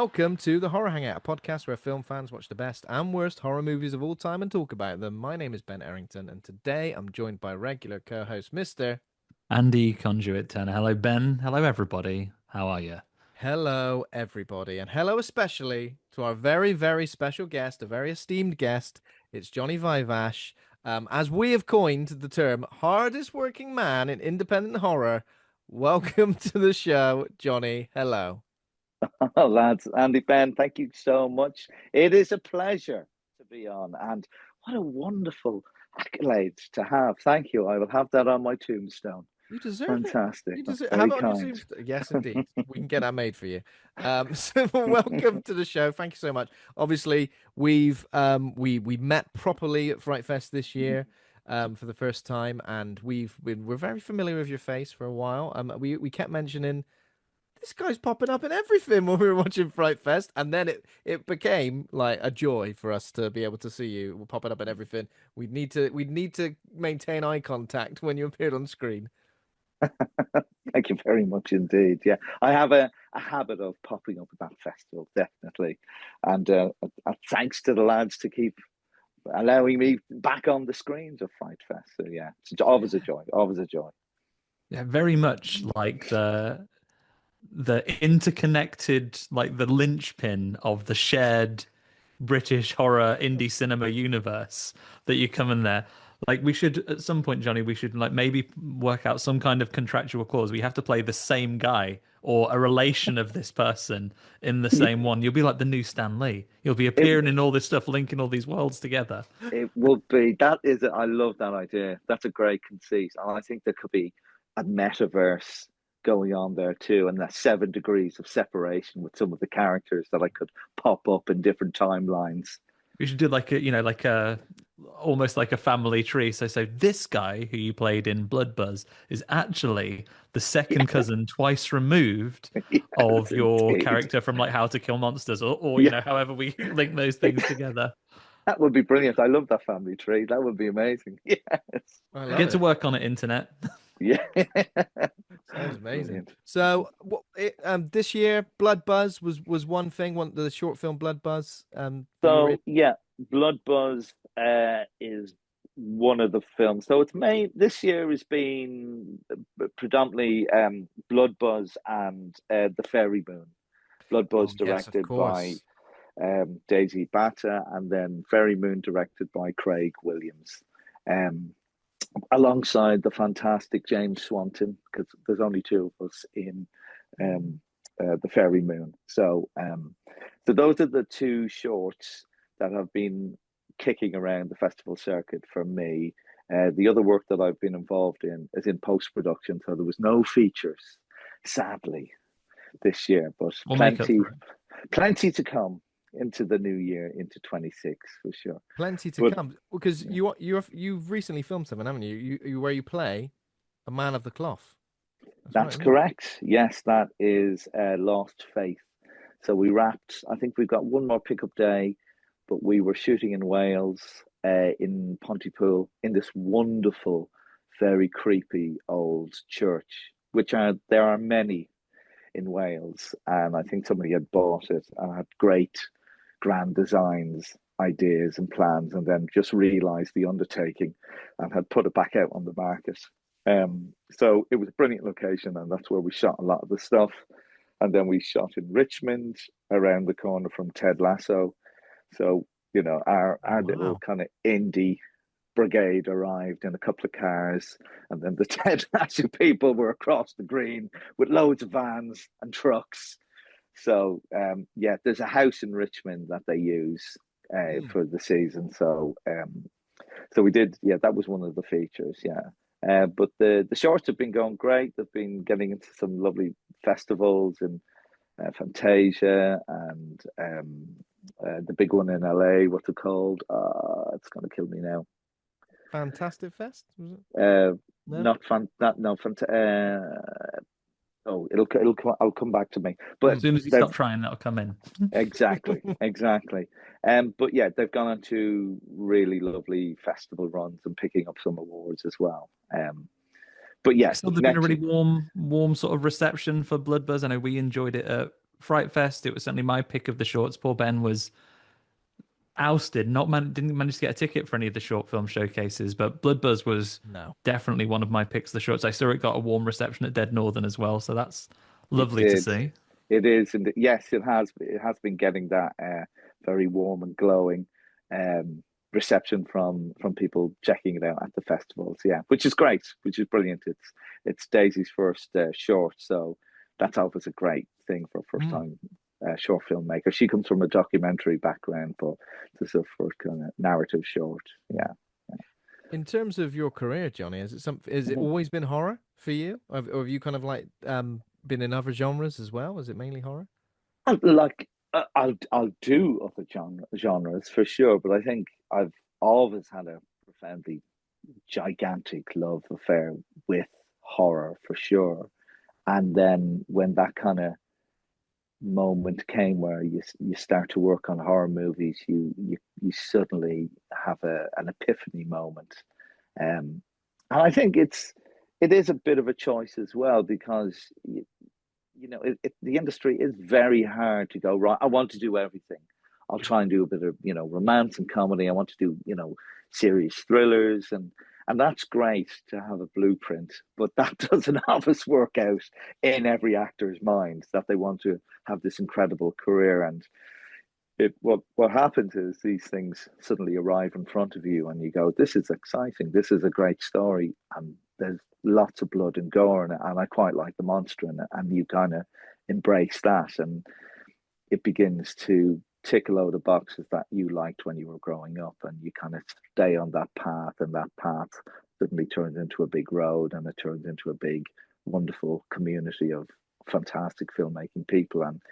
Welcome to the Horror Hangout, a podcast where film fans watch the best and worst horror movies of all time and talk about them. My name is Ben Errington, and today I'm joined by regular co-host Mr. Andy Conduit Turner. Hello, Ben. Hello, everybody. How are you? Hello, everybody, and hello especially to our very, very special guest, a very esteemed guest. It's Johnny Vivash. As we have coined the term hardest working man in independent horror, welcome to the show, Johnny. Hello. Oh, lads, Andy, Ben, thank you so much. It is a pleasure to be on, and what a wonderful accolade to have. Thank you. I will have that on my tombstone. You deserve it. Fantastic. You That's deserve. Have very it on your kind. tombstone. Yes, indeed. We can get that made for you. So welcome to the show. Thank you so much. Obviously, we met properly at Fright Fest this year for the first time, and we're very familiar with your face for a while. We kept mentioning this guy's popping up in everything when we were watching Fright Fest, and then it became like a joy for us to be able to see you. We're popping up in everything. We'd need to maintain eye contact when you appeared on screen. Thank you very much indeed. Yeah, I have a habit of popping up at that festival, definitely. And thanks to the lads to keep allowing me back on the screens of Fright Fest. So yeah, it's always a joy, always a joy. Yeah, very much like the interconnected, like the linchpin of the shared British horror indie cinema universe that you come in there. Like we should at some point, Johnny, we should like maybe work out some kind of contractual clause. We have to play the same guy or a relation of this person in the same one. You'll be like the new Stan Lee. You'll be It, appearing in all this stuff, linking all these worlds together. it would be, that is, I love that idea. That's a great conceit. And I think there could be a metaverse going on there too, and that 7 degrees of separation with some of the characters that I could pop up in different timelines. We should do like a, like a almost like a family tree. So this guy who you played in Blood Buzz is actually the second Yeah. cousin twice removed Yes, of your indeed. character from like How to Kill Monsters, or Yeah, however we link those things together. that would be brilliant. I love that family tree. That would be amazing. Yes. I love Get to it. work on it, internet. Yeah. Sounds amazing. Brilliant. So, this year, Blood Buzz was one thing. One the short film Blood Buzz. That you were in. So yeah, Blood Buzz is one of the films. So it's made this year has been predominantly Blood Buzz and The Fairy Moon. Blood Oh Buzz yes, of directed by course. Daisy Bata, and then Fairy Moon directed by Craig Williams, um, alongside the fantastic James Swanton, because there's only two of us in um, the Fairy Moon. So those are the two shorts that have been kicking around the festival circuit for me. The other work that I've been involved in is in post production, so there was no features, sadly, this year, but We'll make up for it. plenty to come into the new year, into 26 for sure. Plenty to But come because you've recently filmed something, haven't you? You where you play a man of the cloth. That's right, that's isn't it? correct. Yes, that is Lost Faith. So we wrapped, I think we've got one more pickup day, but we were shooting in Wales, in Pontypool, in this wonderful, very creepy old church, there are many in Wales. And I think somebody had bought it and had great grand designs, ideas, and plans, and then just realised the undertaking and had put it back out on the market. So it was a brilliant location, and that's where we shot a lot of the stuff. And then we shot in Richmond, around the corner from Ted Lasso. So, Oh our little wow. kind of indie brigade arrived in a couple of cars, and then the Ted Lasso people were across the green with loads of vans and trucks. So yeah, there's a house in Richmond that they use Mm. for the season. So we did. Yeah, that was one of the features. Yeah, but the shorts have been going great. They've been getting into some lovely festivals in Fantasia and the big one in LA. What's it called? It's gonna kill me now. Fantastic Fest, was it? No. Not fun. Not no fun. Oh, I'll come back to me. As But Mm. soon as you stop they've trying, that'll come in. exactly, exactly. But yeah, they've gone on to really lovely festival runs and picking up some awards as well. But yeah, So there's been a next really warm sort of reception for Blood Buzz. I know we enjoyed it at Fright Fest. It was certainly my pick of the shorts. Poor Ben was ousted. Didn't manage to get a ticket for any of the short film showcases, but Blood Buzz was No. definitely one of my picks of the shorts. I saw it got a warm reception at Dead Northern as well, so that's It lovely to did. see. It is, and yes, it has. It has been getting that very warm and glowing um, reception from people checking it out at the festivals. Yeah, which is great, which is brilliant. It's Daisy's first short, so that's always a great thing for a first time short filmmaker. She comes from a documentary background, but this is her first kind of narrative short. Yeah. In terms of your career, Johnny, is it always been horror for you? Or have you kind of like been in other genres as well? Is it mainly horror? Like I'll do other genres for sure, but I think I've always had a profoundly gigantic love affair with horror for sure. And then when that kind of moment came where you start to work on horror movies, you suddenly have an epiphany moment. And I think it is a bit of a choice as well because the industry is very hard to go right. I want to do everything. I'll try and do a bit of romance and comedy. I want to do serious thrillers and that's great to have a blueprint, but that doesn't always work out in every actor's mind that they want to have this incredible career. And what happens is these things suddenly arrive in front of you, and you go, "This is exciting. This is a great story." And there's lots of blood and gore, and I quite like the monster in it. And you kind of embrace that, and it begins to tick a load of boxes that you liked when you were growing up, and you kind of stay on that path, and that path suddenly turns into a big road, and it turns into a big, wonderful community of fantastic filmmaking people, and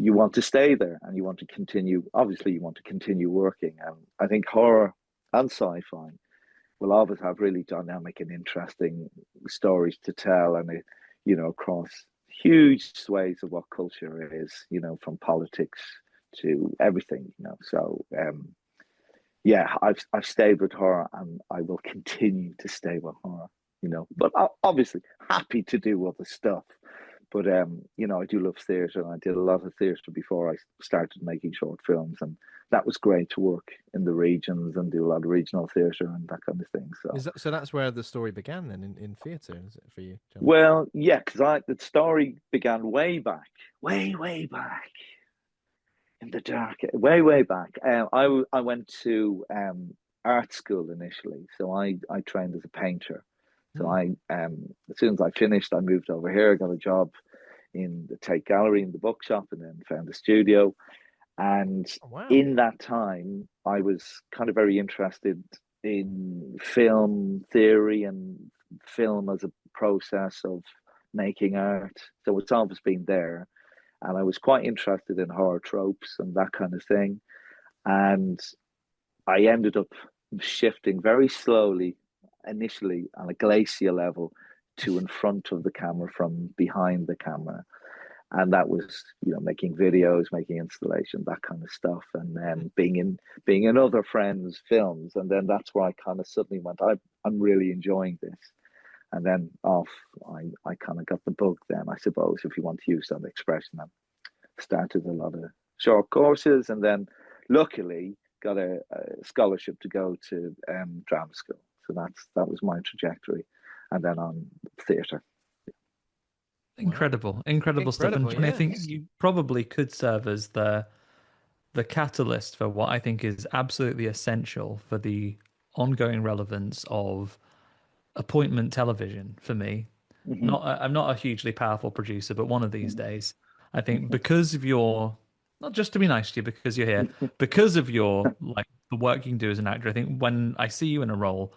you want to stay there, and you want to continue. Obviously, you want to continue working, and I think horror and sci-fi will always have really dynamic and interesting stories to tell, and across huge swathes of what culture is, from politics to everything, So yeah, I've stayed with horror, and I will continue to stay with horror, But obviously happy to do other stuff. But I do love theatre, and I did a lot of theatre before I started making short films, and that was great to work in the regions and do a lot of regional theatre and that kind of thing. So that's where the story began then in theatre, is it for you, Johnny? Well, yeah, because the story began way back in the dark, way back. I went to art school initially, so I trained as a painter. So as soon as I finished, I moved over here, got a job in the Tate Gallery in the bookshop, and then found a studio. And in that time, I was kind of very interested in film theory and film as a process of making art. So it's always been there. And I was quite interested in horror tropes and that kind of thing. And I ended up shifting very slowly, initially on a glacial level, to in front of the camera from behind the camera. And that was, making videos, making installation, that kind of stuff, and then being in other friends' films. And then that's where I kind of suddenly went, I'm really enjoying this. And then I kind of got the bug then, I suppose, if you want to use that expression. I started a lot of short courses, and then luckily got a scholarship to go to drama school. So that was my trajectory, and then on theatre. Incredible stuff. And Johnny, I think you probably could serve as the catalyst for what I think is absolutely essential for the ongoing relevance of appointment television for me. I'm not a hugely powerful producer, but one of these days, I think because of your, not just to be nice to you because you're here, because of your like the work you can do as an actor, I think when I see you in a role,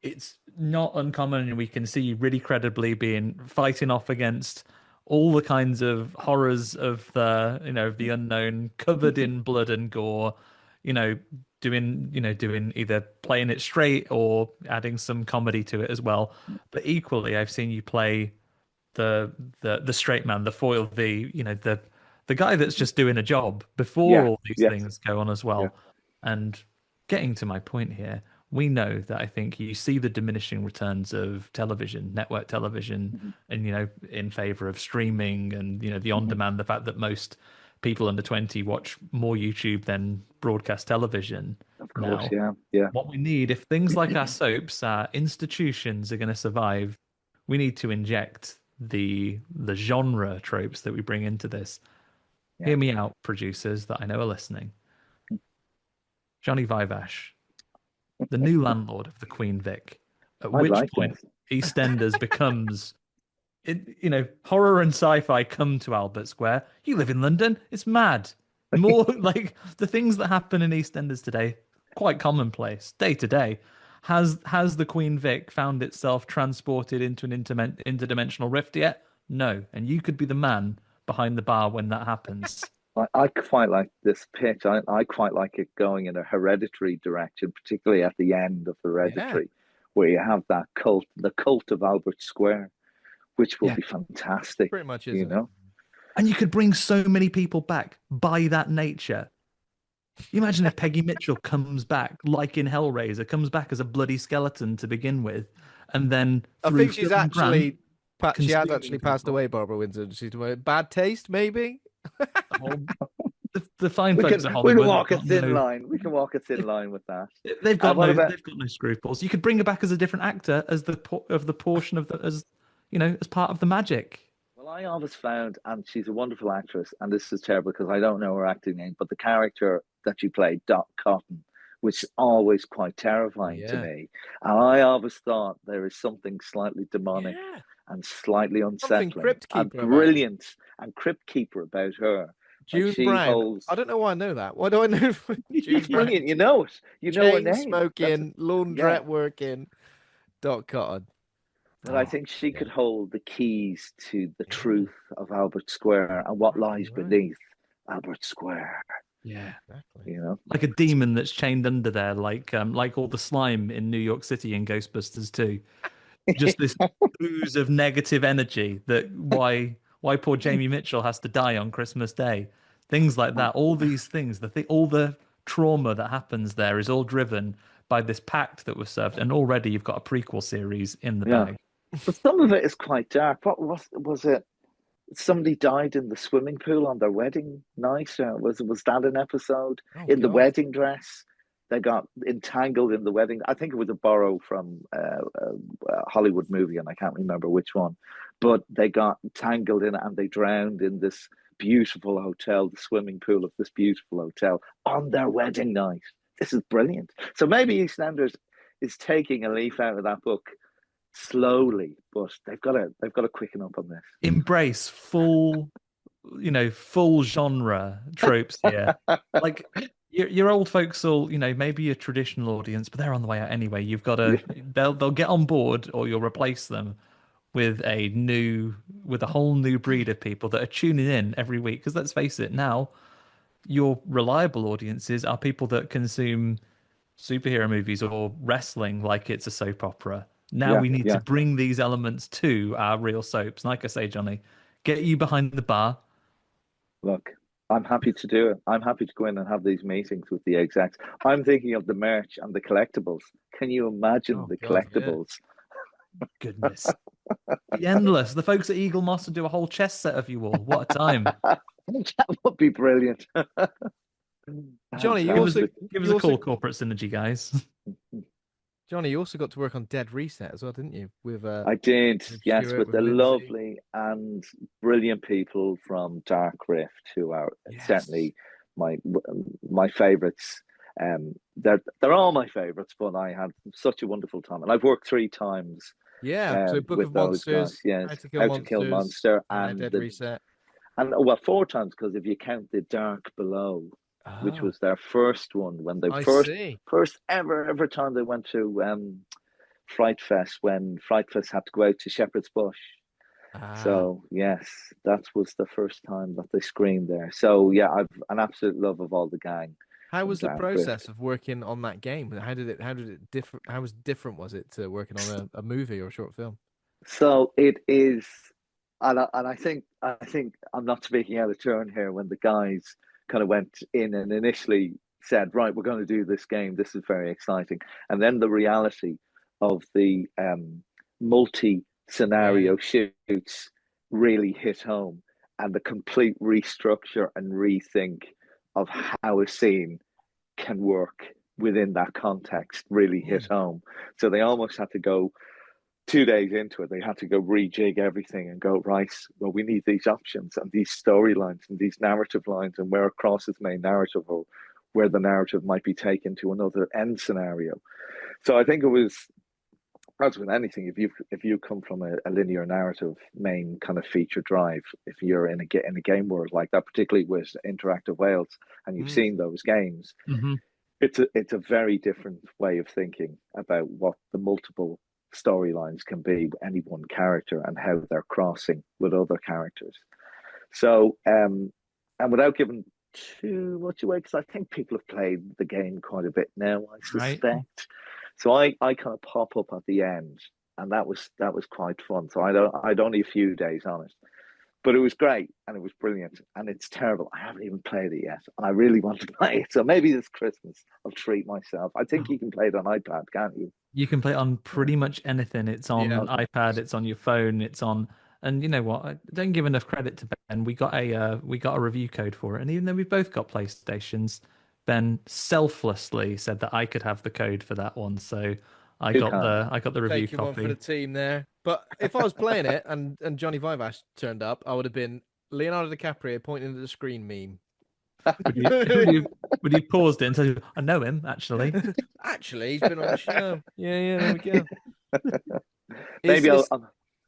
it's not uncommon, and we can see you really credibly being fighting off against all the kinds of horrors of the unknown, covered in blood and gore, doing either playing it straight or adding some comedy to it as well. But equally, I've seen you play the straight man, the foil, the guy that's just doing a job before all these things go on as well. Yeah. And getting to my point here, we know that I think you see the diminishing returns of television, network television, Mhm. and in favor of streaming and the Mhm. on-demand. The fact that most people under 20 watch more YouTube than broadcast television Of course, now. yeah, yeah. What we need, if things like our soaps, our institutions are going to survive, we need to inject the genre tropes that we bring into this. Yeah. Hear me out, producers that I know are listening. Johnny Vivash, the new landlord of the Queen Vic, at I which like point this. EastEnders becomes, horror and sci-fi come to Albert Square. You live in London, it's mad. More like the things that happen in EastEnders today, quite commonplace, day to day. Has the Queen Vic found itself transported into an interdimensional rift yet? No, and you could be the man behind the bar when that happens. I quite like this pitch. I quite like it going in a hereditary direction, particularly at the end of Yeah. Hereditary, where you have that the cult of Albert Square, which will Yeah, be fantastic, Pretty much, you isn't it? know? and you could bring so many people back by that nature. You imagine if Peggy Mitchell comes back, like in Hellraiser, comes back as a bloody skeleton to begin with, and then I through think she's film grant, actually she has consuming actually passed people. away, Barbara Windsor. She's bad taste, maybe. Oh, the fine We folks can at we can Hollywood have walk a got thin no, line. We can walk a thin they've, line with that. they've got And what no, about they've got no scruples. You could bring her back as a different actor, as of the portion of the as part of the magic. well, I always found, and she's a wonderful actress, and this is terrible because I don't know her acting name, but the character that she played, Dot Cotton, which is always quite Oh terrifying to yeah, me. And I always thought there is something slightly demonic yeah. and slightly Something unsettling Crypt and Keeper about her. brilliant and Crypt Keeper about her. Like June she Brown. holds, I don't know why I know that. Why do I know June she's Brown? brilliant. You know it. You know her Chain name. That's smoking, yeah. laundrette working, Dot Cotton. But I Oh, think she yeah, could hold the keys to the yeah. truth of Albert Square and what Exactly lies right. beneath Albert Square. Yeah. Exactly. You know, Like a demon that's chained under there, like all the slime in New York City in Ghostbusters too. Just this ooze of negative energy that why poor Jamie Mitchell has to die on Christmas Day. Things like that. All these things, all the trauma that happens there is all driven by this pact that was served, and already you've got a prequel series in the yeah. bag. But some of it is quite dark. What was it? Somebody died in the swimming pool on their wedding night. Was that an episode Oh in the God. wedding dress? They got entangled in the wedding. I think it was a borrow from a Hollywood movie, and I can't remember which one. But they got tangled in it and they drowned in this beautiful hotel, the swimming pool of this beautiful hotel on their wedding night. This is brilliant. So maybe EastEnders is taking a leaf out of that book slowly, but they've got to quicken up on Embrace full genre tropes here. this. Like your old folks will, maybe your traditional audience, but they're on the way out anyway. You've got to they'll get on board or you'll replace them with a whole new breed of people that are tuning in every week. Because let's face it, now your reliable audiences are people that consume superhero movies or wrestling like it's a soap opera. Now Yeah, we need to yeah. bring these elements to our real soaps. And like I say, Johnny, get you behind the bar. Look, I'm happy to do it. I'm happy to go in and have these meetings with the execs. I'm thinking of the merch and the collectibles. Can you imagine Oh the God. Yeah. collectibles? Goodness. Be endless. The folks at Eagle Moss would do a whole chess set of you all. What a time. That would be brilliant. Johnny, Give us Fantastic. give us you a also call, corporate synergy, guys. Johnny, you also got to work on Dead Reset as well, didn't you? I did, With yes, Stuart, with with the Lindsay. lovely and brilliant people from Dark Rift, who are Yes. certainly my my favourites. They're all my favourites, but I had such a wonderful time, and I've worked three times Yeah. So Book with of those guys. Monsters, Yes, How to Kill How to Kill Monsters, Monster, and now Dead Reset. and well, four times because if you count the Dark Below, which Oh, was their first one when they I first see. first ever time they went to Fright Fest, when Fright Fest had to go out to Shepherd's Bush. Ah. So yes, that was the first time that they screened there. So yeah, I've an absolute love of all the gang How from was the Dark Rift. process of working on that game? How did it differ? How was different was it to working on a movie or a short film? So it is, and I think I'm not speaking out of turn here when the guys kind of went in and initially said, right, we're going to do this game. This is very exciting. And then the reality of the multi-scenario shoots really hit home, and the complete restructure and rethink of how a scene can work within that context really hit home. So they almost had to go 2 days into it. They had to go rejig everything and go, right, well, we need these options and these storylines and these narrative lines, and where it crosses main narrative, or where the narrative might be taken to another end scenario. So I think it was, as with anything, if you come from a linear narrative main kind of feature drive, if you're in a game world like that, particularly with Interactive Wales, and you've seen those games, it's a very different way of thinking about what the multiple storylines can be, any one character, and how they're crossing with other characters. So, and without giving too much away, because I think people have played the game quite a bit now, I suspect. Right. So I kind of pop up at the end, and that was quite fun. So I'd only a few days on it, but it was great and it was brilliant. And it's terrible, I haven't even played it yet, and I really want to play it. So maybe this Christmas I'll treat myself. I think you can play it on iPad, can't you? You can play it on pretty much anything. It's on iPad, it's on your phone, it's on. And you know what? I don't give enough credit to Ben. We got a review code for it, and even though we both got PlayStations, Ben selflessly said that I could have the code for that one. So I got the review copy. One for the team there. But if I was playing it and Johnny Vivash turned up, I would have been Leonardo DiCaprio pointing at the screen meme. Would you paused it and said, I know him, actually. Actually, he's been on the show. Yeah, there we go.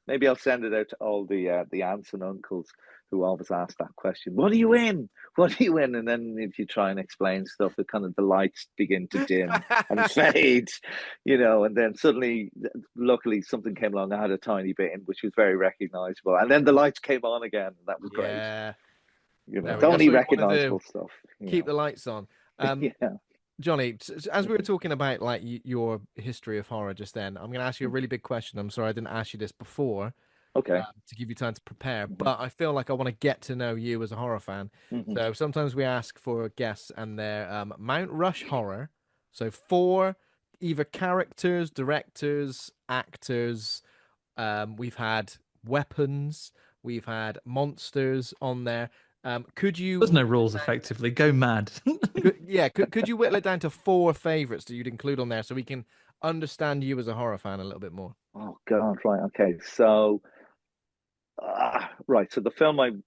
Maybe I'll send it out to all the aunts and uncles who always ask that question. What are you in? What are you in? And then if you try and explain stuff, it kind of the lights begin to dim and fade, and then suddenly, luckily, something came along. I had a tiny bit in, which was very recognizable. And then the lights came on again. And that was great. Yeah. It's only recognizable stuff. Keep the lights on. Johnny, as we were talking about like your history of horror just then, I'm going to ask you a really big question. I'm sorry I didn't ask you this before. Okay. To give you time to prepare, but I feel like I want to get to know you as a horror fan. So sometimes we ask for guests and their Mount Rush horror. So 4 either characters, directors, actors. We've had weapons. We've had monsters on there. Could you? There's no rules. Effectively, go mad. Could you whittle it down to 4 favorites that you'd include on there so we can understand you as a horror fan a little bit more? Oh God, right, okay. So, right. So the film,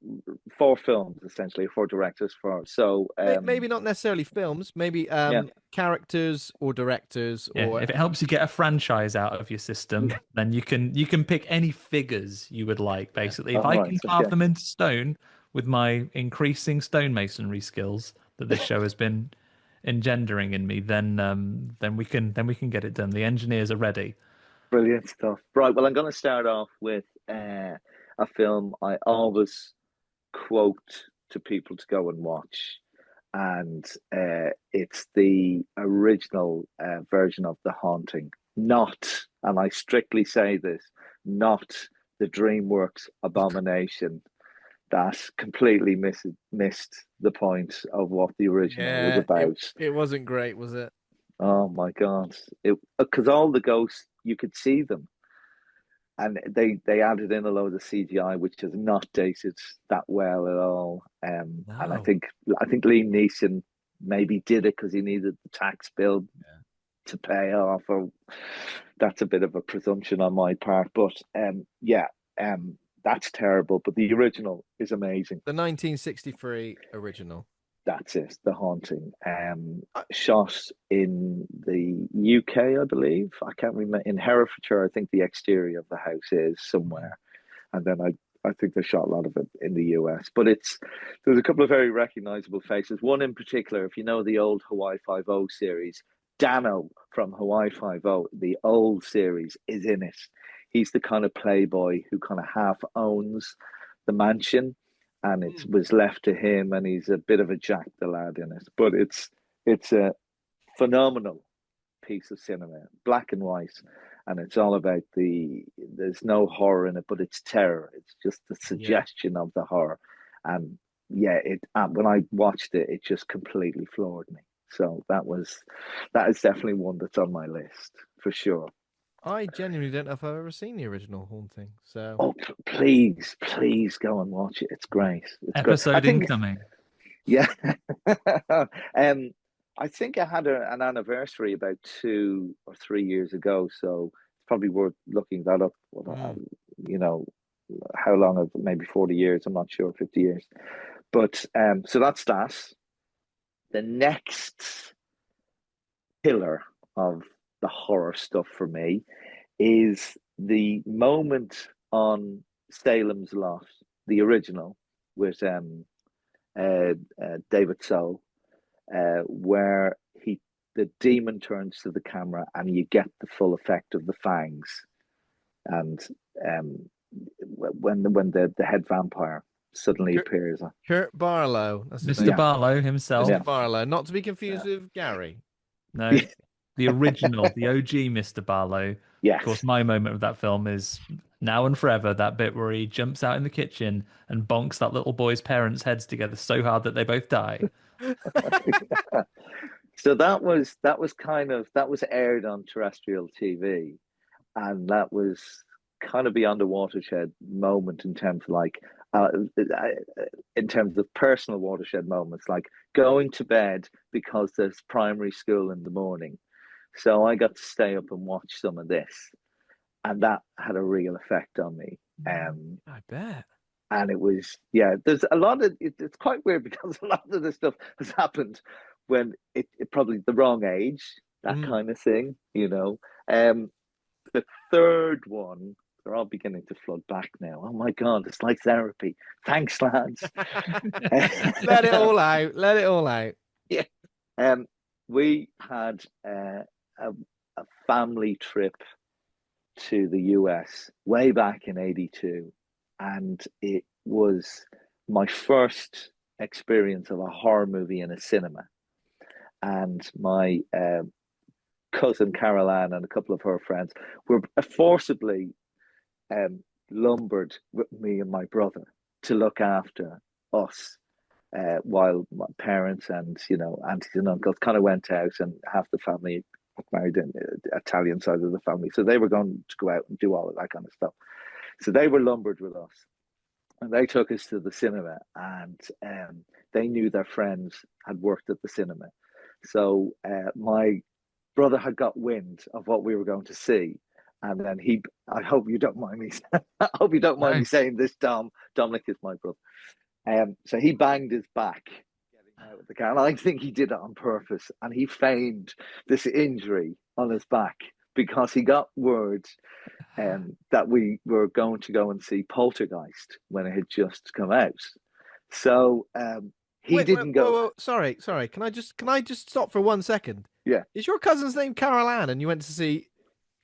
4 films essentially, 4 directors for. So maybe not necessarily films. Maybe characters or directors. Or if it helps you get a franchise out of your system, then you can pick any figures you would like. Basically, if I can carve them into stone with my increasing stonemasonry skills that this show has been engendering in me, then we can get it done. The engineers are ready. Brilliant stuff. Right, well, I'm going to start off with a film I always quote to people to go and watch, and it's the original version of The Haunting, not, and I strictly say this, not the DreamWorks abomination that completely missed the point of what the original was about. It wasn't great, was it? Oh my God! Because all the ghosts, you could see them, and they added in a load of CGI, which has not dated that well at all. And I think Liam Neeson maybe did it because he needed the tax bill to pay off, or that's a bit of a presumption on my part. But that's terrible. But the original is amazing. The 1963 original. That's it, The Haunting. Shot in the UK, I believe. I can't remember. In Herefordshire, I think the exterior of the house is somewhere. And then I think they shot a lot of it in the US. But there's a couple of very recognizable faces. One in particular, if you know the old Hawaii Five-0 series, Dano from Hawaii Five-0, the old series, is in it. He's the kind of playboy who kind of half owns the mansion, and it was left to him, and he's a bit of a Jack the Lad in it. But it's a phenomenal piece of cinema, black and white, and it's all about there's no horror in it, but it's terror. It's just the suggestion of the horror. And when I watched it, it just completely floored me. So that is definitely one that's on my list for sure. I genuinely don't know if I've ever seen the original Haunting. So, Oh, please go and watch it. It's great. It's great. I Episode think, incoming. yeah. I think I had an anniversary about 2 or 3 years ago, so it's probably worth looking that up. You know, how long? Maybe 40 years. I'm not sure. 50 years. But so that's that. The next pillar of the horror stuff for me is the moment on Salem's Lot, the original with David Soul, where the demon turns to the camera and you get the full effect of the fangs, and when the head vampire suddenly appears. Kurt Barlow, that's his Mr. name. Barlow himself. Mr. Barlow, not to be confused with Gary. No, the original, the OG Mr. Barlow. Yes. Of course, my moment of that film is now and forever that bit where he jumps out in the kitchen and bonks that little boy's parents' heads together so hard that they both die. So that was aired on terrestrial TV, and that was kind of beyond a watershed moment in terms of in terms of personal watershed moments, like going to bed because there's primary school in the morning. So I got to stay up and watch some of this, and that had a real effect on me. I bet. And it was, yeah, there's a lot of it's quite weird because a lot of this stuff has happened when it probably the wrong age, that kind of thing, you know. The third one, they're all beginning to flood back now. Oh my God, it's like therapy. Thanks, lads. Let it all out. Let it all out. Yeah. We had a family trip to the US way back in '82, and it was my first experience of a horror movie in a cinema. And my cousin Carol Ann and a couple of her friends were forcibly lumbered with me and my brother to look after us while my parents and aunties and uncles kind of went out, and half the family married in the Italian side of the family, so they were going to go out and do all of that kind of stuff. So they were lumbered with us, and they took us to the cinema, and they knew their friends had worked at the cinema. So my brother had got wind of what we were going to see, and then I hope you don't mind me. I hope you don't mind me saying this, Dom. Dominic is my brother. So he banged his back getting out of the car, and I think he did it on purpose. And he feigned this injury on his back because he got word that we were going to go and see Poltergeist when it had just come out. So he didn't go. Whoa. Sorry. Can I just stop for 1 second? Yeah. Is your cousin's name Carol Ann, and you went to see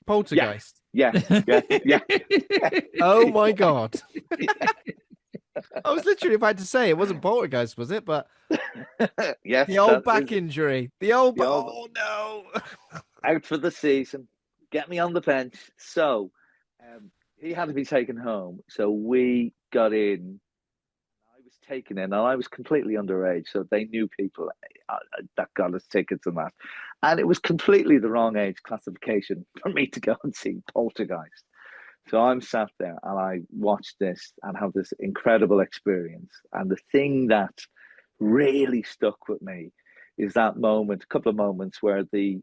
Poltergeist? Yeah. Oh my God. I was literally about to say it wasn't Poltergeist, was it? But yes, the old back injury. Oh no. Out for the season. Get me on the bench. So he had to be taken home. So we got in. I was taken in, and I was completely underage. So they knew people that got us tickets and that. And it was completely the wrong age classification for me to go and see Poltergeist. So I'm sat there and I watched this and have this incredible experience. And the thing that really stuck with me is that moment, a couple of moments where the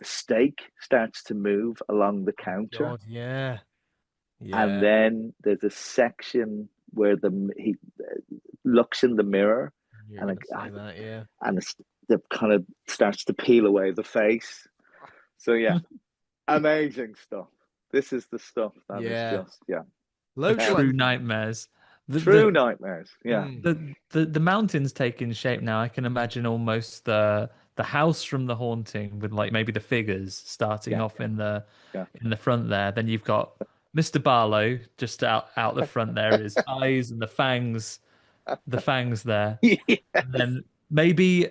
steak starts to move along the counter. God, yeah. And then there's a section where he looks in the mirror, and it kind of starts to peel away the face. So yeah, amazing stuff. This is the stuff that is just true nightmares. True nightmares. Yeah. The mountains taking shape now. I can imagine almost the house from The Haunting with like maybe the figures starting off in the front there. Then you've got Mr. Barlow just out the front there, his eyes and the fangs there. And then maybe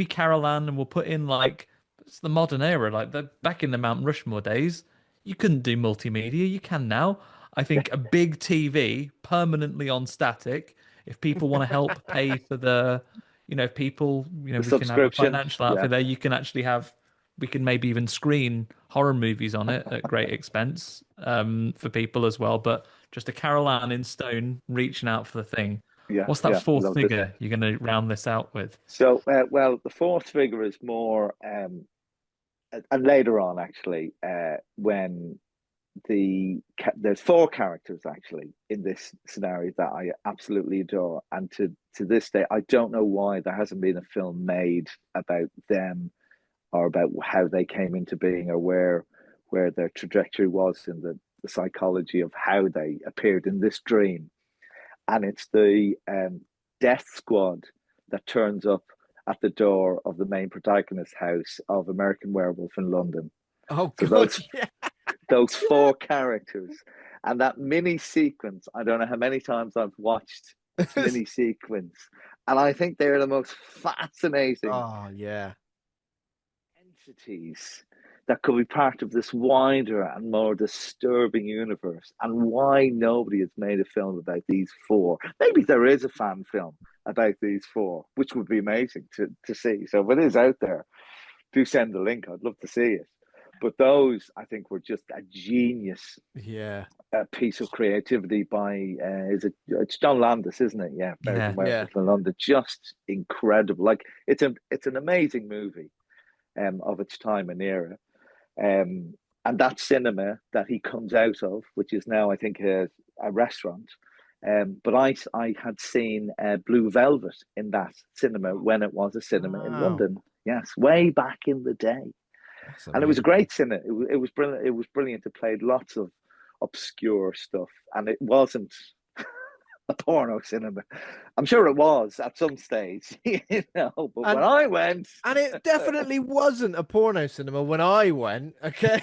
Carol Ann, and we'll put in like it's the modern era, like back in the Mount Rushmore days. You couldn't do multimedia. You can now. I think a big TV permanently on static. If people want to help pay for the if people, The we can have a subscription. financial Yeah. outfit there. We can maybe even screen horror movies on it at great expense for people as well. But just a Carol Ann in stone reaching out for the thing. Yeah. What's that Yeah. fourth Love this. figure you're going to round this out with? So, well, the fourth figure is more, and later on, actually, when there's four characters actually in this scenario that I absolutely adore, and to this day, I don't know why there hasn't been a film made about them or about how they came into being or where their trajectory was in the psychology of how they appeared in this dream. And it's the death squad that turns up at the door of the main protagonist's house of American Werewolf in London. Oh So God, yeah. those four characters and that mini sequence. I don't know how many times I've watched this mini sequence, and I think they're the most fascinating Oh yeah. entities that could be part of this wider and more disturbing universe, and why nobody has made a film about these four. Maybe there is a fan film about these four, which would be amazing to see. So if it is out there, do send the link. I'd love to see it. But those, I think, were just a genius Yeah. piece of creativity by it's John Landis, isn't it? Yeah, American Yeah. Werewolf in London. Just incredible. Like it's an amazing movie of its time and era. And that cinema that he comes out of, which is now, I think, a restaurant. But I had seen Blue Velvet in that cinema when it was a cinema in Wow. London. Yes, way back in the day. That's And it was a amazing. great cinema. It was brilliant. It was brilliant. It played lots of obscure stuff, and it wasn't a porno cinema. I'm sure it was at some stage, But when I went, And it definitely wasn't a porno cinema when I went, okay?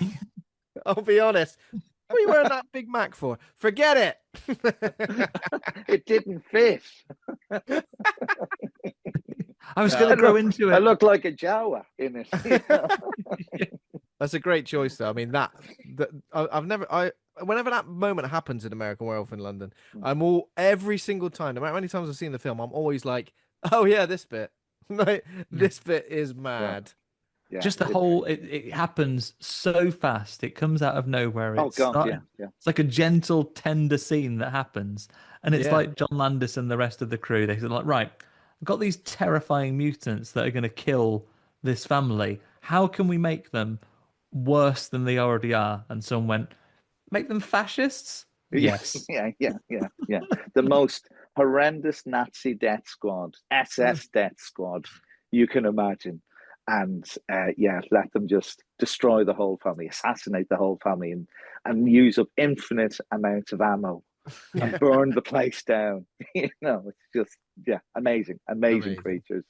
I'll be honest. What are you wearing that Big Mac for? Forget it. it didn't fit. I was going to grow into I it. looked like a Jawa in it. That's a great choice, though. I mean, whenever that moment happens in American Werewolf in London, every single time, no matter how many times I've seen the film, I'm always like, oh yeah, this bit. Like, this bit is mad. Yeah, Just the whole it happens so fast. It comes out of nowhere. Oh God, yeah. It's like a gentle, tender scene that happens, and it's Yeah. like John Landis and the rest of the crew. They're like, right, I've got these terrifying mutants that are going to kill this family. How can we make them worse than they already are? And someone went, make them fascists. Yes. Yeah. The most horrendous Nazi death squad, SS death squad you can imagine. And let them just destroy the whole family, assassinate the whole family, and use up infinite amounts of ammo and burn the place down. It's just amazing creatures.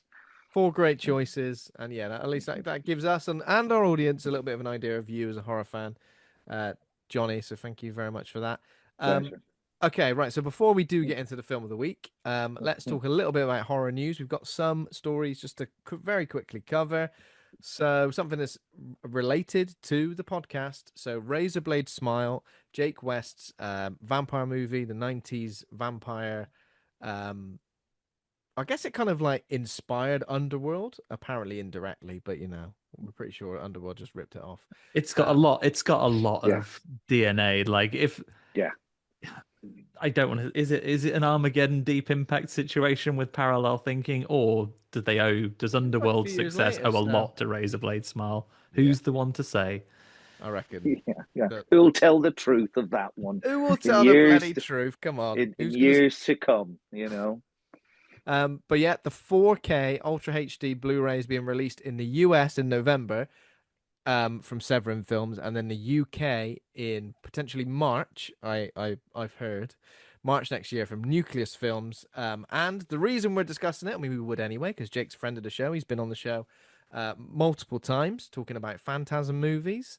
Four great choices, and at least that gives us and our audience a little bit of an idea of you as a horror fan, Johnny. So thank you very much for that. Pleasure. Okay, right. So before we do get into the film of the week, let's talk a little bit about horror news. We've got some stories just to very quickly cover. So something that's related to the podcast. So Razorblade Smile, Jake West's vampire movie, the 90s vampire. I guess it kind of like inspired Underworld, apparently indirectly, but we're pretty sure Underworld just ripped it off. It's got a lot. It's got a lot of DNA. Like I don't want to. Is it an Armageddon Deep Impact situation with parallel thinking, or does Underworld's success owe a lot to Razorblade Smile? Who's the one to say? I reckon. Yeah. Who'll tell the truth of that one? Who will tell the bloody truth? Come on. In years to come, But the 4K Ultra HD Blu-ray is being released in the US in November, from Severin Films, and then the UK in potentially March. I've heard March next year from Nucleus Films. And the reason we're discussing it, I mean, we would anyway, because Jake's a friend of the show. He's been on the show multiple times talking about Phantasm movies.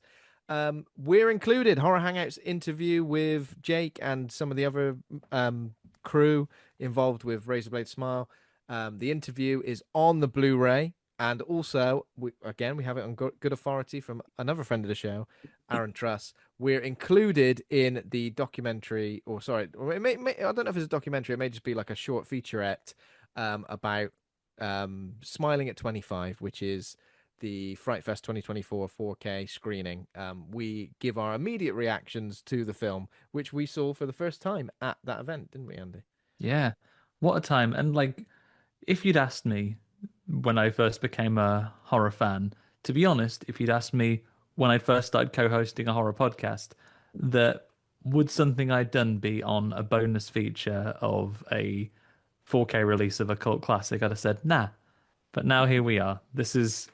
We're included. Horror Hangouts interview with Jake and some of the other crew involved with Razorblade Smile. The interview is on the Blu-ray. And also, we have it on good authority from another friend of the show, Aaron Truss. We're included in the documentary, I don't know if it's a documentary. It may just be like a short featurette about Smiling at 25, which is the Fright Fest 2024 4K screening. We give our immediate reactions to the film, which we saw for the first time at that event, didn't we, Andy? Yeah, what a time. And like, if you'd asked me when I first became a horror fan, to be honest, if you'd asked me when I first started co-hosting a horror podcast, that would something I'd done be on a bonus feature of a 4K release of a cult classic, I'd have said nah. But now here we are. This is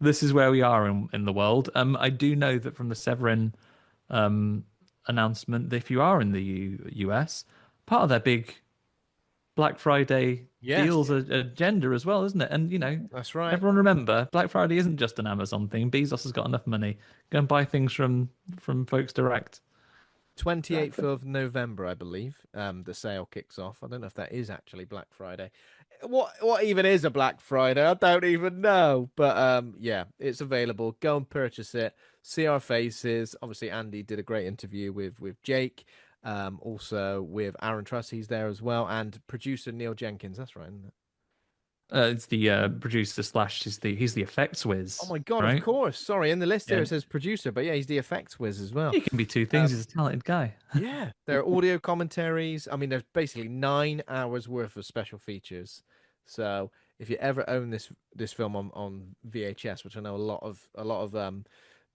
where we are in the world. I do know that from the Severin announcement that if you are in the US, part of their big Black Friday deals agenda as well, isn't it? And That's right. everyone remember, Black Friday isn't just an Amazon thing. Bezos has got enough money. Go and buy things from folks direct. 28th of November, I believe, the sale kicks off. I don't know if that is actually Black Friday. What even is a Black Friday? I don't even know. But yeah, it's available. Go and purchase it. See our faces. Obviously, Andy did a great interview with Jake. Also with Aaron Truss, he's there as well, and producer Neil Jenkins. That's right, isn't it? It's the producer slash he's the effects whiz. Oh my God, right? of course. Sorry, in the list here Yeah. it says producer, but yeah, he's the effects whiz as well. He can be two things. He's a talented guy. Yeah, there are audio commentaries. I mean, there's basically 9 hours worth of special features. So if you ever own this film on VHS, which I know a lot of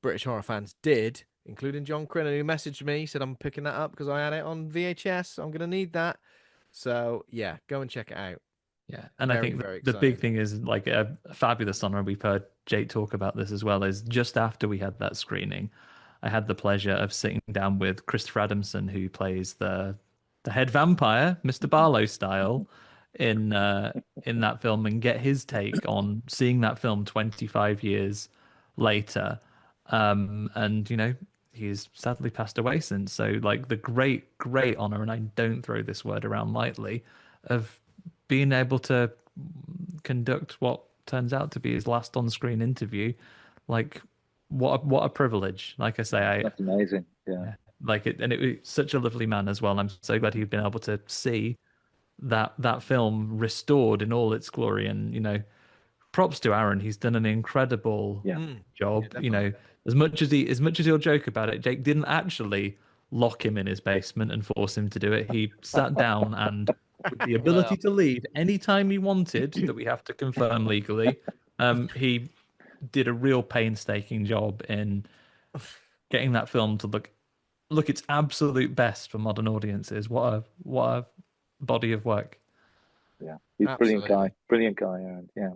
British horror fans did, including John Crinnan, who messaged me, said I'm picking that up because I had it on VHS. I'm gonna need that. So yeah, go and check it out. Yeah, and Very, I think very the big excited. thing is like a fabulous honor. We've heard Jake talk about this as well. Is just after we had that screening, I had the pleasure of sitting down with Christopher Adamson, who plays the head vampire, Mr. Barlow style, in that film, and get his take on seeing that film 25 years later. And he's sadly passed away since. So like the great honor, and I don't throw this word around lightly, of being able to conduct what turns out to be his last on-screen interview. Like what a privilege. Like I say, That's amazing. Yeah. like it, and it was such a lovely man as well. I'm so glad he'd been able to see that film restored in all its glory. And props to Aaron. He's done an incredible job. Yeah, As much as he'll joke about it, Jake didn't actually lock him in his basement and force him to do it. He sat down and, with the ability to leave anytime he wanted, that we have to confirm legally, he did a real painstaking job in getting that film to look its absolute best for modern audiences. What a body of work. Yeah, he's a brilliant guy, Aaron. Yeah.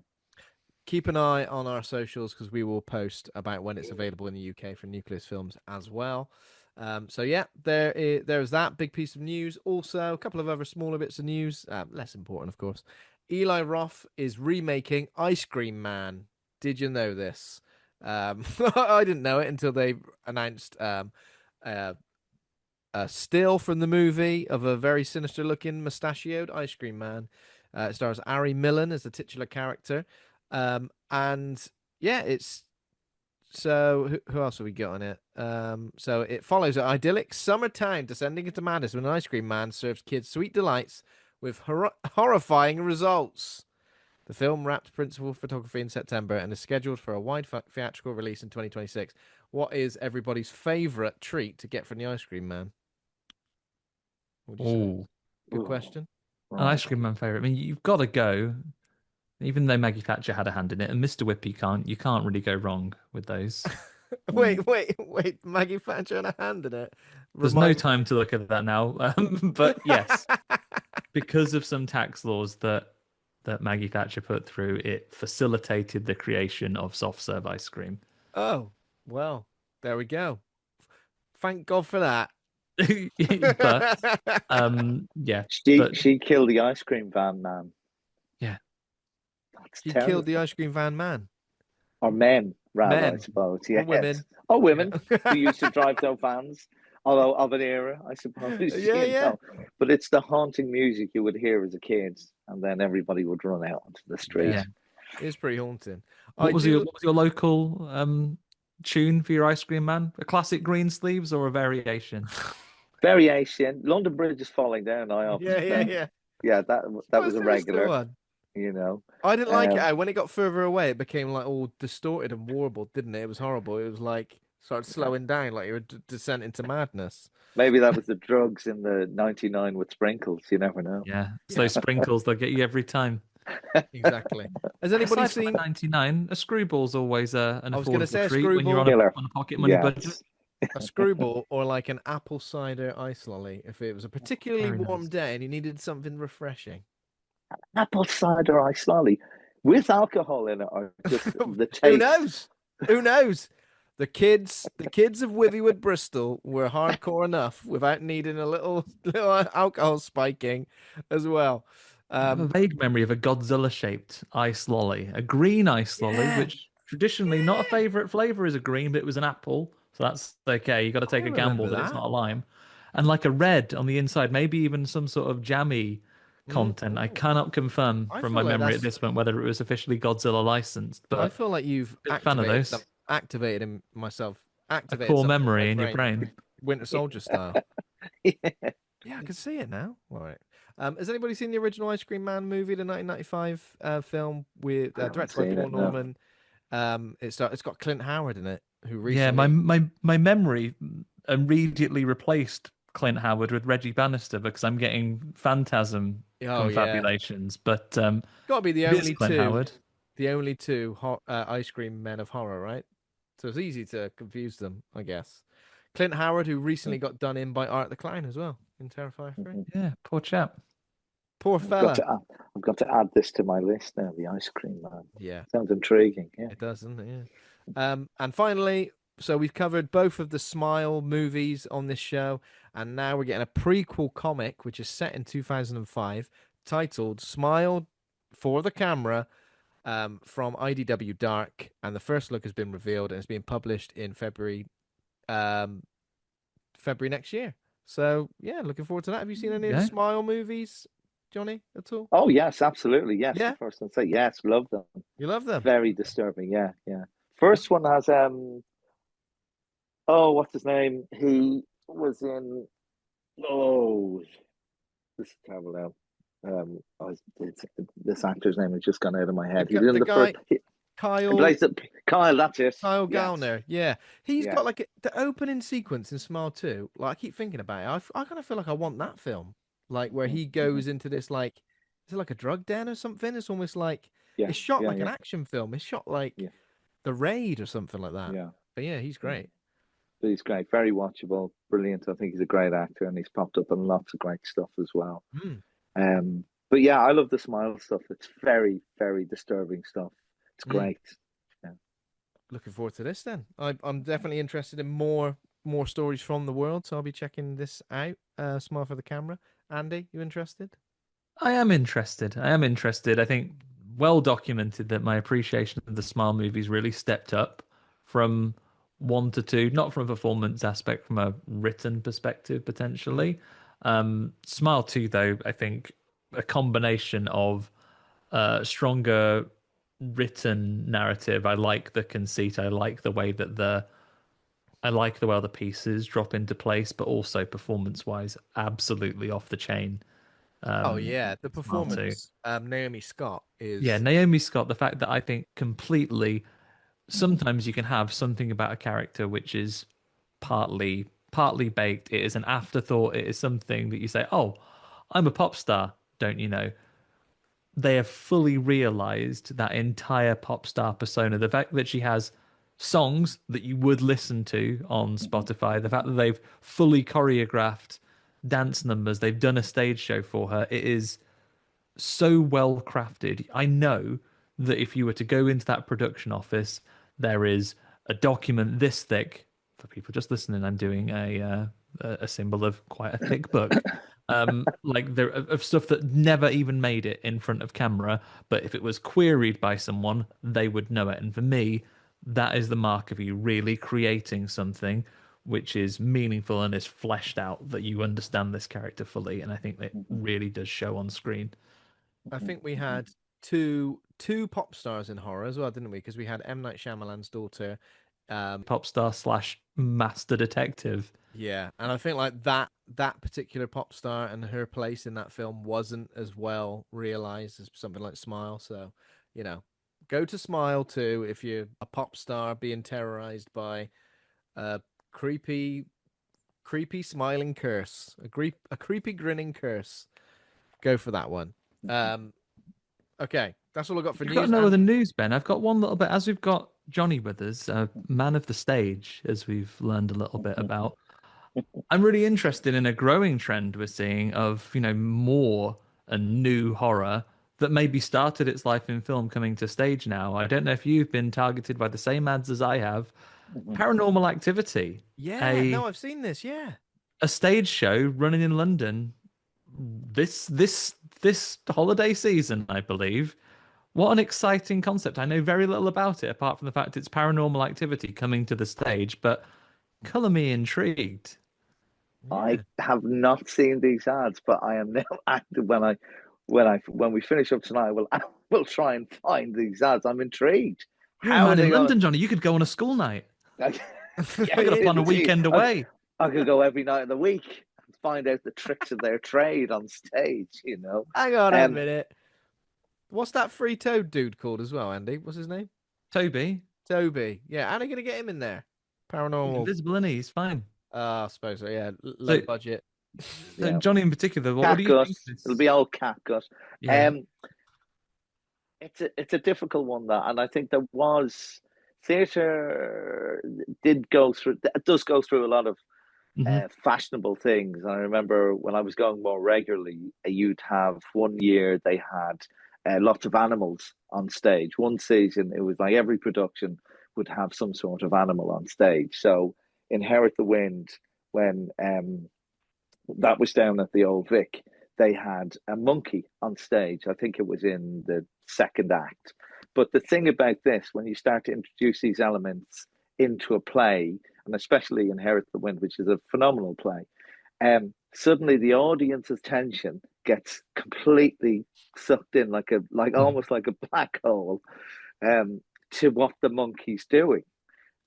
Keep an eye on our socials because we will post about when it's available in the UK for Nucleus Films as well. So yeah, there's that big piece of news. Also, a couple of other smaller bits of news, less important, of course. Eli Roth is remaking Ice Cream Man. Did you know this? I didn't know it until they announced a still from the movie of a very sinister-looking mustachioed Ice Cream Man. It stars Ari Millen as the titular character. And yeah, it's so who else have we got on it? So it follows an idyllic summer town descending into madness when an ice cream man serves kids sweet delights with horrifying results. The film wrapped principal photography in September and is scheduled for a wide theatrical release in 2026. What is everybody's favorite treat to get from the ice cream man? Good question. An ice cream man favorite. I mean, you've got to go. Even though Maggie Thatcher had a hand in it, and Mr. Whip, you can't really go wrong with those. Wait! Maggie Thatcher had a hand in it. There's no time to look at that now, but yes, because of some tax laws that Maggie Thatcher put through, it facilitated the creation of soft serve ice cream. Oh, well, there we go. Thank God for that. But yeah, she killed the ice cream van man. Yeah. She killed the ice cream van man. Or men, rather, I suppose. Yes. Or women who used to drive those vans, although of an era, I suppose. Yeah. But it's the haunting music you would hear as a kid, and then everybody would run out onto the street. Yeah. It's pretty haunting. What was your local tune for your ice cream man? A classic Green Sleeves or a variation? Variation. London Bridge is falling down. I often Yeah. Yeah, that was a regular. One? you know. I didn't like it. Um, When it got further away, it became like all distorted and warbled, didn't it? It was horrible. It was like started slowing down, like you were descent into madness. Maybe that was the drugs in the 99 with sprinkles. You never know. Yeah, it's Yeah, those sprinkles that get you every time. exactly. Has anybody Aside from a seen? 99, a screwball's always an I was going to affordable say a treat when you're screwball, Killer. on a pocket money budget. Yes. a screwball, or like an apple cider ice lolly if it was a particularly Very warm nice. day and you needed something refreshing. Apple cider ice lolly with alcohol in it, or just the Who taste. knows? Who knows? The kids of Withywood, Bristol were hardcore enough without needing a little alcohol spiking as well. I have a vague memory of a Godzilla-shaped ice lolly, a green ice lolly, Yeah, which traditionally not a yeah, favorite flavor is a green, but it was an apple, so that's okay. You got to I take a gamble remember that it's that. not a lime, and like a red on the inside, maybe even some sort of jammy content. I Mm. cannot confirm I from my feel like memory at that's. this point whether it was officially Godzilla licensed, I but feel like you've big fan of those. activated in myself, A activated core something in my memory in your brain, brain. Winter Soldier style. Yeah, Yeah, I can see it now. All right. Has anybody seen the original Ice Cream Man movie, the 1995 film with I haven't directed by seen Paul it. No. Norman? It's got Clint Howard in it, who Yeah, my recently. my memory immediately replaced Clint Howard with Reggie Bannister because I'm getting Phantasm Oh yeah, confabulations, but got to be it is Clint Howard. the only two ice cream men of horror, right? So it's easy to confuse them, I guess. Clint Howard, who recently got done in by Art the Clown as well in Terrifier 3. Mhm. Yeah, poor chap. Poor I've got fella. to add, I've got to add this to my list now. The ice cream man Yeah, sounds intriguing. Yeah. it does, doesn't it? Yeah. And finally, so we've covered both of the Smile movies on this show, and now we're getting a prequel comic which is set in 2005, titled "Smile for the Camera," from IDW Dark, and the first look has been revealed and it's being published in um, February next year. So yeah, looking forward to that. Have you seen any of the Yeah. Smile movies, Johnny, at all? Oh yes, absolutely. Yes, the Yeah, first one say yes, love them. you love them. Very disturbing. Yeah, yeah. First one has oh, what's his name? He was in oh, this is terrible now. This actor's name has just gone out of my head. He was in The the first. guy He Kyle plays it. Kyle. That's it. Kyle Yes. Gallner, yeah, he's Yeah. got like the opening sequence in Smile 2. Like I keep thinking about it. I kind of feel like I want that film, like where he Mm-hmm. goes into this like, is it like a drug den or something? It's almost like Yeah. it's shot Yeah. like an Yeah. action film. It's shot like Yeah. The Raid or something like that. Yeah. But yeah, he's Yeah. great. But he's great. Very watchable. Brilliant. I think he's a great actor, and he's popped up in lots of great stuff as well. Mm, But yeah, I love the Smile stuff. It's very, very disturbing stuff. It's mm. great. Yeah. Looking forward to this then. I'm definitely interested in more stories from the world, so I'll be checking this out. Smile for the Camera. Andy, you interested? I am interested. I am interested. I think well documented that my appreciation of the Smile movies really stepped up from one to two, not from a performance aspect, from a written perspective Mm. potentially. Smile 2, though, I think a combination of stronger written narrative. I like the conceit. I like the way that I like the way the pieces drop into place, but also performance wise, absolutely off the chain. Oh Um, yeah, the Smile 2. performance. Naomi Scott Yeah, is. Naomi Scott, the fact that I think completely sometimes you can have something about a character which is partly baked. It is an afterthought. It is something that you say, "Oh, I'm a pop star," don't you know? They have fully realized that entire pop star persona. The fact that she has songs that you would listen to on Spotify, the fact that they've fully choreographed dance numbers, they've done a stage show for her. It is so well crafted. I know that if you were to go into that production office, there is a document this thick. For people just listening, I'm doing a symbol of quite a thick book. Like there of stuff that never even made it in front of camera, but if it was queried by someone, they would know it. And for me, that is the mark of you really creating something which is meaningful and is fleshed out, that you understand this character fully. And I think that really does show on screen. I think we had two pop stars in horror as well, didn't we? Because we had M Night Shyamalan's daughter Pop star slash master detective. Yeah, and I think like that particular pop star and her place in that film wasn't as well realized as something like Smile. So, you know, go to Smile too if you're a pop star being terrorized by a creepy, creepy smiling curse, a creepy grinning curse. Go for that one. Okay, that's all I got for You've got news. no And other news, Ben. I've got one little bit. As we've got Johnny with us, a man of the stage, as we've learned a little bit about. I'm really interested in a growing trend we're seeing of, more and new horror that maybe started its life in film coming to stage now. I don't know if you've been targeted by the same ads as I have. Paranormal Activity, yeah, a no, I've seen this. Yeah, a stage show running in London this holiday season, I believe. What an exciting concept. I know very little about it apart from the fact it's Paranormal Activity coming to the stage, but color me intrigued. I yeah, have not seen these ads, but I am now active when we finish up tonight. I will try and find these ads. I'm intrigued. You're a How are man they in going London, Johnny. You could go on a school night. to? I got to plan a Indeed. weekend away. I could go every night of the week and find out the tricks of their trade on stage. hang on a Um, minute. What's that free toad dude called as well, Andy? What's his name? Toby, Toby. Yeah, and I'm gonna get him in there. he's Paranormal. invisible and he's fine. I suppose so. Yeah, low So, budget. so yeah, Johnny in particular, what do you catgut. think of It'll this? be old catgut. Yeah. Um, it's a difficult one that, and I think there was theatre did go through. It does go through a lot of Hmm. fashionable things. I remember when I was going more regularly, you'd have one year they had lots of animals on stage. One season, it was like every production would have some sort of animal on stage. So, Inherit the Wind, when that was down at the Old Vic, they had a monkey on stage. I think it was in the second act. But the thing about this, when you start to introduce these elements into a play, and especially Inherit the Wind, which is a phenomenal play, suddenly the audience's attention gets completely sucked in like almost like a black hole to what the monkey's doing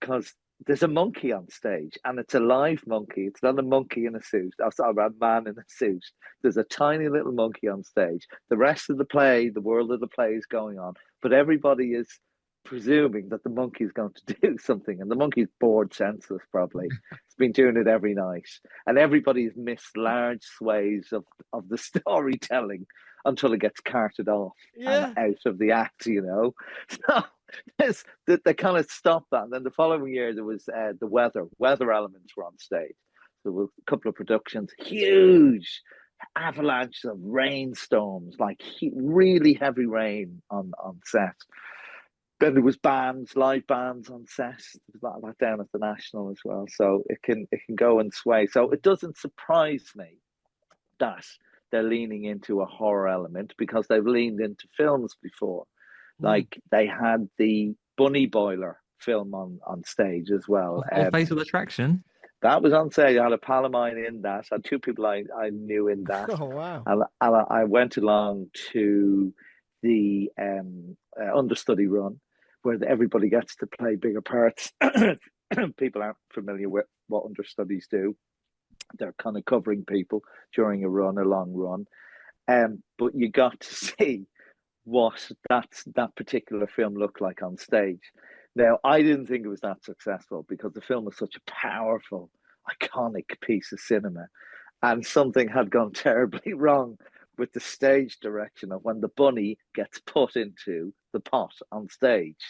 because there's a monkey on stage and it's a live monkey. It's not a monkey in a suit. I'm sorry, a man in a suit. There's a tiny little monkey on stage. The rest of the play, the world of the play is going on, but everybody is presuming that the monkey is going to do something, and the monkey's bored senseless probably. It's been doing it every night, and everybody's missed large swathes of the storytelling until it gets carted off and Yeah. out of the act. So they kind of stopped that. And then the following year, there was the weather elements were on stage. There were a couple of productions, huge avalanches of rainstorms, like really heavy rain on set. Then there was live bands on set. There was that down at the National as well. So it can go and sway. So it doesn't surprise me that they're leaning into a horror element because they've leaned into films before. Mm. Like they had the Bunny Boiler film on stage as well. Or Fatal Attraction. That was on stage. I had a pal of mine in that. I had two people I knew in that. Oh wow. And I went along to the understudy run where everybody gets to play bigger parts. People aren't familiar with what understudies do. They're kind of covering people during a long run. But you got to see what that particular film looked like on stage. Now, I didn't think it was that successful because the film was such a powerful, iconic piece of cinema, and something had gone terribly wrong with the stage direction of when the bunny gets put into the pot on stage.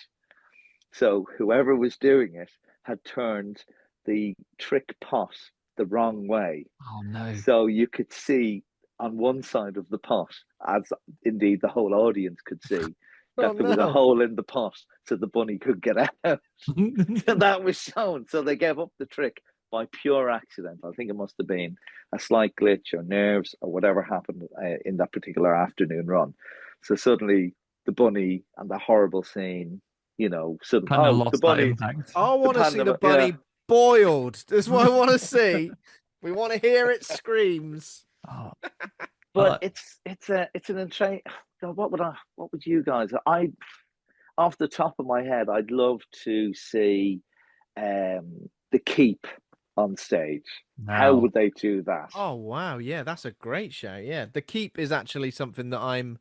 So whoever was doing it had turned the trick pot the wrong way. Oh no. So you could see on one side of the pot, as indeed the whole audience could see, Oh that there was a no. hole in the pot so the bunny could get out. And that was shown. So they gave up the trick by pure accident. I think it must have been a slight glitch or nerves or whatever happened in that particular afternoon run. So suddenly the bunny and the horrible scene, Kind of the lost that bunny, impact. I the want to see the pandemic, yeah. bunny boiled. That's what I want to see. We want to hear its screams. Oh, But it's an insane. What would you guys? Off the top of my head, I'd love to see the Keep on stage. How Now, would they do that? Oh wow, yeah, that's a great show. Yeah, The Keep is actually something that I've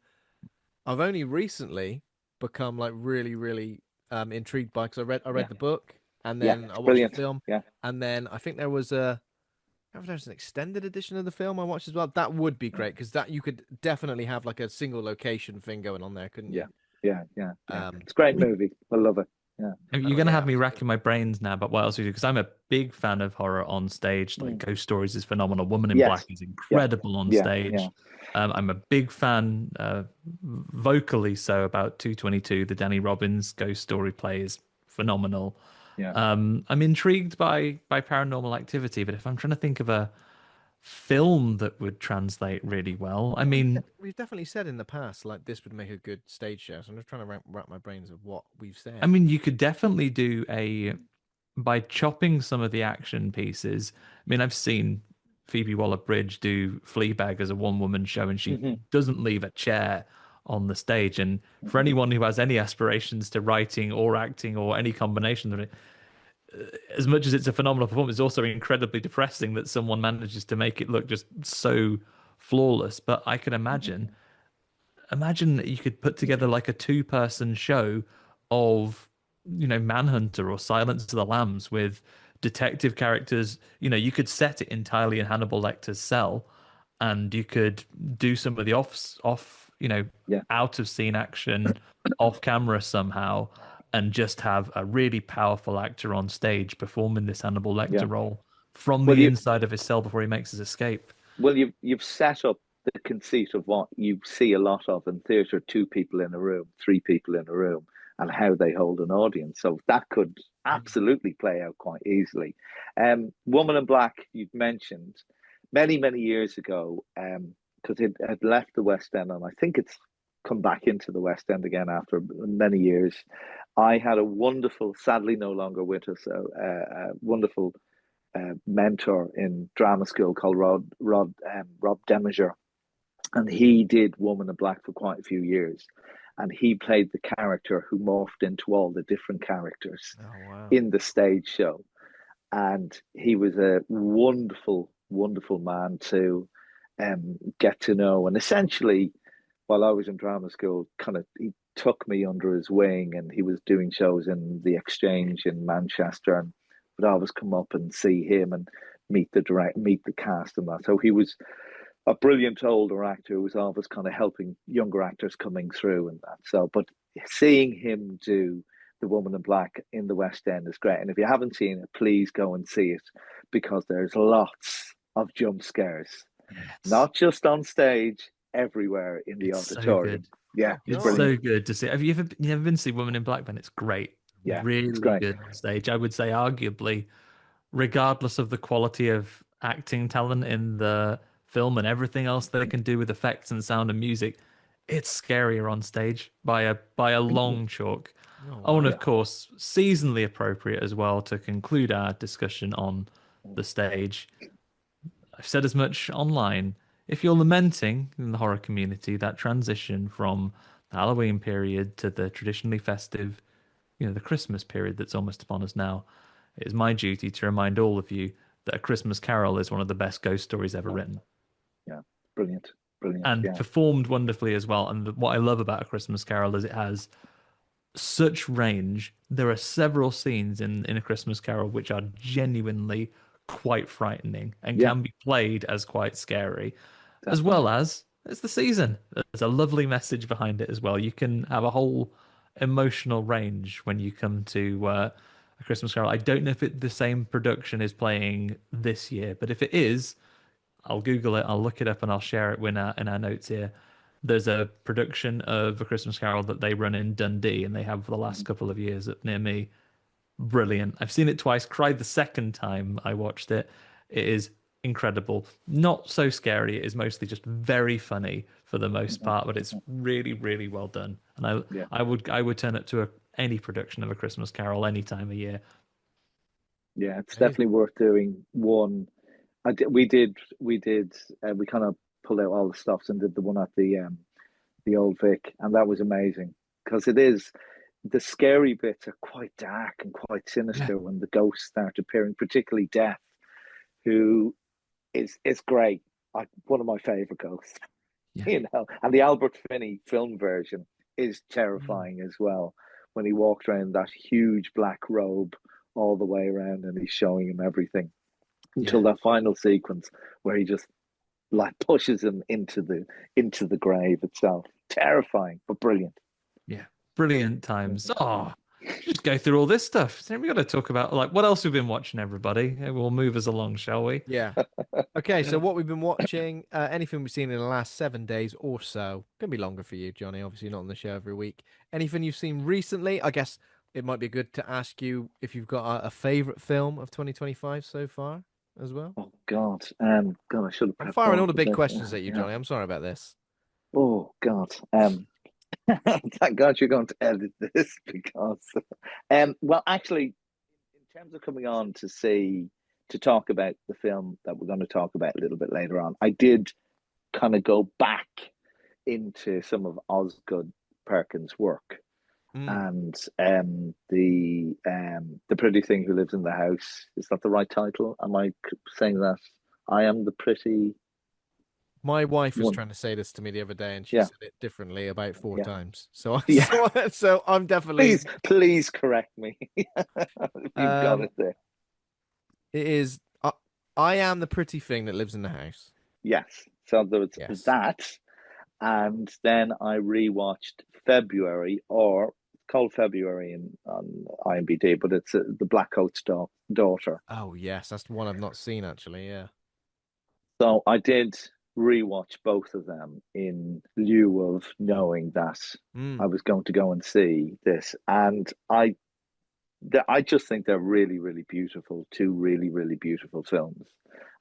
only recently become like really, really intrigued by, because I read Yeah, the book and yeah, then I it's watched the brilliant. film, Yeah, and then I think there's an extended edition of the film I watched as well. That would be yeah, great, because that you could definitely have like a single location thing going on there, couldn't yeah, you? yeah. Um, It's a great movie. I love it. Yeah. you're oh going to yeah, have me absolutely. racking my brains now about what else we do, because I'm a big fan of horror on stage. Like Mm. Ghost Stories is phenomenal. Woman in Black Yes. is Yeah. incredible on Yeah. Yeah. stage. I'm a big fan, vocally so, about 222. The Danny Robbins Ghost Story play is phenomenal. Yeah. I'm intrigued by Paranormal Activity, but if I'm trying to think of a film that would translate really well, I Well, mean, we've definitely said in the past like this would make a good stage show. So I'm just trying to wrap my brains of what we've I said. mean, you could definitely do a by chopping some of the action pieces. I mean, I've seen Phoebe Waller-Bridge do Fleabag as a one-woman show, and she Hmm. doesn't leave a chair on the stage. And for Hmm. anyone who has any aspirations to writing or acting or any combination of it, as much as it's a phenomenal performance, it's also incredibly depressing that someone manages to make it look just so flawless. But I can Hmm. imagine that you could put together like a two-person show of, Manhunter or Silence of the Lambs with detective characters. You could set it entirely in Hannibal Lecter's cell, and you could do some of the off, Yeah. out of scene action off camera somehow, and just have a really powerful actor on stage performing this Hannibal Yeah. Lecter role from Well, the inside of his cell before he makes his escape. you've set up the conceit of what you see a lot of in theatre: two people in a room, three people in a room, and how they hold an audience. So that could absolutely play out quite easily. Woman in Black, you've mentioned many years ago, because it had left the West End, and I think it's come back into the West End again after many years. I had a wonderful, sadly no longer with us, a wonderful mentor in drama school called Rob Deminger, and he did Woman in Black for quite a few years, and he played the character who morphed into all the different characters Oh wow. in the stage show, and he was a wonderful man to get to know, and essentially, while I was in drama school, kind of he took me under his wing, and he was doing shows in the Exchange in Manchester, and would always come up and see him and meet the cast and that. So he was a brilliant older actor who was always kind of helping younger actors coming through and that. So, but seeing him do The Woman in Black in the West End is great. And if you haven't seen it, please go and see it, because there's lots of jump scares, Yes. not just on stage, everywhere in the It's so auditorium. good. Yeah, Oh it's It's God. brilliant. so good to see. Have you ever been to see Woman in Black? Then it's great, Yeah, it's really great. good on stage. I would say, arguably, regardless of the quality of acting talent in the film and everything else they can do with effects and sound and music, it's scarier on stage by a long chalk. Oh Oh, and wow. Yeah. of course, seasonally appropriate as well to conclude our discussion on the stage. I've said as much online. If you're lamenting in the horror community that transition from the Halloween period to the traditionally festive, the Christmas period that's almost upon us now, it is my duty to remind all of you that A Christmas Carol is one of the best ghost stories ever Yeah. written Yeah. Brilliant. Brilliant. and Yeah. performed wonderfully as well. And what I love about A Christmas Carol is it has such range. There are several scenes in A Christmas Carol which are genuinely quite frightening and Yeah. can be played as quite scary, as well Definitely. as it's the season. There's a lovely message behind it as well. You can have a whole emotional range when you come to A Christmas Carol. I don't know if the same production is playing this year, but if it is, I'll Google it, I'll look it up, and I'll share it in our notes here. There's a production of A Christmas Carol that they run in Dundee, and they have for the last couple of years up near me. Brilliant. I've seen it twice, cried the second time I watched it. It is incredible. Not so scary. It is mostly just very funny for the most Mhm. part, but it's really, really well done. And I, Yeah. I would turn it to any production of A Christmas Carol any time of year. Yeah. It's Amazing. definitely worth doing one. We kind of pulled out all the stops and did the one at the Old Vic, and that was amazing because it is. the scary bits are quite dark and quite Yeah. sinister when the ghosts start appearing, particularly Death, who is great. Like one of my favorite ghosts, Yeah. you know. And the Albert Finney film version is Mm. terrifying as well. When he walked around that huge black robe all the way around, and he's showing him everything Yeah. until that final sequence where he just like pushes him into the grave itself. Terrifying, but brilliant. Yeah. Brilliant times. Oh, just go through all this stuff. So we got to talk about like what else we've been watching, everybody. We'll move us along, shall we? Yeah. Okay, so what we've been watching, anything we've seen in the last 7 days or so. Gonna be longer for you, Johnny. Obviously, not on the show every week. Anything you've seen recently? I guess it might be good to ask you if you've got a favorite film of 2025 so far as well. Oh God, God, I should have I'm prepped firing more all the for big this. questions at you, Yeah. Johnny. I'm sorry about this. Oh God, thank God you're going to edit this because, well, actually, in terms of coming on to talk about the film that we're going to talk about a little bit later on, I did kind of go back into some of Osgood Perkins' work, Mm. and the pretty thing who lives in the house, is that the right title? Am I saying that? I am the pretty My wife was one. trying to say this to me the other day, and she Yeah, said it differently about four yeah, times. So, yeah. so I'm definitely. Please correct me if you've got Um, it there. it is. I am the pretty thing that lives in the house. Yes. So there was Yes. that, and then I rewatched February, or it's called February on IMDb, but it's the Black Coat's daughter. Oh, yes, that's the one I've not seen actually. Yeah. So I did rewatch both of them in lieu of knowing that I Mm. was going to go and see this, and I just think they're really, really beautiful. Two really, really beautiful films,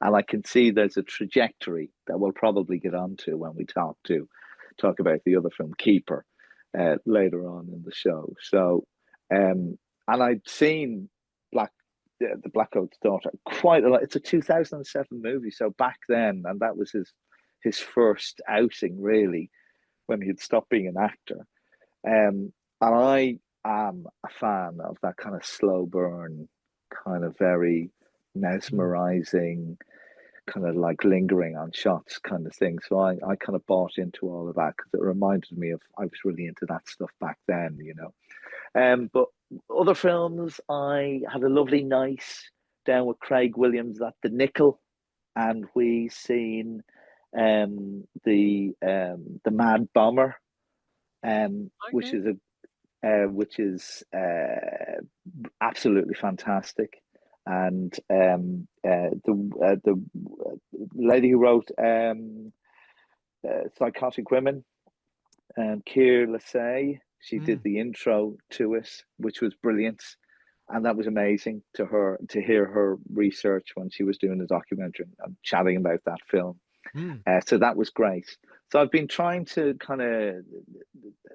and I can see there's a trajectory that we'll probably get onto when we talk about the other film, Keeper, later on in the show. So, and I'd seen Black the Black Coat's Daughter quite a lot. It's a 2007 movie, so back then, and that was his first outing really when he'd stopped being an actor. And I am a fan of that kind of slow burn, kind of very Mm. mesmerizing, kind of like lingering on shots kind of thing. So I kind of bought into all of that because it reminded me of I was really into that stuff back then, you know. But other films, I had a lovely night down with Craig Williams at the Nickel, and we seen the Mad Bomber, which Okay. is a which is absolutely fantastic. And the lady who wrote Psychotic Women, Keir Lassay, she did Mm. the intro to it, which was brilliant. And that was amazing to hear her research when she was doing the documentary and chatting about that film. Mm. So that was great. So I've been trying to kind of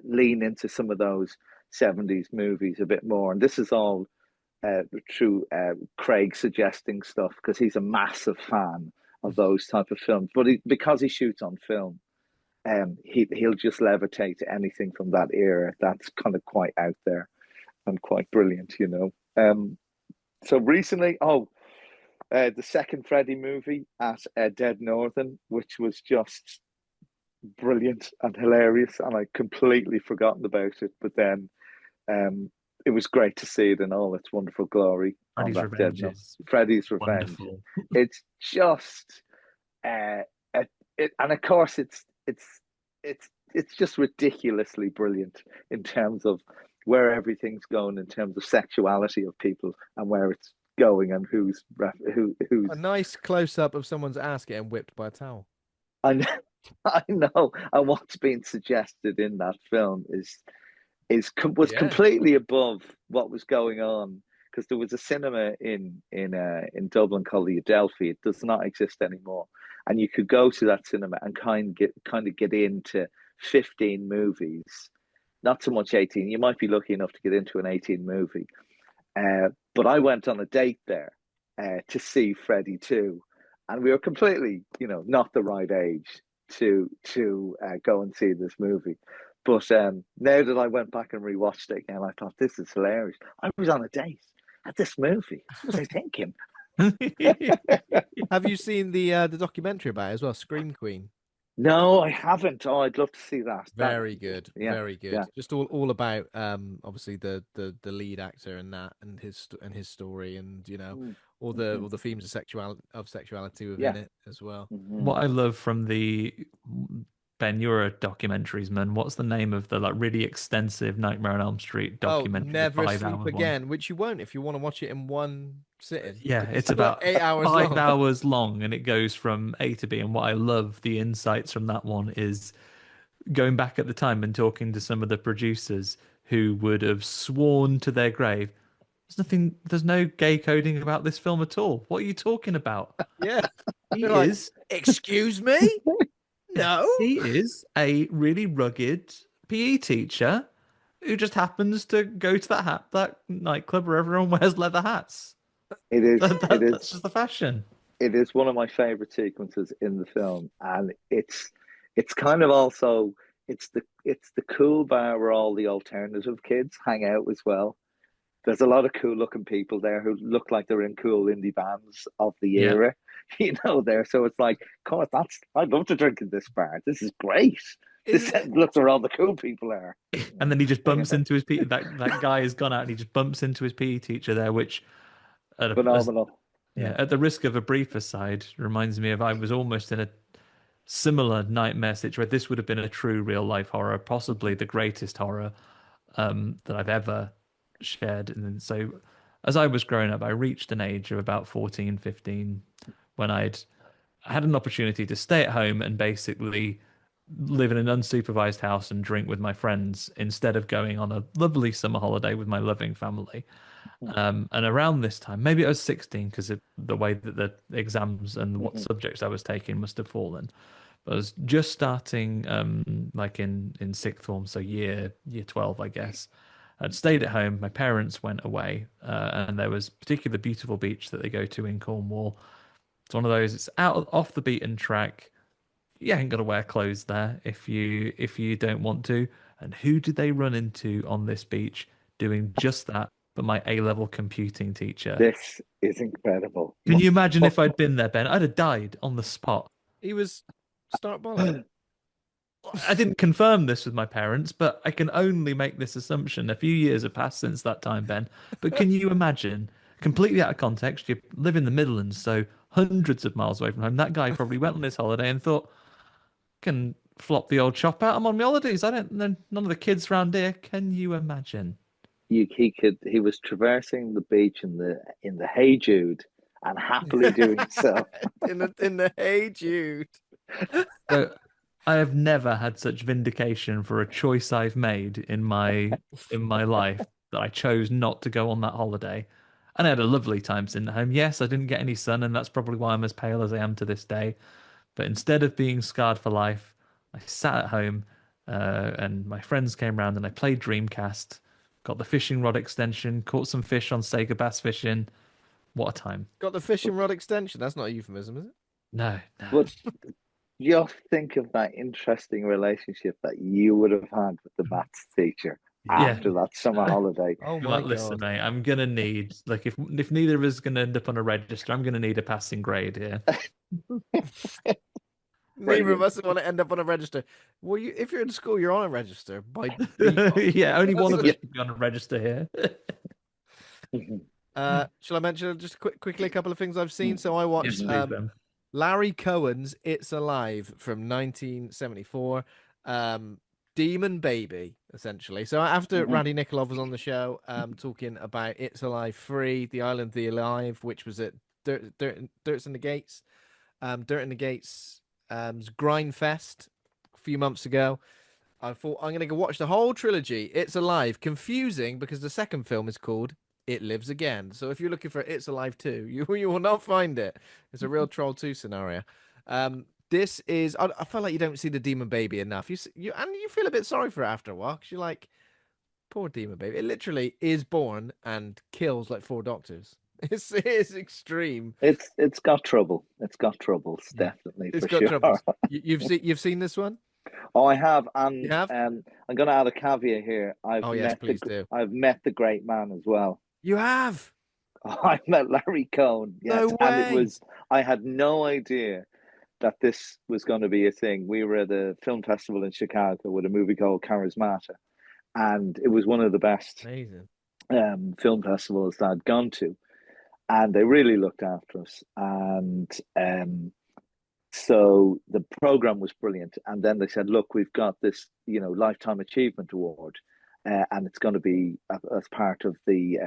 lean into some of those 70s movies a bit more. And this is all through Craig suggesting stuff because he's a massive fan of those type of films. But because he shoots on film, he'll just levitate to anything from that era that's kind of quite out there and quite brilliant, you know. So recently, the second Freddy movie at Dead Northern, which was just brilliant and hilarious, and I'd completely forgotten about it. But then it was great to see it in all its wonderful glory on Freddy's that Dead Revenge Note. is Freddy's Revenge. wonderful. It's just, uh, and of course, it's just ridiculously brilliant in terms of where everything's going, in terms of sexuality of people and where it's going and who's. A nice close up of someone's ass getting whipped by a towel. I know, I know, and what's being suggested in that film was Yeah. completely above what was going on because there was a cinema in Dublin called the Adelphi. It does not exist anymore, and you could go to that cinema and kind of get into 15 movies, not so much 18. You might be lucky enough to get into an 18 movie, but I went on a date there to see Freddy 2, and we were completely, not the right age to go and see this movie. But now that I went back and rewatched it again, I thought this is hilarious. I was on a date at this movie. What was I thinking? Have you seen the documentary about it as well, Scream Queen? No, I haven't. Oh, I'd love to see that. Very good, Yeah, very good. yeah. Just all about obviously the lead actor and that and his story and all the themes of sexuality within Yeah. it as well. What I love from the Ben, you're a documentaries man. What's the name of the like really extensive Nightmare on Elm Street Oh, documentary? The Never 5 Sleep hour one. Again, which you won't if you want to watch it in one sitting. Yeah, it's about 8 hours 5 long. hours long, and it goes from A to B. And what I love, the insights from that one is going back at the time and talking to some of the producers who would have sworn to their grave, there's no gay coding about this film at all. What are you talking about? Yeah. He They're like, is excuse me? No. he is a really rugged PE teacher who just happens to go to that nightclub where everyone wears leather hats. It is. That's just the fashion. It is one of my favorite sequences in the film, and it's kind of also it's the cool bar where all the alternative kids hang out as well. There's a lot of cool looking people there who look like they're in cool indie bands of the Yeah. era, there. So it's like, God, I'd love to drink in this bar. This is great. This looks where all the cool people are. And then he just bumps into his PE. That guy has gone out and he just bumps into his PE teacher there, which Phenomenal. At the risk of a brief aside, reminds me of I was almost in a similar nightmare situation. This would have been a true real life horror, possibly the greatest horror that I've ever shared. And so as I was growing up, I reached an age of about 14, 15 when I had an opportunity to stay at home and basically live in an unsupervised house and drink with my friends instead of going on a lovely summer holiday with my loving family. And around this time, maybe I was 16 because of the way that the exams and what subjects I was taking must have fallen. But I was just starting like in sixth form, so year 12, I guess. I'd stayed at home. My parents went away, and there was a particular beautiful beach that they go to in Cornwall. It's one of those. It's off the beaten track. You ain't got to wear clothes there if you don't want to. And who did they run into on this beach doing just that? But my A-level computing teacher. This is incredible. Can you imagine if I'd been there, Ben? I'd have died on the spot. He was start bollock. I didn't confirm this with my parents, but I can only make this assumption. A few years have passed since that time, Ben. But can you imagine, completely out of context, you live in the Midlands, so hundreds of miles away from home. That guy probably went on his holiday and thought, can flop the old chop out. I'm on my holidays. I don't know none of the kids around here. Can you imagine? He was traversing the beach in the Hey Jude and happily doing so. in the Hey Jude. So I have never had such vindication for a choice I've made in my life that I chose not to go on that holiday. And I had a lovely time sitting at home. Yes, I didn't get any sun, and that's probably why I'm as pale as I am to this day. But instead of being scarred for life, I sat at home and my friends came round and I played Dreamcast, got the fishing rod extension, caught some fish on Sega Bass Fishing. What a time. Got the fishing rod extension. That's not a euphemism, is it? No. But just think of that interesting relationship that you would have had with the maths teacher after that summer holiday. Oh my God. Listen, mate, I'm gonna need if neither of us is gonna end up on a register, I'm gonna need a passing grade here. Neither of us want to end up on a register. Well, if you're in school, you're on a register by yeah, only one of us should be on a register here. Shall I mention just quickly a couple of things I've seen? So I watched Yes, Larry Cohen's "It's Alive" from 1974. Demon Baby, essentially. So after Randy Nikolov was on the show, talking about "It's Alive 3," The Island of the Alive, which was at Dirts and the Gates, Dirt and the Gates Grindfest a few months ago. I thought I'm gonna go watch the whole trilogy. It's Alive, confusing because the second film is called It Lives Again. So if you're looking for It's Alive 2, you will not find it. It's a real Troll 2 scenario. This is I feel like you don't see the Demon Baby enough. You feel a bit sorry for it after a while because you're like, poor Demon Baby. It literally is born and kills like 4 doctors. It's extreme. It's got trouble. It's got troubles, definitely. It's for got sure. troubles. You've seen this one? Oh, I have, You and have? I'm going to add a caveat here. Oh yes, please do. I've met the great man as well. You have? I met Larry Cohen, yes, No and it way. was. I had no idea that this was going to be a thing. We were at a film festival in Chicago with a movie called Charismata, and it was one of the best Amazing. film festivals that I'd gone to, and they really looked after us. And so the program was brilliant. And then they said, "Look, we've got this, lifetime achievement award." And it's going to be as part of the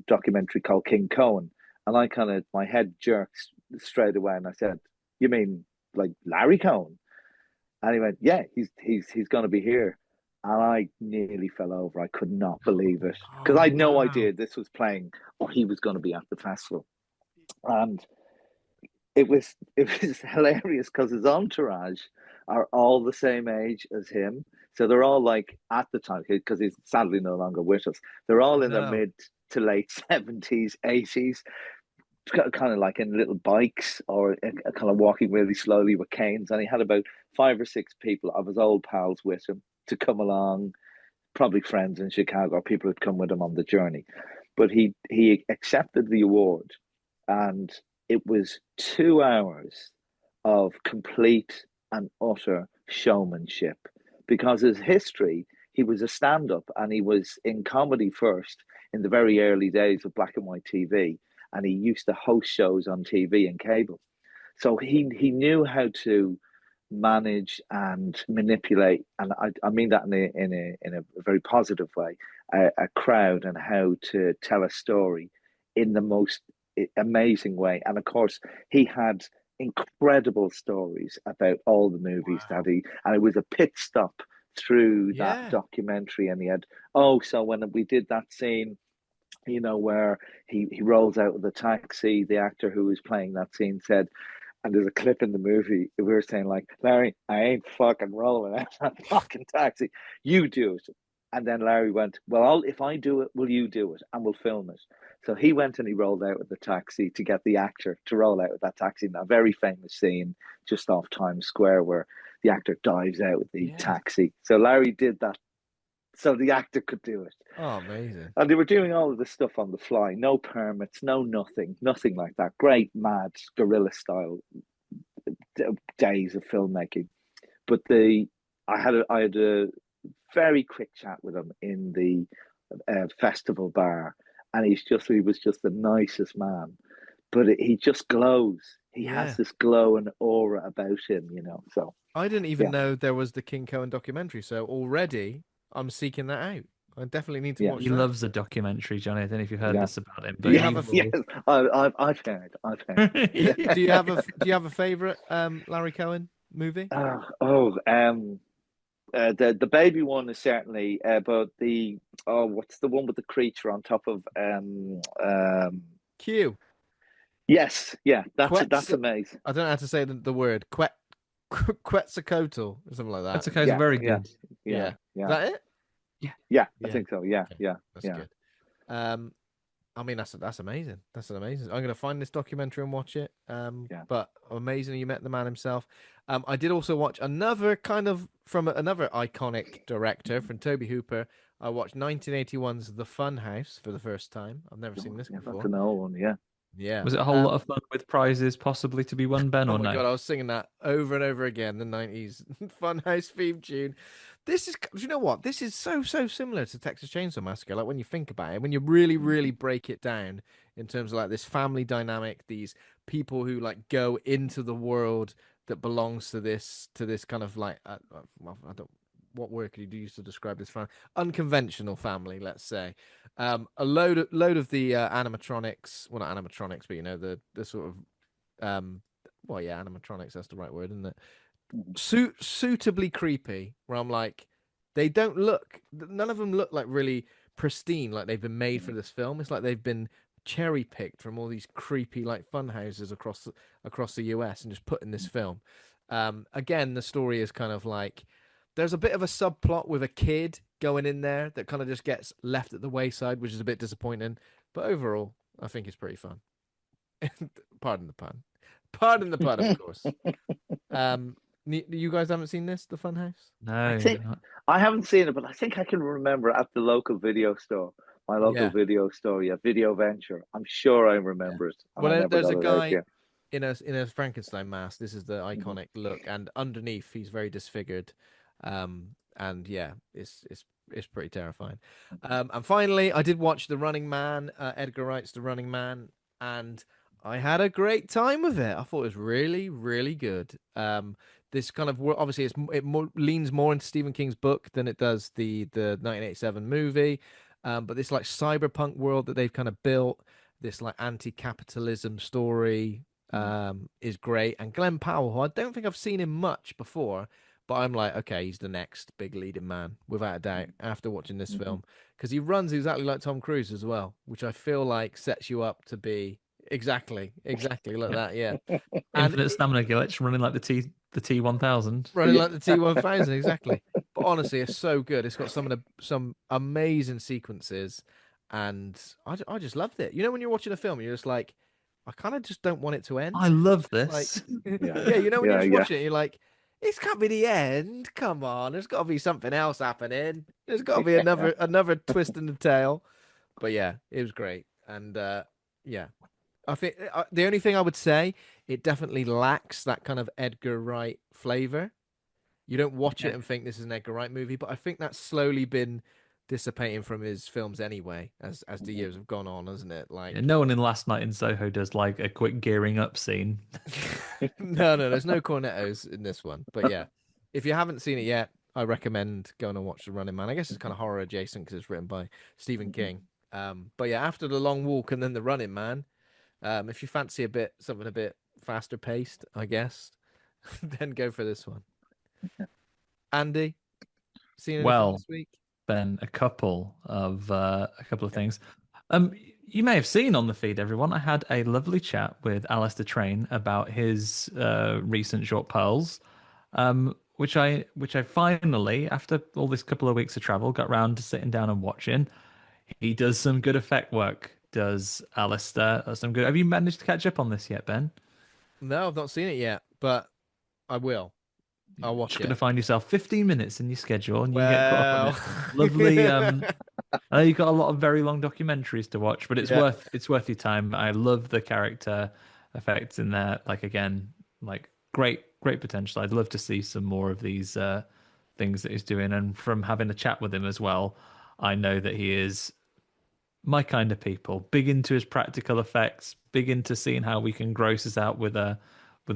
documentary called King Cohen. And I kind of my head jerks straight away, and I said, "You mean like Larry Cohen?" And he went, "Yeah, he's going to be here." And I nearly fell over. I could not believe it because I Oh had no wow. idea this was playing or he was going to be at the festival. And it was hilarious because his entourage are all the same age as him. So they're all like at the time because he's sadly no longer with us. They're all in their No. mid to late 70s, 80s, kind of like in little bikes or kind of walking really slowly with canes. And he had about 5 or 6 people of his old pals with him to come along, probably friends in Chicago, or people who'd come with him on the journey. But he accepted the award, and it was 2 hours of complete and utter showmanship because his history, he was a stand-up and he was in comedy first in the very early days of black and white TV, and he used to host shows on TV and cable. So he knew how to manage and manipulate, and I mean that in a very positive way, a crowd, and how to tell a story in the most amazing way. And of course, he had incredible stories about all the movies Wow. that and it was a pit stop through that Yeah. documentary. And he had, so when we did that scene, where he rolls out of the taxi, the actor who was playing that scene said, and there's a clip in the movie we were saying like, "Larry, I ain't fucking rolling out that fucking taxi. You do it." And then Larry went, "Well, if I do it, will you do it? And we'll film it." So he went and he rolled out with the taxi to get the actor to roll out with that taxi. Now, a very famous scene just off Times Square where the actor dives out with the Yeah. taxi. So Larry did that so the actor could do it. Oh, amazing. And they were doing all of this stuff on the fly, no permits, no nothing like that. Great, mad, guerrilla style days of filmmaking. But I had a very quick chat with him in the festival bar, and he was just the nicest man. But he just glows. He has Yeah. this glow and aura about him. So I didn't even yeah, know there was the King Cohen documentary, so already I'm seeking that out. I definitely need to yeah, watch He that. loves a documentary, Johnny. I don't know if you've heard yeah, this about him, Do but you yeah. have he a Yes, will. I've heard. favorite Larry Cohen movie? Uh, oh, um, the baby one is certainly, but what's the one with the creature on top of Q. yes, yeah, Quetz. that's amazing. I don't know how to say the word. Quetzalcoatl or something like that. That's okay. It's Yeah, very yeah, good. yeah, Yeah. Is yeah, that it? Yeah. yeah. I Yeah. think so. Yeah, Okay. yeah, That's yeah, good. Um, I mean, that's amazing. That's an amazing. I'm gonna find this documentary and watch it. yeah. But amazing, you met the man himself. I did also watch another kind of from another iconic director from Toby Hooper. I watched 1981's The Fun House for the first time. I've never seen Oh, this yeah, that's before. an old one. Yeah. Yeah. Was it a whole lot of fun with prizes possibly to be won, Ben, Oh or my no? God, I was singing that over and over again, the 90s Funhouse theme tune. Do you know what? This is so similar to Texas Chainsaw Massacre. Like when you think about it, when you really Mhm. break it down in terms of like this family dynamic, these people who like go into the world that belongs to this kind of like, well, I don't, what word could you use to describe this family? Unconventional family, let's say. A load of the animatronics, well, not animatronics, but the sort of well, yeah, animatronics, that's the right word, isn't it? Mhm. Suitably creepy, where I'm like, none of them look like really pristine, like they've been made for Mhm. this film. It's like they've been cherry picked from all these creepy like fun houses across the US and just put in this film. Again, the story is kind of like there's a bit of a subplot with a kid going in there that kind of just gets left at the wayside, which is a bit disappointing. But overall, I think it's pretty fun. Pardon the pun. Pardon the pun, of course. Um, You guys haven't seen this, The Funhouse? I No, think I haven't seen it, but I think I can remember at the local video store, my local Yeah, video store, yeah, Video Venture. I'm sure I yeah. remember it, and Well, I never there's got a it out. guy Yeah. in a Frankenstein mask. This is the Mhm. iconic look, and underneath he's very disfigured. And yeah, it's pretty terrifying. And finally, I did watch The Running Man, Edgar Wright's The Running Man, and I had a great time with it. I thought it was really, really good. This kind of obviously it more, leans more into Stephen King's book than it does the 1987 movie. But this like cyberpunk world that they've kind of built, this like anti-capitalism story, is great. And Glenn Powell, who I don't think I've seen him much before, but I'm like, okay, he's the next big leading man, without a doubt, after watching this Mhm. film. Because he runs exactly like Tom Cruise as well, which I feel like sets you up to be exactly like yeah. that. Yeah. And Infinite stamina glitch running like the T1000. running Yeah. like the T1000, exactly. But honestly, it's so good. It's got some amazing sequences, and I just loved it. You know, when you're watching a film, you're just like, I kind of just don't want it to I end. love Like, this. Yeah. yeah, you know, when you're Yeah. just Yeah. watching it, you're like, this can't be the end. Come on, there's got to be something else happening. There's got to be another twist in the tail. But yeah, it was great, and yeah, I think the only thing I would say, it definitely lacks that kind of Edgar Wright flavor. You don't watch it Yeah. and think this is an Edgar Wright movie, but I think that's slowly been dissipating from his films anyway, as the years have gone on, hasn't it? Yeah, Like, no one in Last Night in Soho does like a quick gearing up scene. no, there's no cornetos in this one. But yeah, if you haven't seen it yet, I recommend going and watch The Running Man. I guess it's kind of horror adjacent because it's written by Stephen King. But yeah, after The Long Walk and then The Running Man, if you fancy something a bit faster paced, I guess, then go for this one. Andy, seen anything Well, this week? Ben, a couple of things. Um, you may have seen on the feed, everyone. I had a lovely chat with Alistair Train about his recent short pearls, which I finally, after all this couple of weeks of travel, got round to sitting down and watching. He does some good effect work. Does Alistair? Some good. Have you managed to catch up on this yet, Ben? No, I've not seen it yet, but I will. I'll watch Just going to it. find yourself 15 minutes in your schedule and you can get caught up on Well, it. Lovely. I know you've got a lot of very long documentaries to watch, but yeah. it's worth your time. I love the character effects in there. Like again, like great potential. I'd love to see some more of these things that he's doing. And from having a chat with him as well, I know that he is my kind of people. Big into his practical effects, big into seeing how we can gross us out with a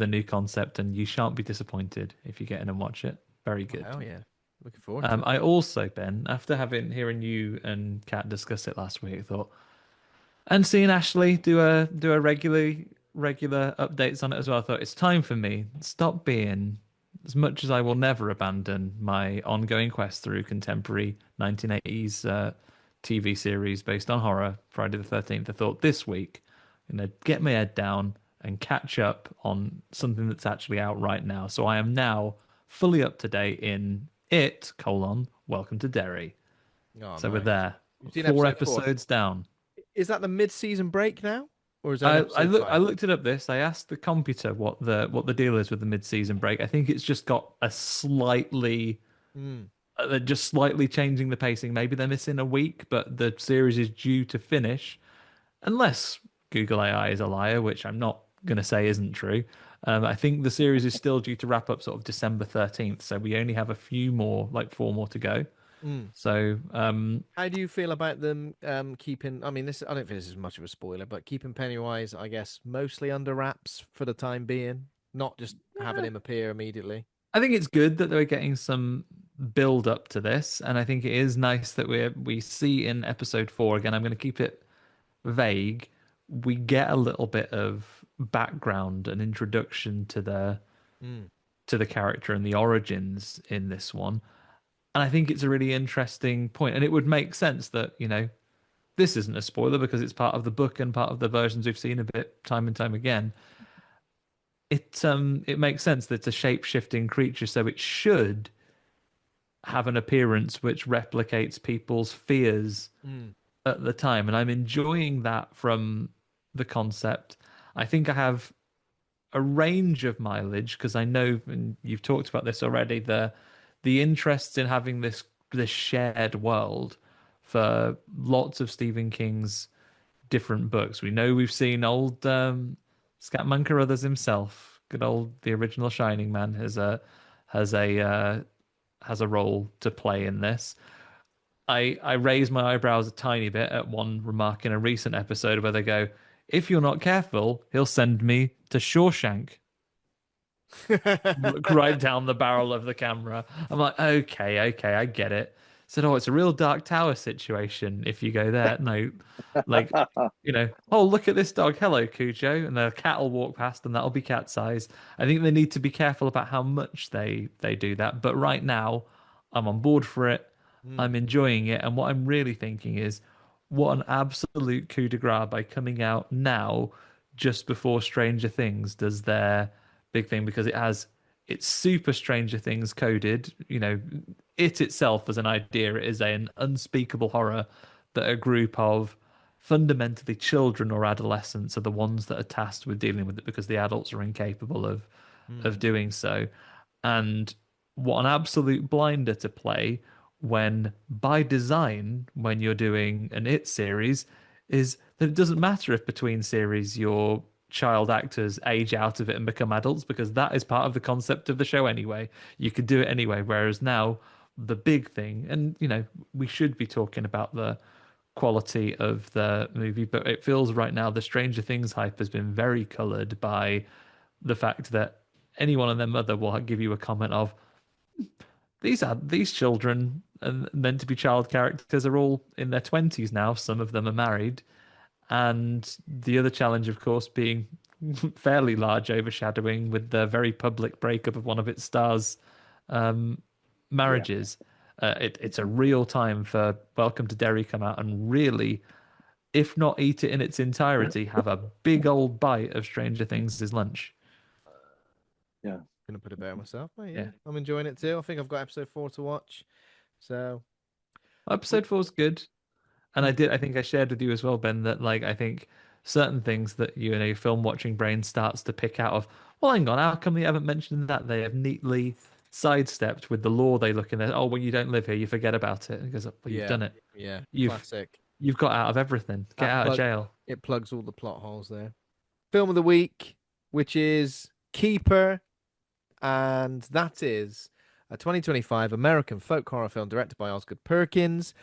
new concept, and you shan't be disappointed if you get in and watch it. Very good. Hell yeah. Looking forward to it. I also, Ben, after hearing you and Kat discuss it last week, I thought, and seeing Ashley do a regular updates on it as well, I thought it's time for me stop being, as much as I will never abandon my ongoing quest through contemporary 1980s TV series based on horror, Friday the 13th. I thought this week I'm gonna get my head down and catch up on something that's actually out right now. So I am now fully up to date in it, Welcome to Derry. Oh, So we're nice. there. You've seen Four episode 4. episodes down. Is that the mid-season break now, or is that episode I 5? looked it up this. I asked the computer what the deal is with the mid-season break. I think it's just got a slightly Mm. they're just slightly changing the pacing. Maybe they're missing a week, but the series is due to finish unless Google AI is a liar, which I'm not going to say isn't true. I think the series is still due to wrap up sort of December 13th, so we only have a few more, like 4 more to go. Mm. So How do you feel about them keeping? I mean, this I don't think this is much of a spoiler, but keeping Pennywise, I guess, mostly under wraps for the time being, not just having him appear immediately. I think it's good that they're getting some build up to this, and I think it is nice that we see in episode 4 again. I'm going to keep it vague. We get a little bit of background and introduction Mm. to the character and the origins in this one. And I think it's a really interesting point. And it would make sense that, this isn't a spoiler because it's part of the book and part of the versions we've seen a bit time and time again. It makes sense that it's a shape-shifting creature, so it should have an appearance which replicates people's fears Mm. at the time. And I'm enjoying that from the concept. I think I have a range of mileage, because I know, and you've talked about this already, the interest in having this shared world for lots of Stephen King's different books. We know we've seen old Scatman Carruthers himself, good old the original Shining Man, has a has a role to play in this. I raised my eyebrows a tiny bit at one remark in a recent episode where they go, "If you're not careful, he'll send me to Shawshank." Look right down the barrel of the camera. I'm like, okay, I get it. Said, oh, it's a real Dark Tower situation if you go there. No, like, oh, look at this dog. Hello, Cujo. And the cat will walk past and that'll be cat size. I think they need to be careful about how much they do that. But right now, I'm on board for it. I'm enjoying it. And what I'm really thinking is, what an absolute coup de grace by coming out now, just before Stranger Things does their big thing, because it's super Stranger Things coded. It itself as an idea, it is an unspeakable horror that a group of fundamentally children or adolescents are the ones that are tasked with dealing with it, because the adults are incapable of doing so. And what an absolute blinder to play when, by design, when you're doing an It series, is that it doesn't matter if between series your child actors age out of it and become adults, because that is part of the concept of the show anyway. You could do it anyway. Whereas now, the big thing, and we should be talking about the quality of the movie, but it feels right now the Stranger Things hype has been very coloured by the fact that anyone and their mother will give you a comment of, these children and meant to be child characters are all in their 20s now. Some of them are married. And the other challenge, of course, being fairly large, overshadowing with the very public breakup of one of its stars' marriages. It's a real time for Welcome to Derry come out and really, if not eat it in its entirety, have a big old bite of Stranger Things' lunch. Yeah. Gonna put it better myself, mate. Yeah. I'm enjoying it too. I think I've got episode 4 to watch. So episode 4 is good. And I think I shared with you as well, Ben, that I think certain things that your film watching brain starts to pick out of, well, hang on, how come they haven't mentioned that? They have neatly sidestepped with the law they look in there. Oh, when you don't live here, you forget about it. Because, well, you've done it. Yeah. You've got out of everything. Get out of jail. It plugs all the plot holes there. Film of the week, which is Keeper, and that is a 2025 American folk horror film directed by Osgood Perkins.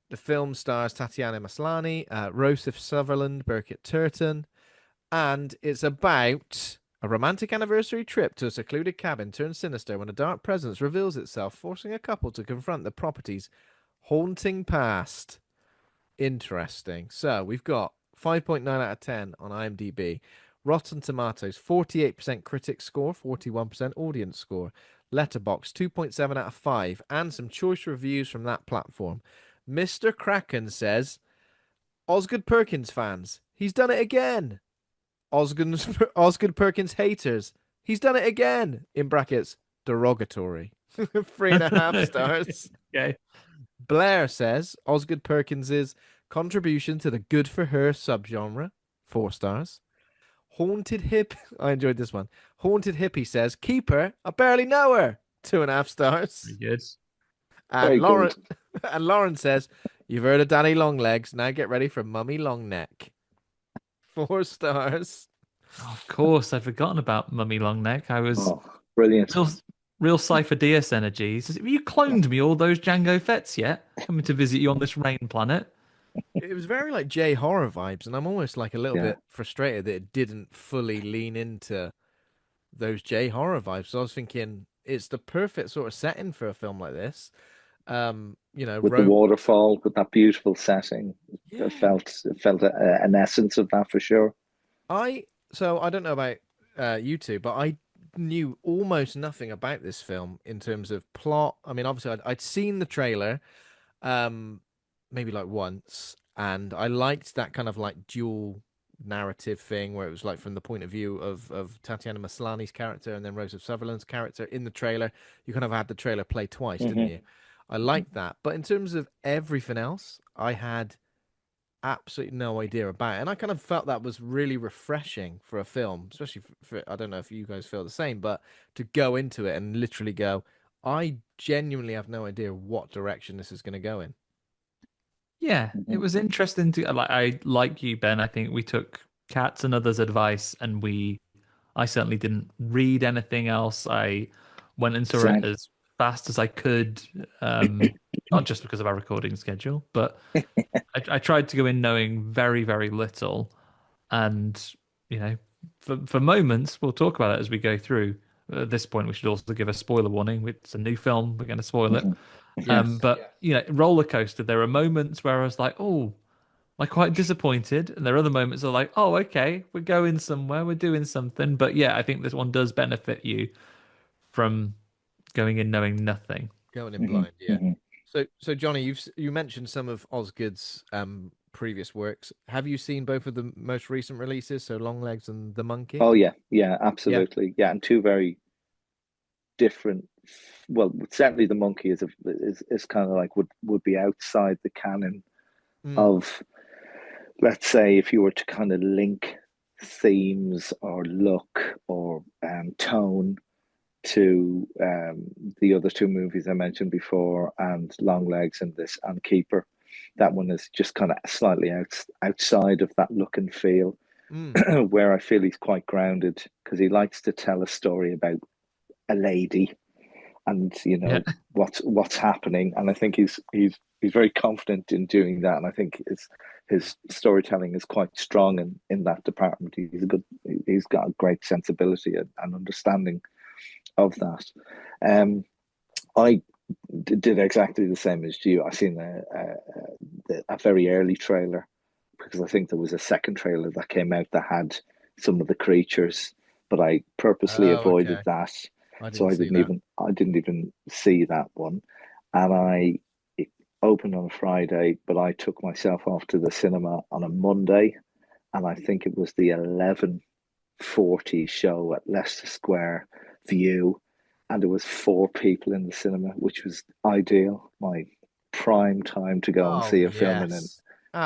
The film stars Tatiana Maslany, Rossif Sutherland, Birkett Turton, and it's about a romantic anniversary trip to a secluded cabin turns sinister when a dark presence reveals itself, forcing a couple to confront the property's haunting past. Interesting. So we've got 5.9 out of 10 on IMDb. Rotten Tomatoes, 48% critic score, 41% audience score. Letterboxd, 2.7 out of 5, and some choice reviews from that platform. Mr. Kraken says, Osgood Perkins fans, he's done it again. Osgood Perkins haters, he's done it again. In brackets, derogatory. 3.5 stars. Okay. Blair says, Osgood Perkins's contribution to the good for her subgenre, 4 stars. Haunted Hip, I enjoyed this one. Haunted Hippie says, Keeper, I barely know her, 2.5 stars. Very good. And Lauren says, you've heard of Daddy Longlegs, now get ready for Mummy Longneck. 4 stars. Oh, of course, I'd forgotten about Mummy Longneck. I was brilliant. Real Cypher Diaz energies. Have you cloned me all those Django Fetts yet? Coming to visit you on this rain planet. It was very like J horror vibes, and I'm almost like a little bit frustrated that it didn't fully lean into those J horror vibes. So I was thinking it's the perfect sort of setting for a film like this. With the waterfall, with that beautiful setting, it felt an essence of that for sure. So I don't know about you two, but I knew almost nothing about this film in terms of plot. I mean, obviously I'd seen the trailer, maybe like once, and I liked that kind of like dual narrative thing where it was like from the point of view of Tatiana Maslany's character and then Rossif Sutherland's character in the trailer. You kind of had the trailer play twice, didn't you? I liked that. But in terms of everything else, I had absolutely no idea about it. And I kind of felt that was really refreshing for a film, especially I don't know if you guys feel the same, but to go into it and literally go, I genuinely have no idea what direction this is going to go in. Yeah, it Hmm. was interesting to like you, Ben. I think we took Kat's and others' advice, and I certainly didn't read anything else. I went and saw it Same. as fast as I could, not just because of our recording schedule, but I tried to go in knowing very, very little. And, you know, for moments, we'll talk about it as we go through. At this point, we should also give a spoiler warning. It's a new film. We're going to spoil it. Hmm. Yes. But, you know, roller coaster, there are moments where I was like, oh, like quite disappointed. And there are other moments that are like, oh, okay, we're going somewhere, we're doing something. But yeah, I think this one does benefit you from going in knowing nothing. Going in Hmm. blind, yeah. Hmm. So Johnny, you mentioned some of Osgood's previous works. Have you seen both of the most recent releases, so Longlegs and The Monkey? Oh yeah, yeah, Yeah. absolutely. Yeah, and two very different. Well, certainly the monkey is kind of like would be outside the canon Mm. of, let's say, if you were to kind of link themes or look or tone to the other two movies I mentioned before, and Longlegs and this and Keeper. That one is just kind of slightly outside of that look and feel, Mm. where I feel he's quite grounded because he likes to tell a story about a lady and Yeah. what's happening. And I think he's very confident in doing that. And I think his storytelling is quite strong in that department. He's got a great sensibility and understanding of that. I did exactly the same as you. I seen a very early trailer because I think there was a second trailer that came out that had some of the creatures, but I purposely Oh, avoided okay. that, I so didn't see that. I didn't even see that one, and it opened on a Friday, but I took myself off to the cinema on a Monday, and I think it was the 11:40 show at Leicester Square View, and there was four people in the cinema, which was ideal. My prime time to go and Oh, see a film, and yes. it's my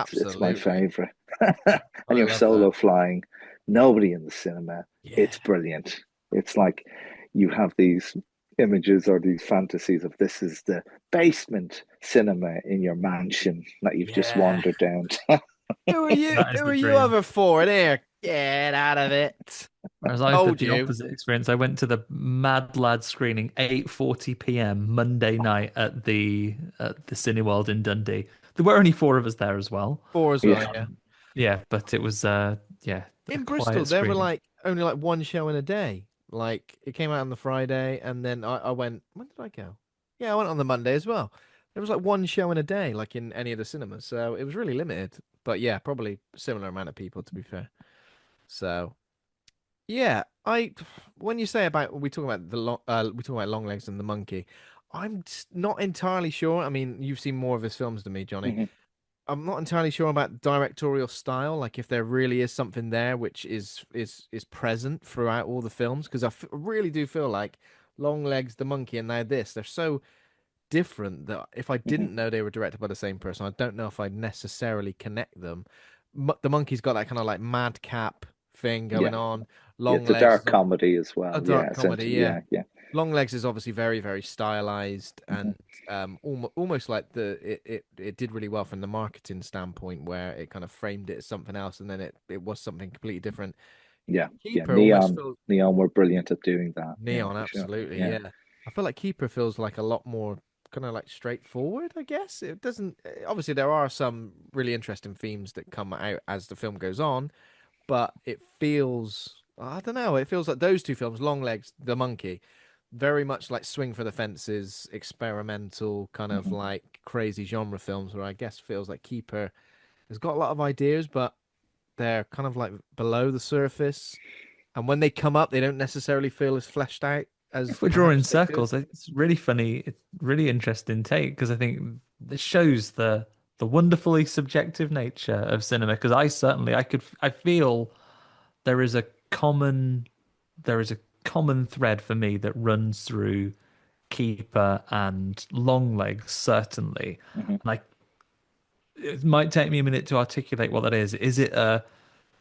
Absolutely. favorite. And I you're love that. solo flying, nobody in the cinema. Yeah. It's brilliant. It's like you have these images or these fantasies of this is the basement cinema in your mansion that you've just Yeah. wandered down to. Who are you? That is Who the are you dream. other four in here? Get out of it. Whereas I've had Told the you. opposite experience. I went to the Mad Lad screening 8:40 p.m. Monday night at the Cineworld in Dundee. There were only four of us there as well. Four as well, Yeah. yeah. Yeah, but it was yeah, a In Bristol, quiet there were screening. like only like one show in a day. Like it came out on the Friday, and then I went. When did I go? Yeah, I went on the Monday as well. There was like one show in a day, like in any of the cinemas. So it was really limited. But yeah, probably similar amount of people to be fair. So yeah, I when you say about we talk about we talk about Longlegs and the Monkey, not entirely sure. I mean, you've seen more of his films than me, Johnny. Mhm. I'm not entirely sure about directorial style, like if there really is something there which is present throughout all the films, because really do feel like Longlegs, the Monkey, and now this, they're so different that if I Mhm. didn't know they were directed by the same person, I don't know if I'd necessarily connect them. The Monkey's got that kind of like madcap thing Yeah. going on. Yeah. Long It's a Legs dark is comedy as a well. Yeah. dark comedy, Essentially. yeah. Yeah. Yeah. Longlegs is obviously very, very stylized Mhm. and almost like it did really well from the marketing standpoint, where it kind of framed it as something else, and then it was something completely different. Yeah. Yeah. Keeper almost feels Neon were brilliant at doing that. Yeah, neon, for sure. absolutely, Yeah. yeah. I feel like Keeper feels like a lot more kind of like straightforward, I guess. It doesn't obviously there are some really interesting themes that come out as the film goes on, but it feels I don't know, it feels like those two films, Longlegs, The Monkey, very much like swing for the fences, experimental, kind of Mhm. like crazy genre films, where I guess feels like Keeper has got a lot of ideas, but they're kind of like below the surface. And when they come up, they don't necessarily feel as fleshed out as If we're drawing perhaps they could. circles, it's really funny. It's really interesting take because I think this shows the wonderfully subjective nature of cinema. Because I feel there is a common there is a common thread for me that runs through Keeper and Longlegs certainly, Mhm. and I it might take me a minute to articulate what that is. Is it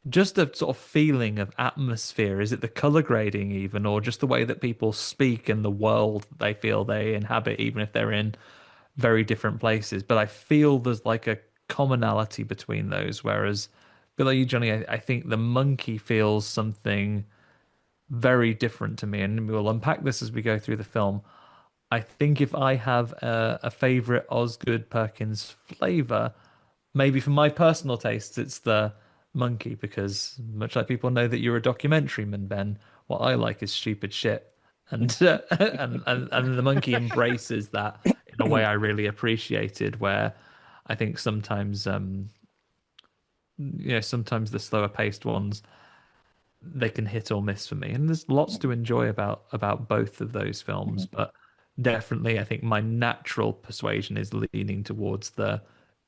just a sort of feeling of atmosphere? Is it the color grading even, or just the way that people speak and the world that they feel they inhabit, even if they're in very different places? But I feel there's like a commonality between those. Whereas, below you, Johnny, I think the monkey feels something very different to me, and we'll unpack this as we go through the film. I think if I have a favorite Osgood Perkins flavor, maybe for my personal tastes, it's the monkey, because much like people know that you're a documentary-man, Ben, what I like is stupid shit. And and the monkey embraces that in a way I really appreciated, where I think sometimes sometimes the slower paced ones, they can hit or miss for me. And there's lots to enjoy about both of those films, but definitely I think my natural persuasion is leaning towards the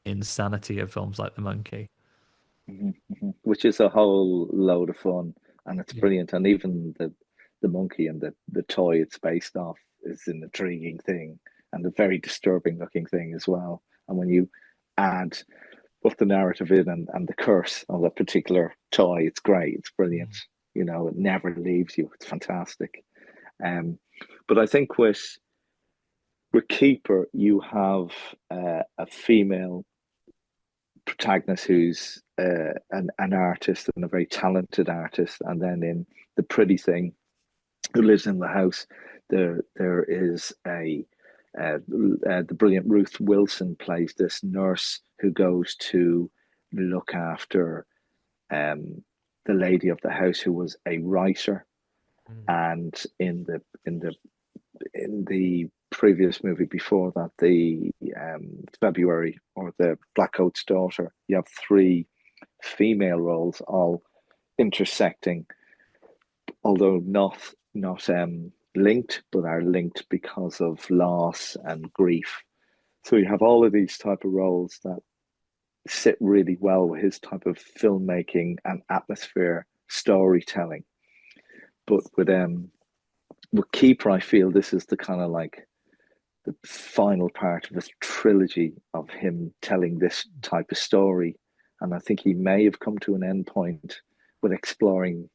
insanity of films like The Monkey. Which is a whole load of fun, and it's Yeah. brilliant. And even the monkey and the toy it's based off is an intriguing thing and a very disturbing looking thing as well. And when you add both the narrative in and the curse of that particular toy, it's great. It's brilliant. You know, it never leaves you. It's fantastic. But I think with Keeper, you have a female protagonist who's an artist and a very talented artist, and then in The Pretty Thing, who lives in the house, there is the brilliant Ruth Wilson plays this nurse who goes to look after the lady of the house, who was a writer. And in the previous movie before that, the February, or the Black Coat's Daughter, you have three female roles all intersecting, although not linked, but are linked because of loss and grief. So you have all of these type of roles that sit really well with his type of filmmaking and atmosphere storytelling. But with Keeper, I feel this is the kind of like the final part of a trilogy of him telling this type of story. And I think he may have come to an end point with exploring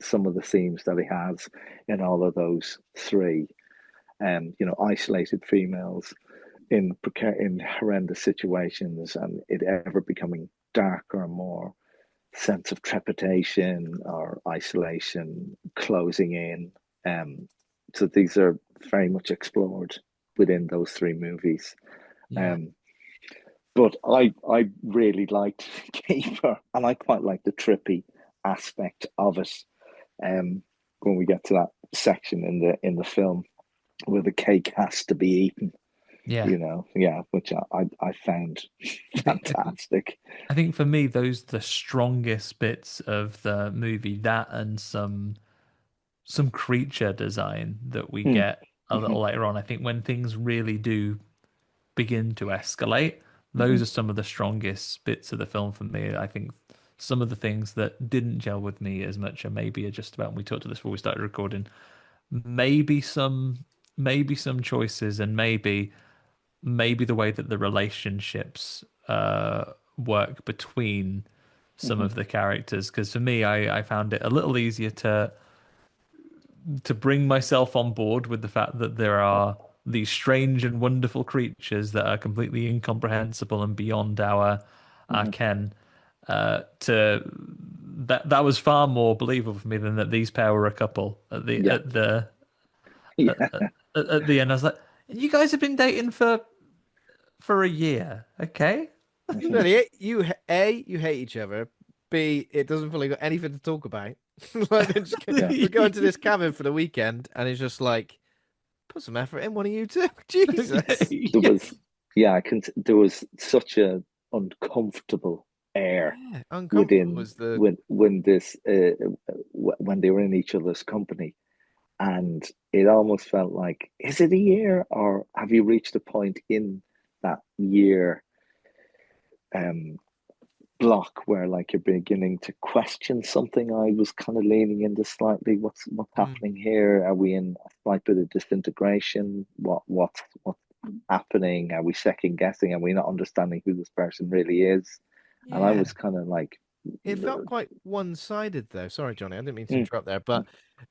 some of the themes that he has in all of those three. Isolated females in horrendous situations, and it ever becoming darker and more sense of trepidation or isolation closing in. So these are very much explored within those three movies. Yeah. But I really liked Keeper, and I quite like the trippy aspect of it. When we get to that section in the film where the cake has to be eaten, Yeah. which I found fantastic. I think for me, those the strongest bits of the movie, that and some creature design that we get a little later on. I think when things really do begin to escalate, those are some of the strongest bits of the film for me. I think some of the things that didn't gel with me as much are maybe just about, and we talked to this before we started recording, maybe some choices, and maybe the way that the relationships work between some of the characters. Because for me, I found it a little easier to bring myself on board with the fact that there are these strange and wonderful creatures that are completely incomprehensible and beyond our ken. To that was far more believable for me than that these pair were a couple at the at the end. I was like, you guys have been dating for a year, okay? Really, you hate each other. B, it doesn't feel like you've got anything to talk about. Like we're going to this cabin for the weekend, and it's just like, put some effort in, one of you two. Jesus. There was such a uncomfortable air Yeah, uncomfortable within was the when when they were in each other's company, and it almost felt like, is it a year, or have you reached a point in that year block where like you're beginning to question something? I was kind of leaning into slightly, what's happening here? Are we in a slight bit of disintegration? What happening? Are we second guessing? Are we not understanding who this person really is? And I Yeah. was kind of like, It felt quite one-sided though. Sorry, Johnny, I didn't mean to mm, interrupt there, but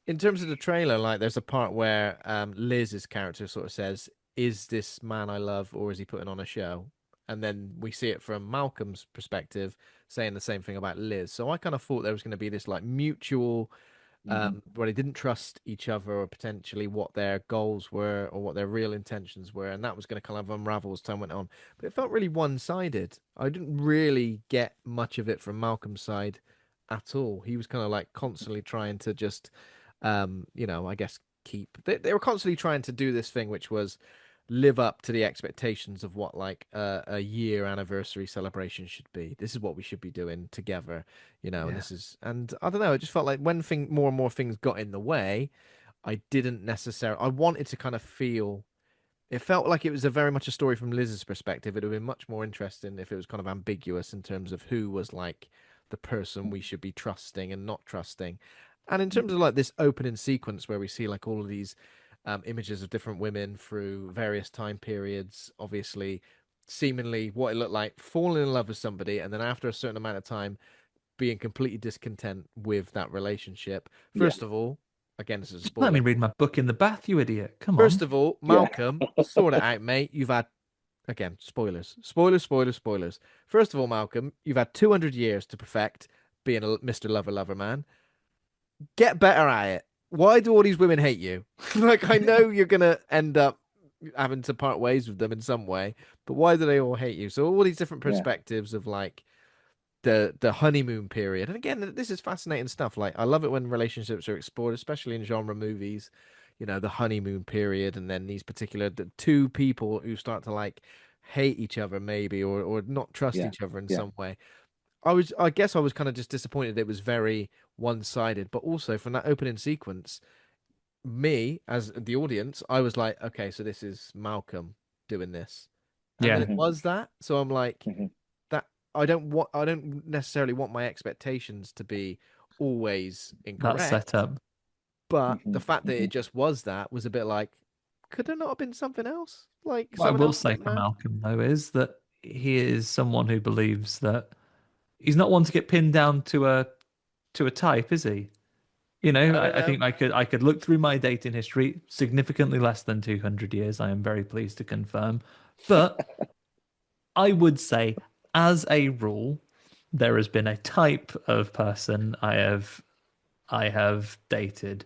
in terms of the trailer, like there's a part where Liz's character sort of says, "Is this man I love, or is he putting on a show?" And then we see it from Malcolm's perspective, saying the same thing about Liz. So I kind of thought there was going to be this like mutual mhm, where they didn't trust each other or potentially what their goals were or what their real intentions were, and that was going to kind of unravel as time went on. But it felt really one-sided. I didn't really get much of it from Malcolm's side at all. He was kind of like constantly trying to just, I guess keep. They were constantly trying to do this thing, which was live up to the expectations of what like a year anniversary celebration should be. This is what we should be doing together, and Yeah. this is, and I don't know, it just felt like when more and more things got in the way, I didn't necessarily, I wanted to kind of feel, it felt like it was a very much a story from Liz's perspective. It would have been much more interesting if it was kind of ambiguous in terms of who was like the person we should be trusting and not trusting. And in terms of like this opening sequence where we see like all of these images of different women through various time periods, obviously, seemingly what it looked like falling in love with somebody, and then after a certain amount of time, being completely discontent with that relationship. yeah, First of all, again, this is a Let me spoiler. read my book in the bath, you idiot. Come First on. of all, yeah, Malcolm, sort it out, mate. You've had, again, spoilers, spoilers, spoilers, spoilers. First of all, Malcolm, you've had 200 years to perfect being a Mr. Lover Lover man. Get better at it. Why do all these women hate you? Like, I know you're gonna end up having to part ways with them in some way, but why do they all hate you? So all these different yeah, perspectives of like the honeymoon period. And again, this is fascinating stuff. Like I love it when relationships are explored, especially in genre movies. The honeymoon period, and then these particular the two people who start to like hate each other, maybe, or not trust yeah, each other in yeah, some way. I guess I was kind of just disappointed it was very one-sided, but also from that opening sequence, me as the audience, I was like, okay, so this is Malcolm doing this, and then Yeah, it mhm, was that. So I'm like, mhm, that I don't necessarily want my expectations to be always that's set incorrect, up. but the mhm, fact that it mhm, just was that was a bit like, could there not have been something else? Like What I someone will else say getting for mad? Malcolm, though, is that he is someone who believes that he's not one to get pinned down to a type, is he? I don't I know. think I could look through my dating history, significantly less than 200 years, I am very pleased to confirm. But I would say, as a rule, there has been a type of person I have dated.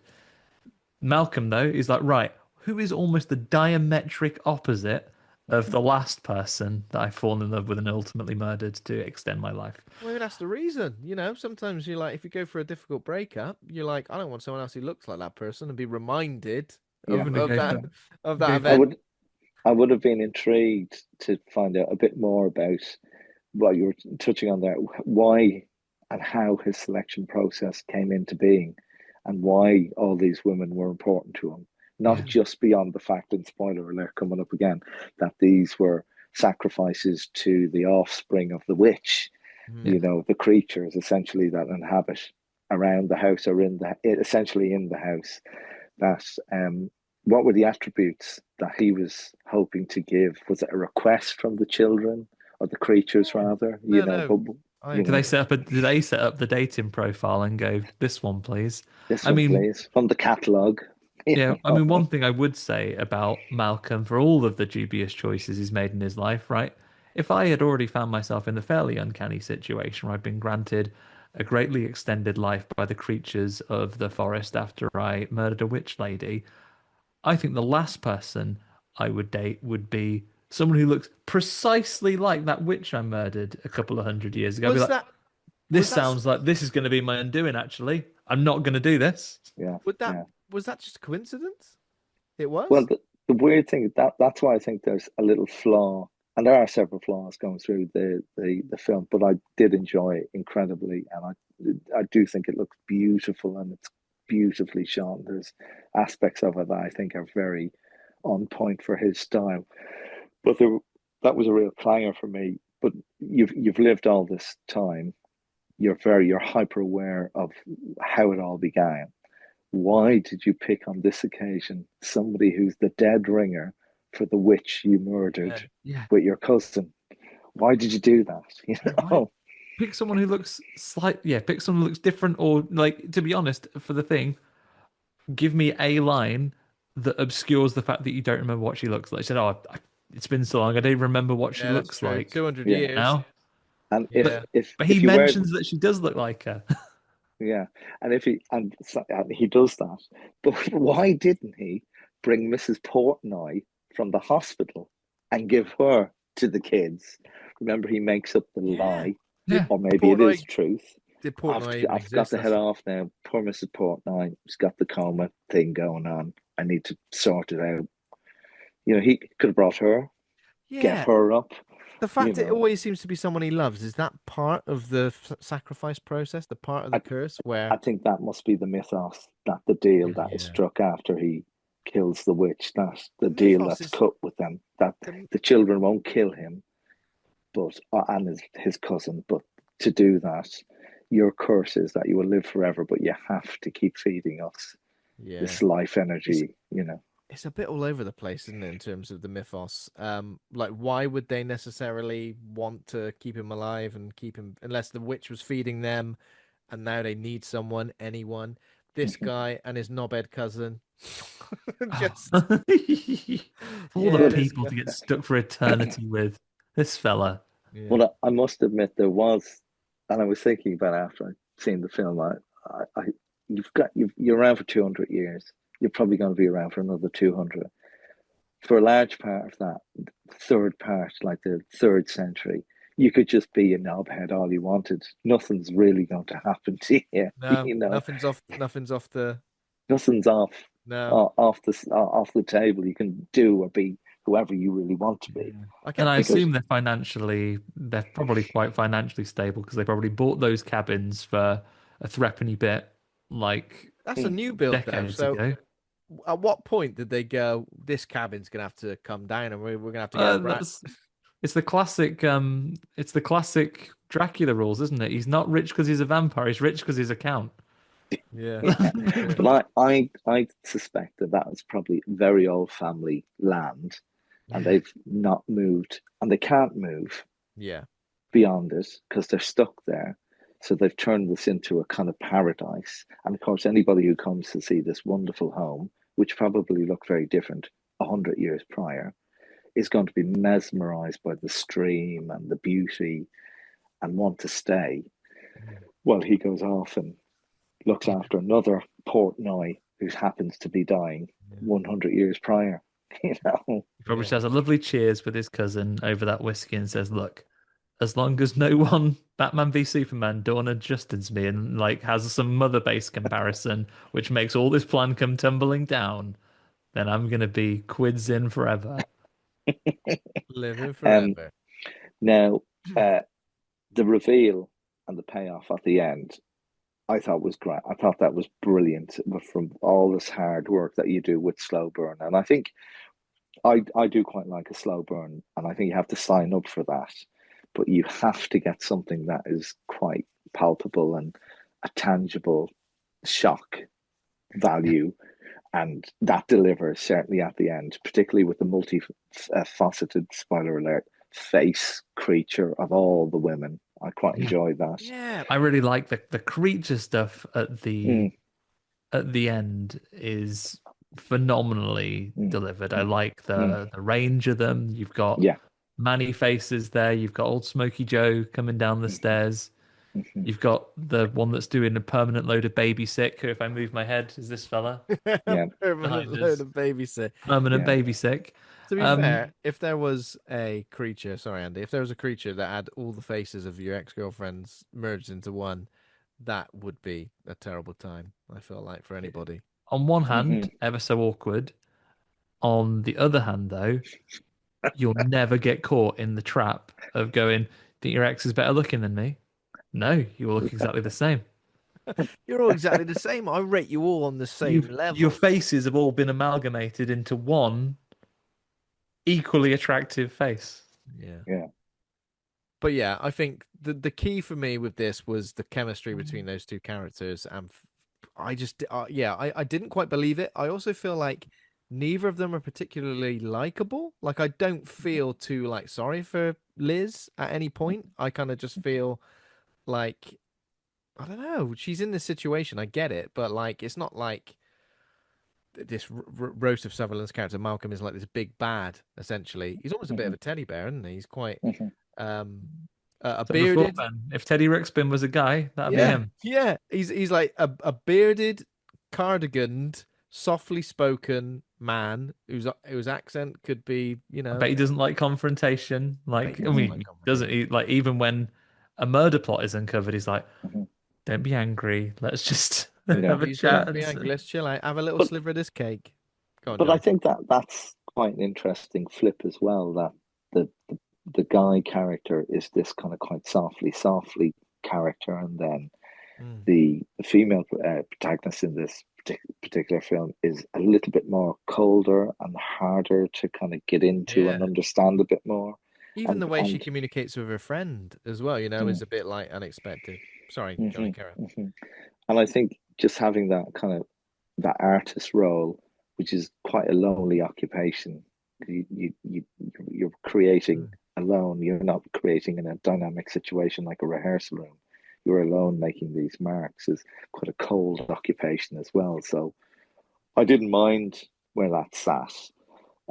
Malcolm, though, is like, right, who is almost the diametric opposite of the last person that I've fallen in love with and ultimately murdered to extend my life? Maybe that's the reason. Sometimes you're like, if you go for a difficult breakup, you're like, I don't want someone else who looks like that person and be reminded I'm yeah, gonna of go that for I event. would I would have been intrigued to find out a bit more about what you were touching on there, why and how his selection process came into being, and why all these women were important to him. Not Yeah. just beyond the fact, and spoiler alert coming up again, that these were sacrifices to the offspring of the witch, Hmm. yeah. the creatures essentially that inhabit around the house or essentially in the house. That what were the attributes that he was hoping to give? Was it a request from the children or the creatures Yeah. rather? No, no, But I you Do they know, agree. set up a do they set up the dating profile and go, this one, please? this I one, mean, please, from the catalogue. You yeah, I mean, know, one thing I would say about Malcolm, for all of the dubious choices he's made in his life, right? If I had already found myself in the fairly uncanny situation where I'd been granted a greatly extended life by the creatures of the forest after I murdered a witch lady, I think the last person I would date would be someone who looks precisely like that witch I murdered a couple of hundred years ago. I'd be Was like, that this was that sounds like this is going to be my undoing, actually. I'm not going to do this. yeah, would that yeah. was that just a coincidence? It Well, was? the weird thing that's why I think there's a little flaw, and there are several flaws going through the film, but I did enjoy it incredibly, and I do think it looks beautiful and it's beautifully shot. There's aspects of it that I think are very on point for his style. But that was a real clanger for me. But you've lived all this time. You're hyper aware of how it all began. Why did you pick on this occasion somebody who's the dead ringer for the witch you murdered Yeah. with your cousin. Why did you do that? You know? Pick someone who looks pick someone who looks different, or like, to be honest, for the thing, give me a line that obscures the fact that you don't remember what she looks like. She said, "Oh, it's been so long, I don't remember what she Yeah, that's looks true. like 200 Yeah. years. now." And Yeah. But he if you wear, mentions that she does look like her. yeah, and he does that, but why didn't he bring Mrs. Portnoy from the hospital and give her to the kids? Remember, he makes up the Yeah. lie, Yeah. or Did maybe it is Portnoy, truth. did Portnoy even I've got exist? to head off now. Poor Mrs. Portnoy, she's got the coma thing going on. I need to sort it out. You know, he could have brought her, get Yeah. her up. The You fact it know, always seems to be someone he loves, is that part of the sacrifice process, the part of the I curse where I think that must be the mythos, that the deal that is yeah, struck after he kills the witch, that the the deal mythos that's is cut with them, that the the children won't kill him, but and his cousin, but to do that, your curse is that you will live forever, but you have to keep feeding us yeah. this life It's energy, it's a bit all over the place, isn't it, in terms of the mythos? Like why would they necessarily want to keep him alive and keep him unless the witch was feeding them and now they need someone, anyone. This guy and his knobhead cousin. Just All the yeah, this people guy. to get stuck for eternity with this fella. Yeah. Well, I must admit there was, and I was thinking about after I'd seen the film. You're around for 200 years. You're probably going to be around for another 200. For a large part of that third part, like the third century, you could just be a knobhead all you wanted. Nothing's really going to happen to you. No, You know, nothing's off the nothing's no. off the table. You can do or be whoever you really want to be Yeah. I And kept I because assume they're probably quite financially stable because they probably bought those cabins for a threepenny bit like that's a mm, new build though. decades So ago. at what point did they go, this cabin's gonna have to come down and we're gonna have to get a rat? That's it's the classic Dracula rules, isn't it? He's not rich because he's a vampire, he's rich because he's a count. Yeah, yeah. that's true. But I suspect that that was probably very old family land, and Yeah. they've not moved, and they can't move Yeah. beyond it because they're stuck there. So they've turned this into a kind of paradise. And of course, anybody who comes to see this wonderful home, which probably looked very different 100 years prior, is going to be mesmerized by the stream and the beauty and want to stay. Well, he goes off and looks Yeah. after another Portnoy who happens to be dying Yeah. 100 years prior. You know, He probably Yeah. has a lovely cheers with his cousin over that whiskey and says, "Look, as long as no one Batman v Superman Dawn adjusts me and like has some mother base comparison, which makes all this plan come tumbling down, then I'm gonna be quids in forever." Living um, forever. now the reveal and the payoff at the end, I thought was great. I thought that was brilliant from all this hard work that you do with slow burn, and I think I do quite like a slow burn, and I think you have to sign up for that. But you have to get something that is quite palpable and a tangible shock value, and that delivers certainly at the end, particularly with the multi-faceted spoiler alert face creature of all the women. I quite Yeah. enjoyed that. Yeah. I really like the creature stuff Mm, at the end is phenomenally mm, delivered. I mm, like mm. the range of them. You've got Yeah. Manny faces there. You've got old Smoky Joe coming down the Mhm, stairs. mhm. You've got the one that's doing a permanent load of baby sick. Who, if I move my head, is this fella Yeah, Permanent behind load us? of babysit. Permanent yeah. baby sick. To be Um, fair, if there was a creature, sorry, Andy, if there was a creature that had all the faces of your ex-girlfriends merged into one, that would be a terrible time, I feel like, for anybody. on one Hmm. hand, ever so awkward. On the other hand, though, you'll never get caught in the trap of going, think your ex is better looking than me? No, you will look exactly the same. You're all exactly the same. I rate you all on the same Your level. faces have all been amalgamated into one equally attractive face. Yeah. Yeah. But yeah, I think the key for me with this was the chemistry between those two characters, and I just yeah, I didn't quite believe it. I also feel like neither of them are particularly likable. Like I don't feel too like sorry for Liz at any point. I kind of just feel like I don't know. She's in this situation. I get it, but like it's not like this Rossif Sutherland's character Malcolm is like this big bad. Essentially, he's almost a bit of Mhm, a teddy bear, isn't he? He's quite mhm. um a So before bearded. then, if Teddy Ruxpin was a guy, that'd be Yeah, him. yeah. He's like a bearded, cardiganed, softly spoken man whose accent could be, I bet he doesn't like confrontation. I bet he Like, I doesn't mean, like he doesn't confrontation. he? Like, even when a murder plot is uncovered, he's like, Mhm. "Don't be angry. Let's just Yeah, have a Please don't chat." be And angry. Let's chill out. Have a little but sliver of this cake. Go on, but I Johnny. think that that's quite an interesting flip as well. That the guy character is this kind of quite softly character, and then Mm. the female protagonist in this particular film is a little bit more colder and harder to kind of get into and Yeah. understand a bit more. Even And the way she and communicates with her friend as well, is mm, a bit like unexpected. Sorry, Johnny mhm, Carroll. mhm. And I think just having that kind of that artist role, which is quite a lonely occupation, you're creating Mm. alone. You're not creating in a dynamic situation like a rehearsal room. You're alone making these marks is quite a cold occupation as well. So I didn't mind where that sat.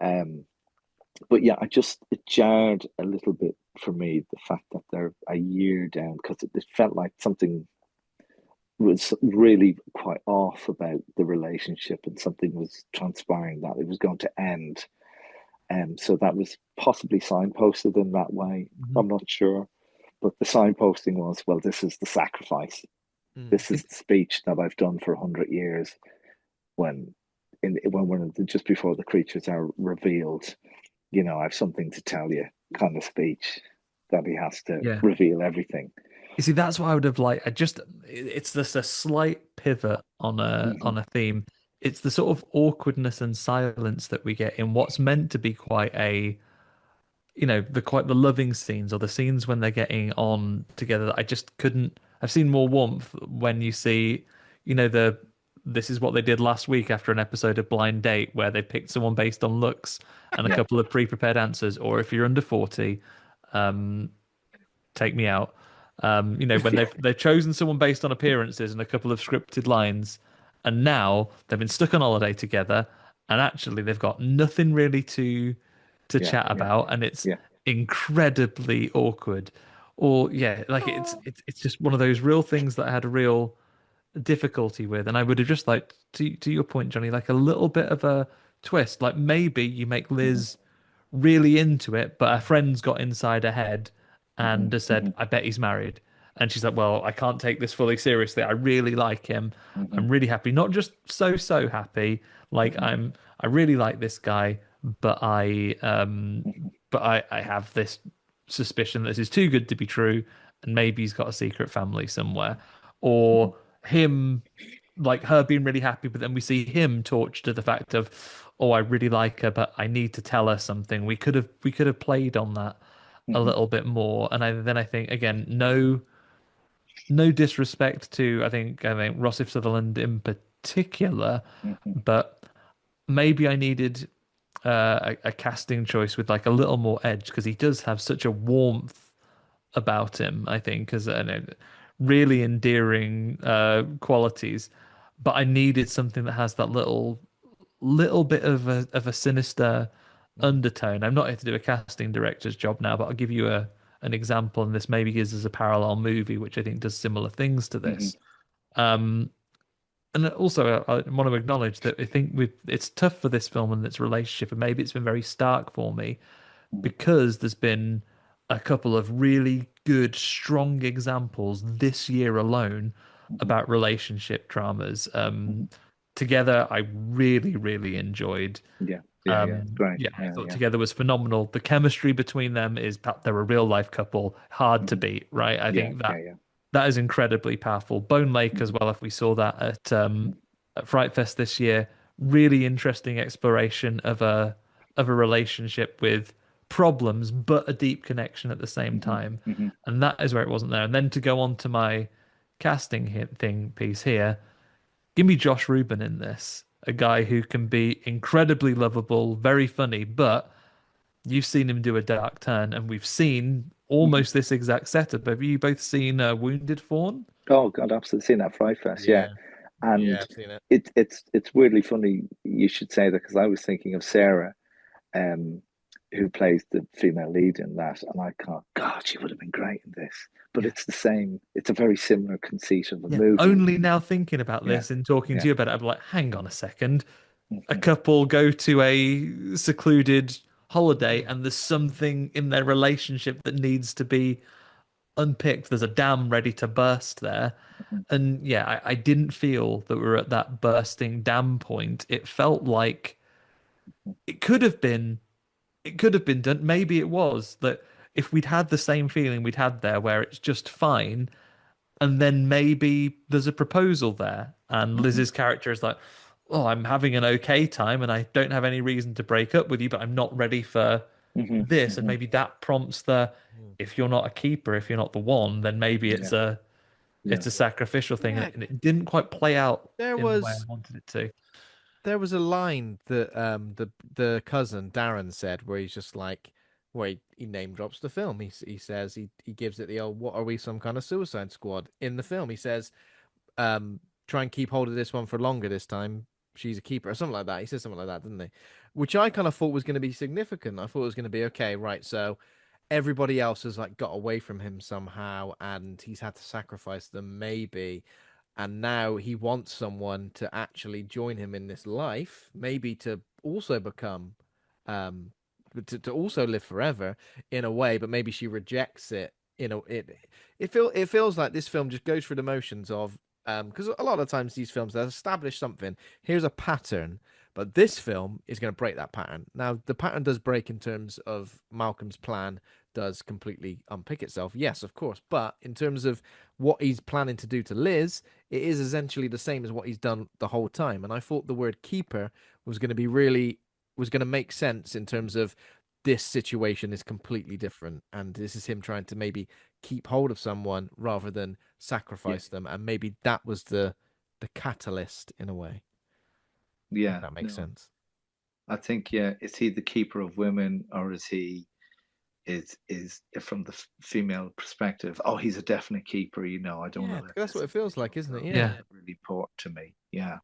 Um, but yeah, I just it jarred a little bit for me the fact that they're a year down because it felt like something was really quite off about the relationship and something was transpiring that it was going to end. So that was possibly signposted in that way. Mhm. I'm not sure. But the signposting was, well, this is the sacrifice. Mm. This is the speech that I've done for 100 years when when we're just before the creatures are revealed, I have something to tell you kind of speech that he has to Yeah. reveal everything. You see, that's what I would have liked. It's just a slight pivot Hmm. on a theme. It's the sort of awkwardness and silence that we get in what's meant to be quite a, the loving scenes or the scenes when they're getting on together that I just couldn't. I've seen more warmth when you see, the this is what they did last week after an episode of Blind Date where they picked someone based on looks and a Yeah. couple of pre-prepared answers, or if you're under 40, um, take me out. When Yeah. they've chosen someone based on appearances and a couple of scripted lines, and now they've been stuck on holiday together, and actually they've got nothing really to Yeah. chat Yeah. about, and it's Yeah. incredibly awkward. Or yeah, like it's just one of those real things that I had a real difficulty with, and I would have just liked to your point, Johnny, like a little bit of a twist. Like maybe you make Hmm. Liz really into it, but her friends got inside her head Hmm. and has said, Hmm. "I bet he's married." And she's like, "Well, I can't take this fully seriously. I really like him. Hmm. I'm really happy. Not just so happy. Like Hmm. I really like this guy, but Hmm. I have this suspicion that this is too good to be true, and maybe he's got a secret family somewhere." Hmm. Or him, like her being really happy, but then we see him torch to the fact of, "Oh, I really like her, but I need to tell her something." We could have played on that a Hmm. little bit more. And I think again, no disrespect to I think Rossif Sutherland in particular, Hmm. but maybe I needed a casting choice with like a little more edge because he does have such a warmth about him, I think, as really endearing qualities. But I needed something that has that little bit of a sinister Mm. undertone. I'm not here to do a casting director's job now, but I'll give you an example, and this maybe gives us a parallel movie which I think does similar things to Hmm. this. Um, and also, I want to acknowledge that I think it's tough for this film and its relationship, and maybe it's been very stark for me because there's been a couple of really good, strong examples this year alone Hmm. about relationship dramas. Hmm. Together, I really, really enjoyed. Yeah. Yeah. Yeah. It's great. Yeah, I Yeah. thought Yeah. Together was phenomenal. The chemistry between them is they're a real life couple, hard to Hmm. beat, right? I Yeah. think Yeah. that Yeah. that is incredibly powerful. Bone Lake as Hmm. well, if we saw that at Fright Fest this year, really interesting exploration of a relationship with problems, but a deep connection at the same Hmm. time. Hmm. And that is where it wasn't there. And then to go on to my casting thing piece here, give me Josh Rubin in this a guy who can be incredibly lovable, very funny, but you've seen him do a dark turn, and we've seen almost this exact setup. Have you both seen Wounded Fawn? Oh God, absolutely seen that Fright Fest, yeah. Yeah, yeah, And I've seen it. it's weirdly funny you should say that because I was thinking of Sarah, um, who plays the female lead in that, and I thought, God, she would have been great in this. But Yeah. it's the same. It's a very similar conceit of a Yeah. movie. Only now thinking about Yeah, this and talking to yeah, you about it, I'm like, hang on a second. A mhm, couple go to a secluded holiday, Mm. and there's something in their relationship that needs to be unpicked. There's a dam ready to burst there. mhm, And yeah, I didn't feel that we were at that bursting dam point. It felt like it could have been it could have been done. Maybe it was that if we'd had the same feeling we'd had there where it's just fine, and then maybe there's a proposal there, and mhm, Liz's character is like, "Oh, I'm having an okay time, and I don't have any reason to break up with you, but I'm not ready for mhm, this." And mhm. maybe that prompts the, Mm. if you're not a keeper, if you're not the one, then maybe Yeah, yeah, it's a sacrificial thing, Yeah, and it didn't quite play out there in the way I was wanted it to. there was a line that the cousin Darren said where he's just like, where he name drops the film. He says he gives it the old, what are we, some kind of Suicide Squad in the film? He says, um, try and keep hold of this one for longer this time. She's a keeper or something like that. He said something like that, didn't he? Which I kind of thought was going to be significant. I thought it was going to be okay, right? So everybody else has like got away from him somehow, and he's had to sacrifice them, maybe. And now he wants someone to actually join him in this life, maybe to also become, um, to also live forever in a way. But maybe she rejects it. It feels like this film just goes through the motions of, because a lot of times these films they establish something. Here's a pattern, but this film is going to break that pattern. Now the pattern does break in terms of Malcolm's plan does completely unpick itself. Yes, of course, but in terms of what he's planning to do to Liz, it is essentially the same as what he's done the whole time. And I thought the word keeper was going to be really was going to make sense in terms of this situation is completely different, and this is him trying to maybe keep hold of someone rather than yeah, sacrifice them, and maybe that was the catalyst in a way. If yeah. that makes No, sense. I think yeah. Is he the keeper of women, or is from the female perspective? Oh, he's a definite keeper. I don't want Yeah, to let that's this what it feels individual like, isn't it? go. Yeah. Yeah. That's really important to me. Yeah,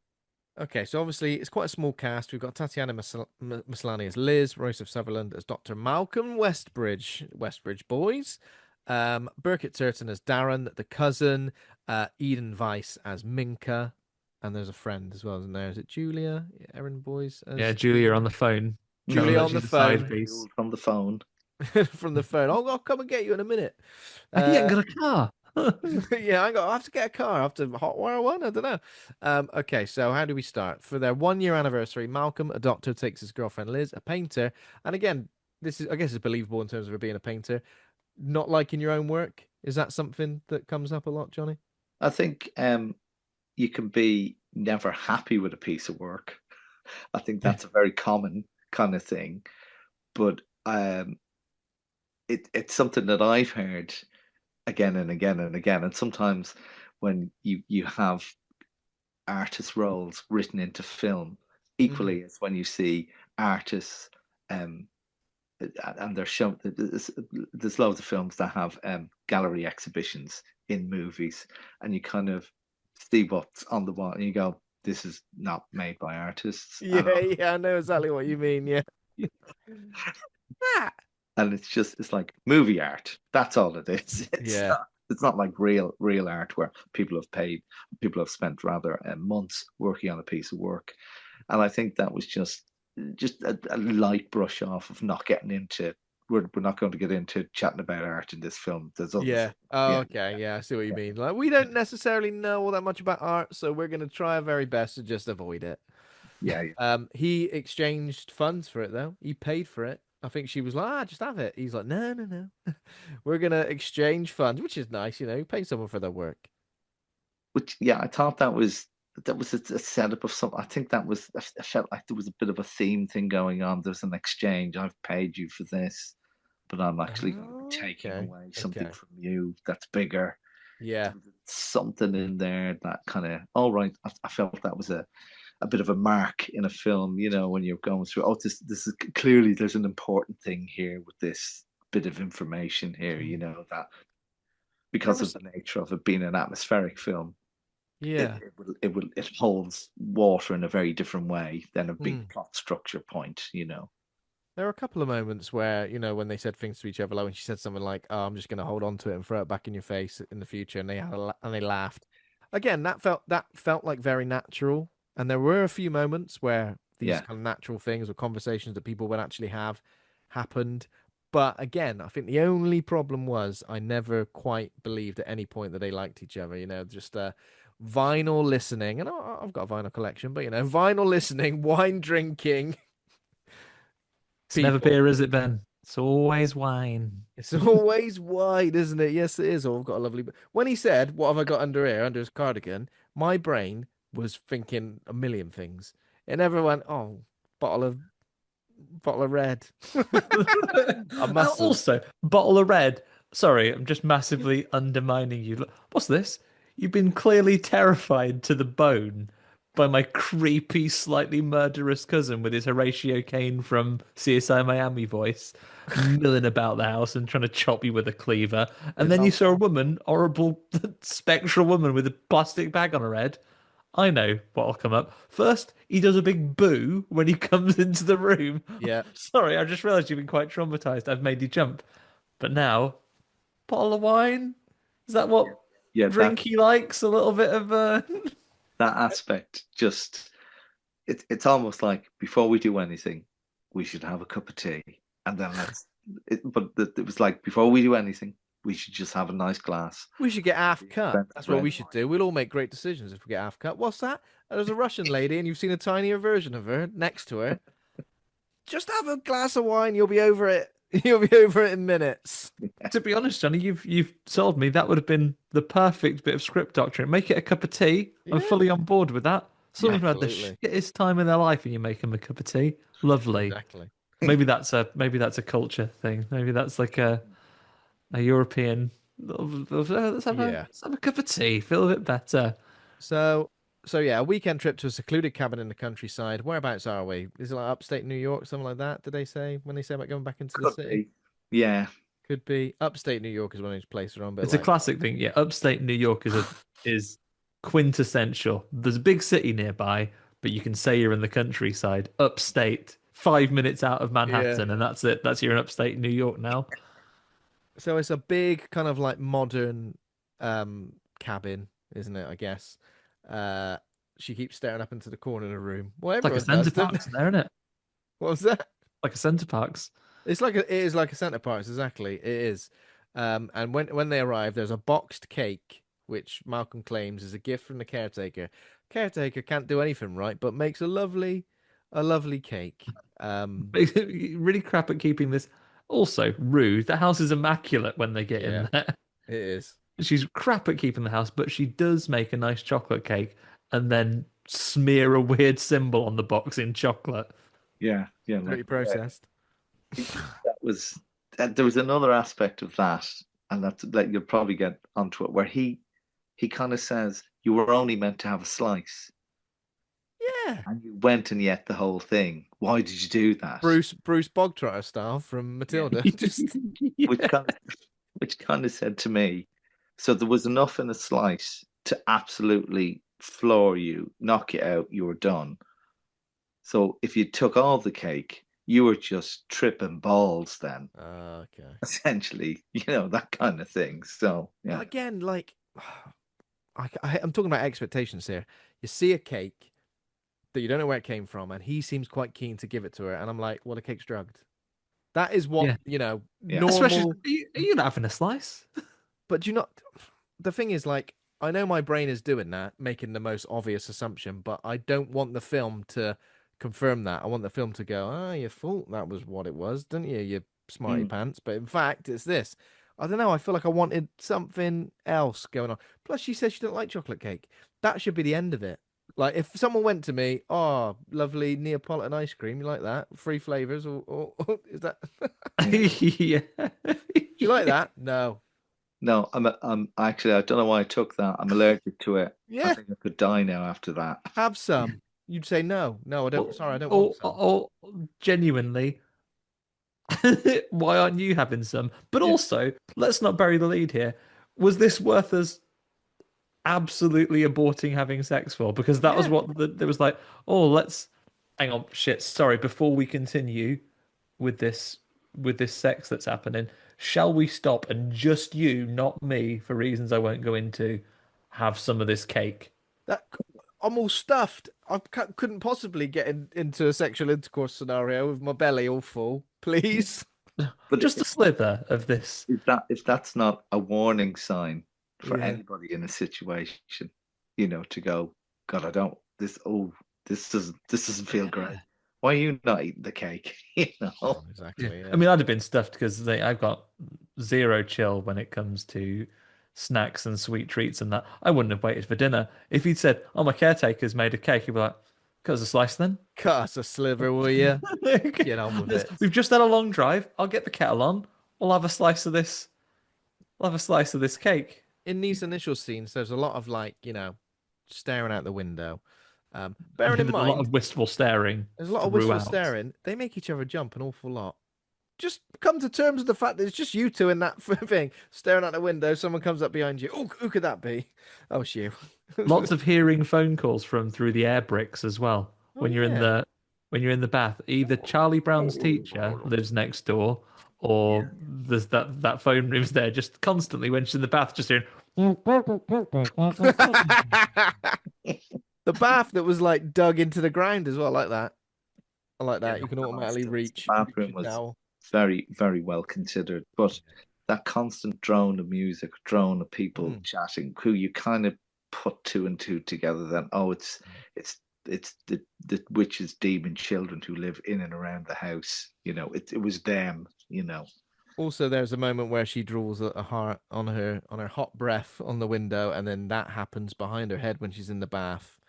Okay, so obviously it's quite a small cast. We've got Tatiana Maslany as Liz, Rossif Sutherland as Dr. Malcolm Westbridge boys, Birkett Turton as Darren, the cousin, Eden Weiss as Minka, and there's a friend as well, isn't there? Is it Julia? Erin boys Yeah, as Julia on the phone telling Julia that mm, on the she's a phone side Jules piece. from the phone. from the phone. Oh, I'll come and get you in a minute. I ain't got a car. Yeah, I have to get a car. I have to hotwire one. I don't know. Okay, so how do we start? For their 1 year anniversary, Malcolm, a doctor, takes his girlfriend Liz, a painter, and again, this is I guess it's believable in terms of her being a painter. Not liking your own work, is that something that comes up a lot, Johnny? I think you can be never happy with a piece of work. I think Yeah. that's a very common kind of thing. But it's something that I've heard again and again and again. And sometimes when you have artist roles written into film, Hmm. equally as when you see artists um, and they're shown. There's loads of films that have gallery exhibitions in movies, and you kind of see what's on the wall, and you go, "This is not made by artists at Yeah, all." yeah, I know exactly what you mean. Yeah. Ah! And it's like movie art. That's all it is. Yeah. It's not like real art where people have spent rather months working on a piece of work. And I think that was just a light brush off of not getting into. We're not going to get into chatting about art in this film. There's other Yeah. things. Oh, Yeah, okay. Yeah, I see what you yeah, mean. Like, we don't necessarily know all that much about art, so we're gonna try our very best to just avoid it. yeah, yeah. He exchanged funds for it though. He paid for it. I think she was like, just have it. He's like, no, no, no. We're gonna exchange funds, which is nice, pay someone for their work. Which yeah, I thought that was a setup of some. I think that was. I felt like there was a bit of a theme thing going on. There's an exchange. I've paid you for this, but I'm actually going to be Oh, taking okay. away something Okay. from you that's bigger. Yeah. There was something in there that kind of. All right, I felt that was a a bit of a mark in a film, when you're going through. Oh, this is clearly there's an important thing here with this bit of information here, that because of the nature of it being an atmospheric film, Yeah. it holds water in a very different way than a big plot structure point. There were a couple of moments where, when they said things to each other, like when she said something like, "Oh, I'm just going to hold on to it and throw it back in your face in the future," and they laughed. Again, that felt like very natural, and there were a few moments where these kind of natural things or conversations that people would actually have happened. But again, I think the only problem was I never quite believed at any point that they liked each other. Just vinyl listening, and I've got a vinyl collection, but vinyl listening, wine drinking. It's never beer, is it, Ben? It's always wine. It's always wine, isn't it? Yes, it is. Oh, I've got a lovely. When he said, "What have I got under here, under his cardigan?" my brain was thinking a million things. It never went, "Oh, bottle of red." I must have. Also, bottle of red. Sorry, I'm just massively undermining you. What's this? You've been clearly terrified to the bone by my creepy, slightly murderous cousin with his Horatio Kane from CSI Miami voice, milling about the house and trying to chop you with a cleaver. And then you saw a woman, horrible, spectral woman with a plastic bag on her head. I know what'll come up. First, he does a big boo when he comes into the room. Yeah. Sorry, I just realised you've been quite traumatized. I've made you jump. But now, bottle of wine? Is that what drink he likes? A little bit of that aspect just it's almost like before we do anything, we should have a cup of tea. And then it was like before we do anything, we should just have a nice glass. We should get half cut. That's what we should do. We'll all make great decisions if we get half cut. What's that? There's a Russian lady, and you've seen a tinier version of her next to her. Just have a glass of wine. You'll be over it. You'll be over it in minutes. To be honest, Johnny, you've sold me. That would have been the perfect bit of script doctrine. Make it a cup of tea. Yeah. I'm fully on board with that. Someone who had the shittest time in their life, and you make them a cup of tea. Lovely. Exactly. Maybe that's a culture thing. Maybe that's like a European. Let's have a cup of tea. Feel a bit better. So yeah, a weekend trip to a secluded cabin in the countryside. Whereabouts are we? Is it like upstate New York, something like that? Did they say when they say about going back into the city? Yeah, could be. Upstate New York is one of those places around. It's a classic thing. Yeah, upstate New York is quintessential. There's a big city nearby, but you can say you're in the countryside. Upstate, 5 minutes out of Manhattan, and that's it. You're in upstate New York now. So it's a big kind of like modern cabin, isn't it? I guess. She keeps staring up into the corner of the room. Well, it's like a Centre Parks there, isn't it? What was that? Like a Centre Parks. It is like a Centre Parks, exactly. It is. And when they arrive, there's a boxed cake, which Malcolm claims is a gift from the caretaker. Caretaker can't do anything right, but makes a lovely cake. Really crap at keeping this. Also, rude. The house is immaculate when they get in there. It is. She's crap at keeping the house, but she does make a nice chocolate cake and then smear a weird symbol on the box in chocolate. Yeah. Pretty processed. There was another aspect of that, and that's like you'll probably get onto it, where he kind of says you were only meant to have a slice. Yeah. And you went and ate the whole thing. Why did you do that? Bruce Bogtrotter style from Matilda. Which kind of said to me, so there was enough in a slice to absolutely floor you, knock you out, you were done. So if you took all the cake, you were just tripping balls then. Okay. Essentially, that kind of thing. So, yeah. Again, like, I'm talking about expectations here. You see a cake that you don't know where it came from, and he seems quite keen to give it to her, and I'm like, well, the cake's drugged. That is what, normal... Especially, are you not having a slice? But the thing is, like, I know my brain is doing that, making the most obvious assumption, but I don't want the film to confirm that. I want the film to go, you thought that was what it was, didn't you, you smarty pants? But in fact, it's this. I don't know. I feel like I wanted something else going on. Plus, she says she doesn't like chocolate cake. That should be the end of it. Like, if someone went to me, oh, lovely Neapolitan ice cream, you like that? 3 flavors, or is that? Yeah. Do you like that? No. No, I'm actually, I don't know why I took that. I'm allergic to it. Yeah. I think I could die now after that. Have some. You'd say no, no, I don't. Or, Sorry, I don't want or, some. or genuinely, why aren't you having some? But Yeah. also, let's not bury the lead here. Was this worth us absolutely aborting having sex for? Because that was Yeah, what there was like, oh, let's hang on, shit, sorry, before we continue with this sex that's happening, shall we stop and just you, not me, for reasons I won't go into, have some of this cake? that I'm all stuffed. Couldn't possibly get into a sexual intercourse scenario with my belly all full. Please. But Just a slither of this. if that's not a warning sign for Yeah. anybody in a situation, you know, to go, God, I don't this. Oh, this doesn't feel great. Why are you not eating the cake? You know. Yeah. Exactly. I Yeah. mean, I'd have been stuffed because I've got zero chill when it comes to snacks and sweet treats and that. I wouldn't have waited for dinner. If he'd said, "Oh, my caretaker's made a cake," he'd be like, "Cut us a slice then." Cut us a sliver, will you? Get on with it. We've just had a long drive. I'll get the kettle on. We'll have a slice of this. We'll have a slice of this cake. In these initial scenes, there's a lot of like, staring out the window. I Bearing mean, in there's a lot mind, of wistful staring there's a lot of wistful throughout. staring. They make each other jump an awful lot. Just come to terms with the fact that it's just you two in that thing, staring out the window. Someone comes up behind you. Oh, who could that be? Oh, it's you. Lots of hearing phone calls from through the air bricks as well. Oh When you're in yeah. the bath, either Charlie Brown's teacher lives next door, or there's that phone room's there just constantly when she's in the bath, just hearing. The bath that was like dug into the ground as well, like that. I like Yeah, that. You can automatically the reach bathroom your was towel. very, very well considered. But that constant drone of music, drone of people Mm. chatting, who you kind of put two and two together, then it's it's the witches, demon children who live in and around the house. You know, it was them. You know, Also, there's a moment where she draws a heart on her hot breath on the window, and then that happens behind her head when she's in the bath,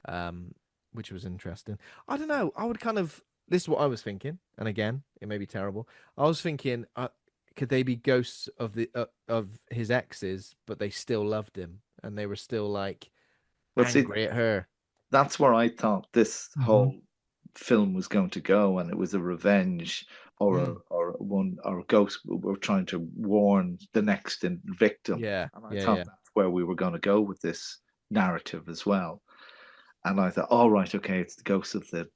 um, which was interesting. I don't know. I would kind of this is what I was thinking, and again, it may be terrible. I was thinking, could they be ghosts of the of his exes, but they still loved him, and they were still like well, see, angry at her? that's where I thought this Mhm. whole film was going to go, and it was a revenge Mm. or a ghost were trying to warn the next victim, Yeah, and I yeah, thought yeah. that's where we were going to go with this narrative as well. And I thought, all right, okay, it's the ghosts of the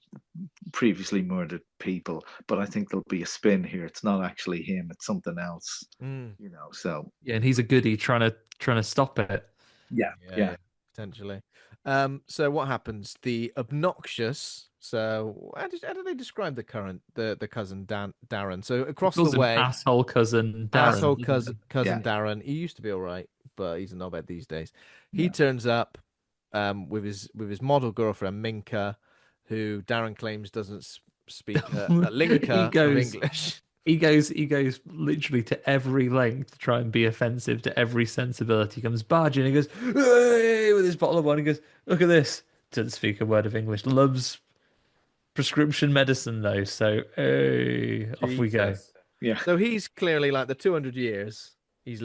previously murdered people, but I think there'll be a spin here. It's not actually him; it's something else, Mm. you know. So Yeah, and he's a goodie trying to stop it. yeah, Yeah, yeah. yeah, potentially. So what happens? The obnoxious. So how do they describe the cousin Darren? So He across the calls him way, asshole cousin asshole Darren, doesn't he? cousin Yeah, Darren. He used to be all right, but he's a knobhead these days. He yeah. turns up, with his model girlfriend Minka, who Darren claims doesn't speak a He linka of goes English. he goes literally to every length to try and be offensive to every sensibility. He comes barging. He goes, "Hey," with his bottle of wine. He goes, "Look at this." Doesn't speak a word of English. Loves prescription medicine though. So, hey, off we go. Jesus. Yeah. So he's clearly like the 200 years he's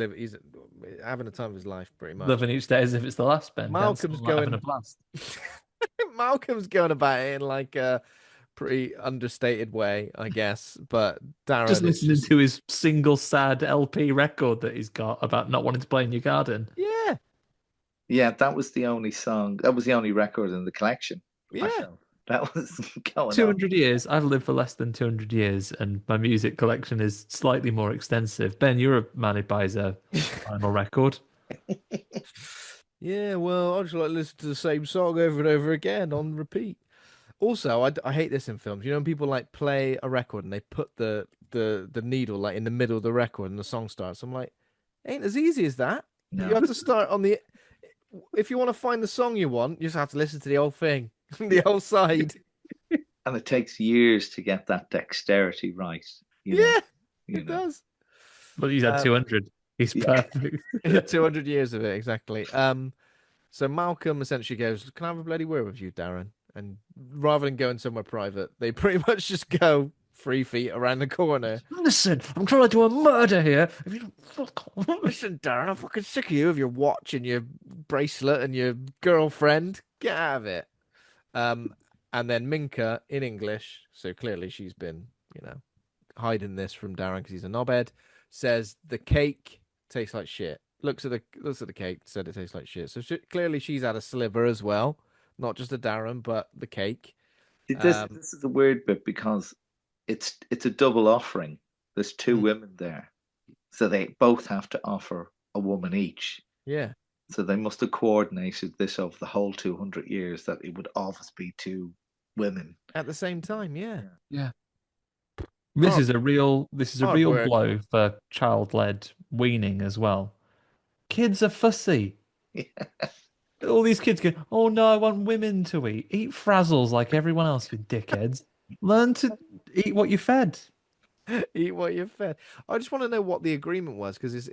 having the time of his life pretty much. Loving each day as if it's the last. Ben dancing Malcolm's all night, having a going blast. Malcolm's going about it in like a pretty understated way, I guess. But Just Darren is listening just to his single sad LP record that he's got about not wanting to play in your garden. yeah, Yeah, that was the only song. That was the only record in the collection. I yeah. felt that was going on. 200 years. I've lived for less than 200 years, and my music collection is slightly more extensive. Ben, you're a man who buys a vinyl record. Yeah, well, I just like to listen to the same song over and over again on repeat. Also, I hate this in films. You know, when people like play a record and they put the needle like in the middle of the record and the song starts. I'm like, ain't as easy as that. You No. have to start on the. If you want to find the song you want, you just have to listen to the whole thing, the whole side. And it takes years to get that dexterity right. Yeah, You it know. does. But he's had Um, 200. He's Yeah. perfect. 200 years of it, exactly. So Malcolm essentially goes, "Can I have a bloody word with you, Darren?" And rather than going somewhere private, they pretty much just go 3 feet around the corner. Listen, I'm trying to do a murder here. If you don't fuck off. Listen, Darren, I'm fucking sick of you with your watch and your bracelet and your girlfriend. Get out of it. And then Minka in English, so clearly she's been, hiding this from Darren because he's a knobhead, says the cake tastes like shit. Looks at the cake, said it tastes like shit. So clearly she's had a sliver as well, not just a Darren, but the cake. This is a weird bit because it's a double offering. There's two women there, so they both have to offer a woman each. Yeah. So they must have coordinated this over the whole 200 years that it would always be two women At the same time, yeah. Yeah. This is a real hard work. blow for child-led weaning as well. Kids are fussy. All these kids go, oh no, I want women to eat. Eat frazzles like everyone else, you dickheads. Learn to eat what you fed. Eat what you're fed. I just want to know what the agreement was because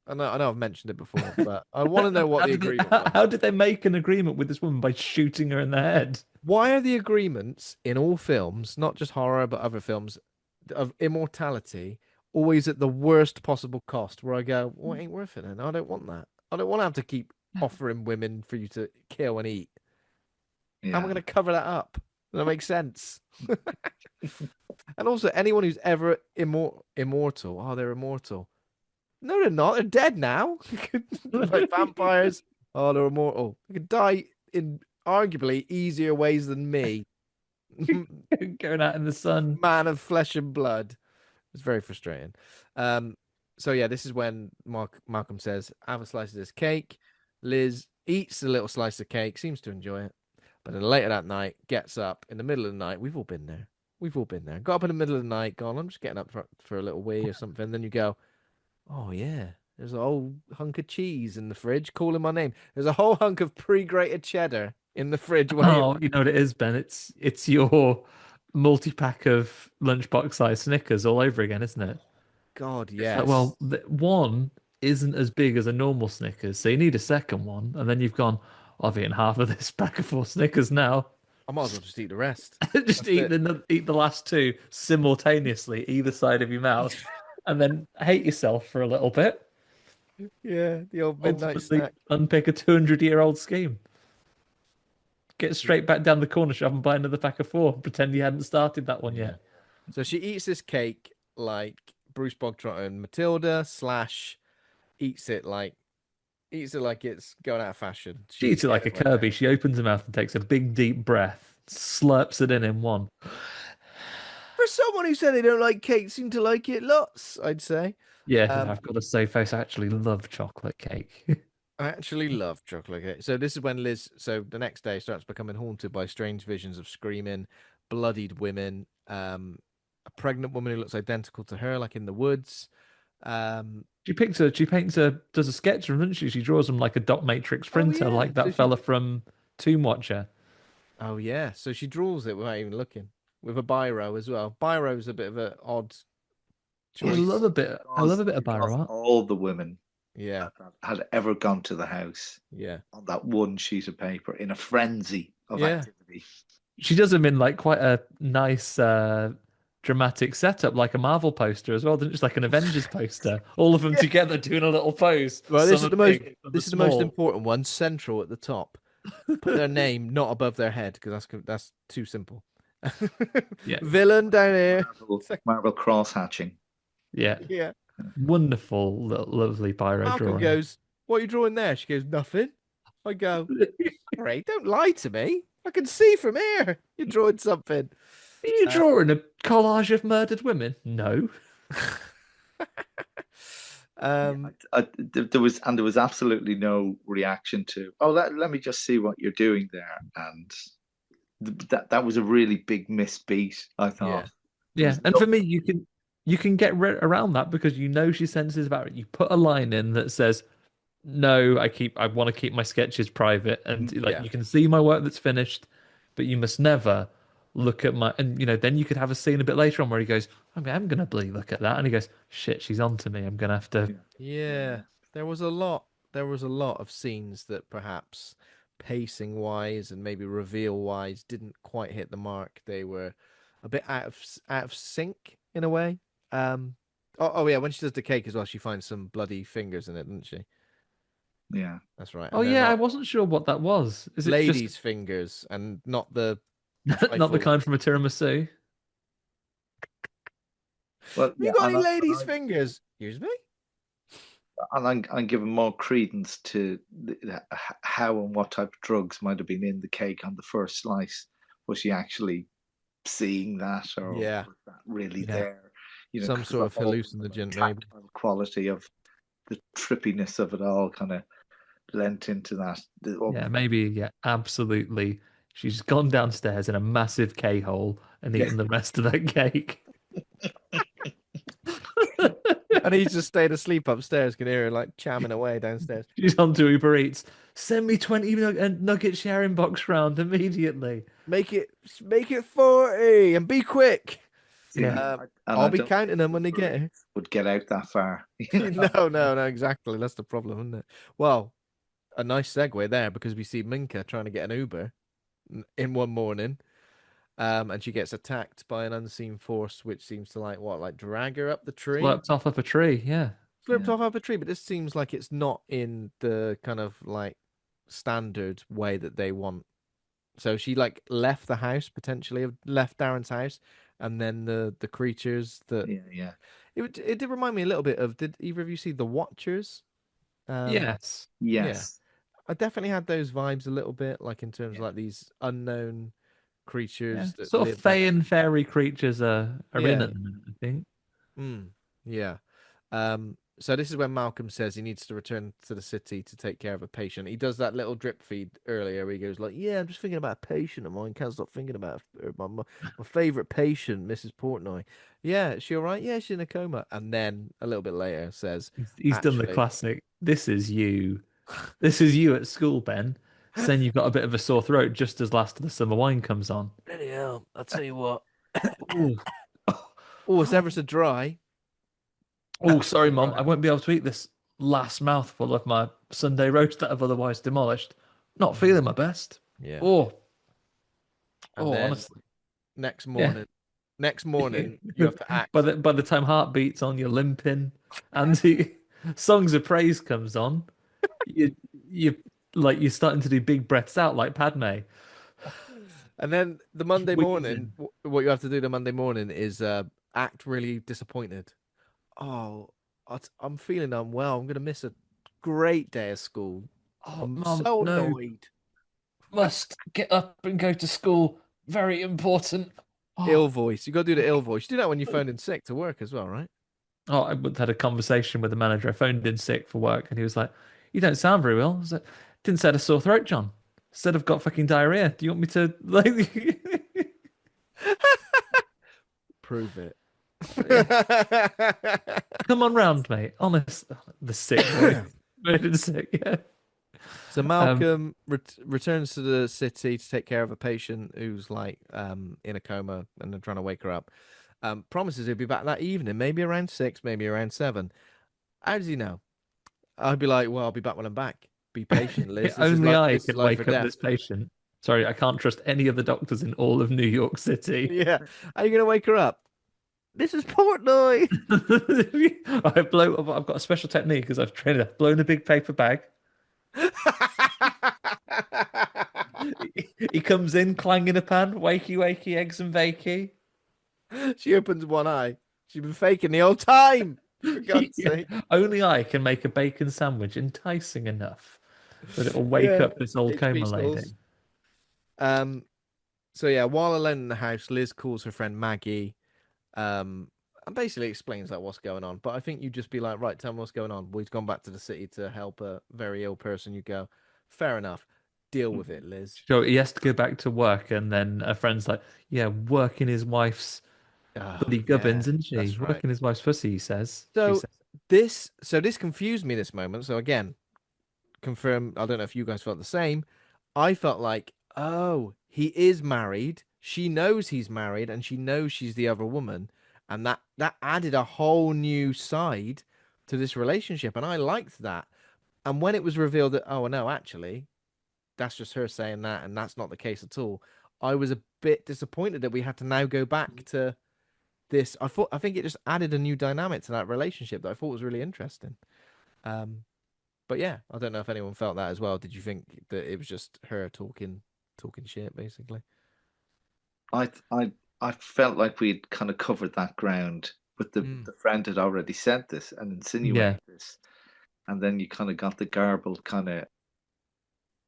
I know I've mentioned it before, but I want to know what the agreement was. How did they make an agreement with this woman by shooting her in the head? Why are the agreements in all films, not just horror but other films, of immortality always at the worst possible cost? Where I go, well, it ain't worth it, and I don't want that. I don't want to have to keep offering women for you to kill and eat. Yeah. How am I going to cover that up? Does that make sense? And also, anyone who's ever immortal, oh, they're immortal. No, they're not. They're dead now. Like vampires. Oh, they're immortal. They could die in arguably easier ways than me. Going out in the sun. Man of flesh and blood. It's very frustrating. So yeah, this is when Malcolm says, have a slice of this cake. Liz eats a little slice of cake, seems to enjoy it. But then later that night, gets up in the middle of the night. We've all been there. Got up in the middle of the night, gone, I'm just getting up for a little wee or something. Then you go, oh yeah, there's a whole hunk of cheese in the fridge calling my name. There's a whole hunk of pre-grated cheddar in the fridge. Oh, you know what it is, Ben? It's your multi-pack of lunchbox size Snickers all over again, isn't it? God, It's yes. like, well, one isn't as big as a normal Snickers, so you need a second one, and then you've gone, I've eaten half of this pack of 4 Snickers now. I might as well just eat the rest. Just eat the last 2 simultaneously, either side of your mouth, and then hate yourself for a little bit. Yeah, the old midnight Ultimately, snack. unpick a 200-year-old scheme. Get straight back down the corner shop and buy another pack of 4. Pretend you hadn't started that one yet. So she eats this cake like Bruce Bogtrotter and Matilda / eats it like it's going out of fashion. She eats it like a Kirby. She opens her mouth and takes a big deep breath, slurps it in one. For someone who said they don't like cake, seem to like it lots, I'd say. Yeah, I've got to say, face, I actually love chocolate cake. I actually love chocolate cake. So this is when Liz, so the next day, starts becoming haunted by strange visions of screaming, bloodied women, a pregnant woman who looks identical to her, like in the woods. She paints her, does a sketch of them, doesn't she? She draws them like a dot matrix printer, like that fella from Tomb Watcher. Oh yeah, so she draws it without even looking, with a biro as well. Biro's a bit of an odd choice. I love a bit of biro art. All the women that had ever gone to the house on that one sheet of paper in a frenzy of activity. She does them in like quite a nice dramatic setup, like a Marvel poster as well, doesn't it? Just like an Avengers poster, all of them together doing a little pose. Well, this is the most important one, central at the top. Put their name not above their head because that's too simple. Villain down here. Marvel cross hatching. Yeah. Wonderful, lovely biro Malcolm drawing. Goes, what are you drawing there? She goes, nothing. I go, great, don't lie to me. I can see from here. You're drawing something. Are you drawing a collage of murdered women? No. There was absolutely no reaction to, let me just see what you're doing there, and that was a really big misbeat, I thought. Yeah, and for me, you can get around that because you know she's sensitive about it. You put a line in that says, "No, I want to keep my sketches private," and you can see my work that's finished, but you must never look at my. And then you could have a scene a bit later on where he goes, "I'm gonna bloody look at that," and he goes, "Shit, she's on to me. I'm gonna have to." Yeah, there was a lot of scenes that perhaps pacing wise and maybe reveal wise didn't quite hit the mark. They were a bit out of sync in a way. Oh yeah, when she does the cake as well, she finds some bloody fingers in it, doesn't she? Yeah. That's right. Oh And they're yeah, I not wasn't sure what that was. Is it just ladies' fingers and not the not the trifle. kind from a tiramisu? Well, You yeah, got any ladies' fingers? Excuse me? I'm giving more credence to how and what type of drugs might have been in the cake on the first slice. Was she actually seeing that, or Yeah. was that really Yeah. there? Some Because sort the of whole hallucinogen, maybe. tactile quality of the trippiness of it all kind of lent into that. Yeah, maybe. Yeah, absolutely. She's gone downstairs in a massive K hole and Yeah, eaten the rest of that cake. And he's just stayed asleep upstairs, can hear her like chamming away downstairs. She's on to Uber Eats. Send me 20 nugget sharing box round immediately. Make it 40 and be quick. see, Yeah. and I'll I be don't counting think them when they Uber get here. Eats would get out that far. No, exactly. That's the problem, isn't it? Well, a nice segue there because we see Minka trying to get an Uber in one morning. And she gets attacked by an unseen force, which seems to like drag her up the tree. Slurped off of a tree. Yeah. Flipped Yeah. off up a tree, but this seems like it's not in the kind of like standard way that they want. So she like left the house, potentially have left Darren's house, and then the creatures that Yeah. it did remind me a little bit of. Did either of you see The Watchers? Yes. Yeah, Yes. I definitely had those vibes a little bit, like in terms of Yeah. like these unknown Yeah. creatures that Sort of live like fae and fairy creatures are in yeah. at the minute, I think. Yeah. So this is when Malcolm says he needs to return to the city to take care of a patient. He does that little drip feed earlier where he goes like, "Yeah, I'm just thinking about a patient of mine. Can't stop thinking about her. My favorite patient, Mrs. Portnoy. Yeah, is she all right? Yeah, she's in a coma." And then a little bit later says, He's done the "Actually, classic. This is you. This is you at school, Ben. Saying you've got a bit of a sore throat just as Last of the Summer Wine comes on. bloody hell, I'll tell you what. Oh, Oh, it's ever so dry. oh, sorry, Mum. I Right. won't be able to eat this last mouthful of my Sunday roast that I've otherwise demolished. Not feeling my best. Yeah. Oh, And oh, then honestly, next yeah. morning, you have to By act. the time heartbeats on, you're limping, and the songs of praise comes on. You you like you're starting to do big breaths out like Padme. And then the Monday morning, Wheezing. what you have to do the Monday morning is act really disappointed. Oh, I'm feeling unwell. I'm going to miss a great day of school. Oh, I'm Mum, so no. annoyed. Must get up and go to school. Very important. Ill Oh, voice. You got to do the ill voice. You do that when you phone in sick to work as well, right? oh, I had a conversation with the manager. I phoned in sick for work, and he was like, "You don't sound very well." I was like, "Didn't say I had a sore throat, John. Said I've got fucking diarrhea. Do you want me to like?" Prove it. Yeah. Come on round, mate. Honest, the sick boy, phoned in sick. Yeah. So Um. Malcolm returns to the city to take care of a patient who's like in a coma and they're trying to wake her up. Promises he'll be back that evening, maybe around 6, maybe around 7. How does he know? I'd be like, well, I'll be back when I'm back. Be patient, Liz. Only I This is can life or wake up death. this patient. Sorry, I can't trust any of the doctors in all of New York City. Yeah. Are you gonna wake her up? This is Portnoy. I've got a special technique because I've trained it. I've blown a big paper bag. He comes in clanging a pan, wakey wakey, eggs and bakey. She opens one eye. She's been faking the whole time. For God's Yeah. sake. Only I can make a bacon sandwich enticing enough that it will wake Yeah. up this old HP coma lady. stalls. Um. So yeah, while alone in the house, Liz calls her friend Maggie. And basically explains like what's going on. But I think you just be like, right, tell me what's going on. Well, he's gone back to the city to help a very ill person. You go, fair enough. Deal with it, Liz. So he has to go back to work, and then a friend's like, "Yeah, working his wife's Oh, bloody yeah, gubbins, isn't she? that's right. Working his wife's pussy." He says. She So says. this confused me this moment. So again, confirm. I don't know if you guys felt the same. I felt like, oh, he is married. She knows he's married, and she knows she's the other woman, and that added a whole new side to this relationship, and I liked that. And when it was revealed that, oh no, actually, that's just her saying that, and that's not the case at all, I was a bit disappointed that we had to now go back to this. I think it just added a new dynamic to that relationship that I thought was really interesting. Um, But yeah, I don't know if anyone felt that as well. Did you think that it was just her talking shit, basically? I I I felt like we'd kind of covered that ground, but Mm. the friend had already said this and Yeah. insinuated this, and then you kind of got the garbled kind of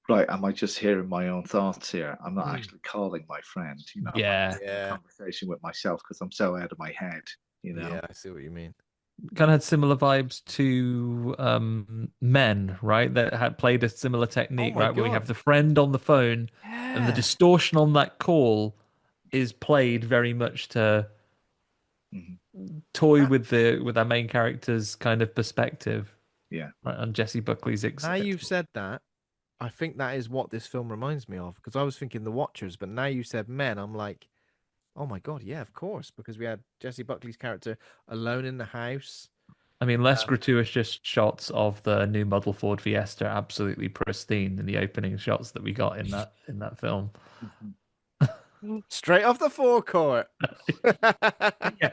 right. Am I just hearing my own thoughts here? I'm not Mm. actually calling my friend. I'm having Yeah. a Yeah, conversation with myself because I'm so out of my head. You yeah, know. I see what you mean. Kind of had similar vibes to Men, right? That had played a similar Oh technique, my right? Where we God. have the friend on the phone and the Yeah. distortion on that call is played very much to Mhm. toy That, with the with our main character's kind of perspective, Yeah. right? On Jesse Buckley's now you've said that, I think that is what this film reminds me of because I was thinking The Watchers, but now you said Men, I'm like, oh my God, yeah, of course, because we had Jesse Buckley's character alone in the house. I mean, less Um, gratuitous shots of the new model Ford Fiesta, absolutely pristine in the opening shots that we got in that film. Mhm. Straight off the forecourt. Yeah.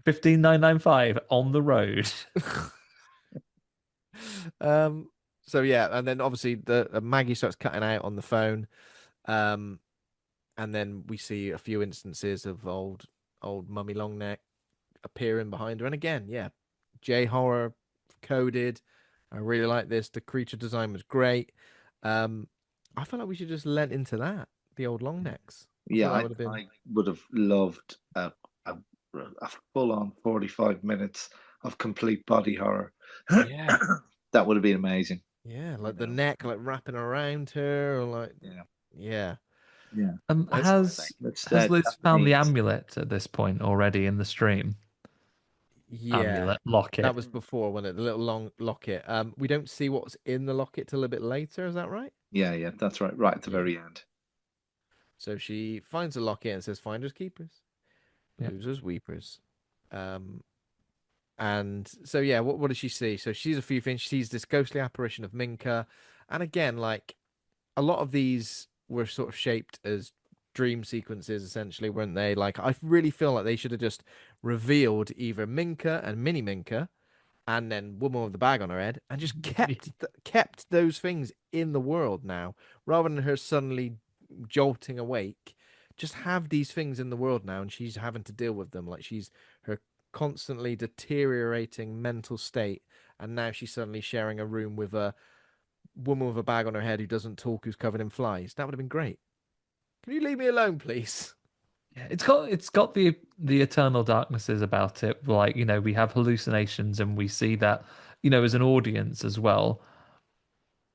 15995 on the road. um, so yeah, and then obviously the Maggie starts cutting out on the phone. Um, and then we see a few instances of old Mummy Longneck appearing behind her. And again, yeah, J horror coded. I really like this. The creature design was great. Um, I felt like we should just lent into that, the old long necks. I Yeah, thought that would have been I would have loved a, a full on 45 minutes of complete body horror. yeah, That would have been amazing. yeah, You like the know. neck like wrapping around her, or like Yeah. yeah. Yeah. Let's Let's Has Liz found the Japanese. amulet at this point already in the stream? yeah. Amulet, That locket. was before when it the little long locket. We don't see what's in the locket till a bit later. Is that right? Yeah, yeah, that's right. Right at the Yeah. very end. So she finds a locket and says, "Finders keepers, Yeah. losers weepers." Um, and so yeah, what does she see? So she sees a few things. She sees this ghostly apparition of Minka, and again, like a lot of these were sort of shaped as dream sequences, essentially, weren't they? Like I really feel like they should have just revealed either Minka and Mini Minka and then woman with the bag on her head, and just kept those things in the world now, rather than her suddenly jolting awake. Just have these things in the world now, and she's having to deal with them. Like she's her constantly deteriorating mental state, and now she's suddenly sharing a room with a woman with a bag on her head who doesn't talk, who's covered in flies. That would have been great. Can you leave me alone, please? Yeah, it's got the eternal darknesses about it. Like, we have hallucinations and we see that, as an audience as well.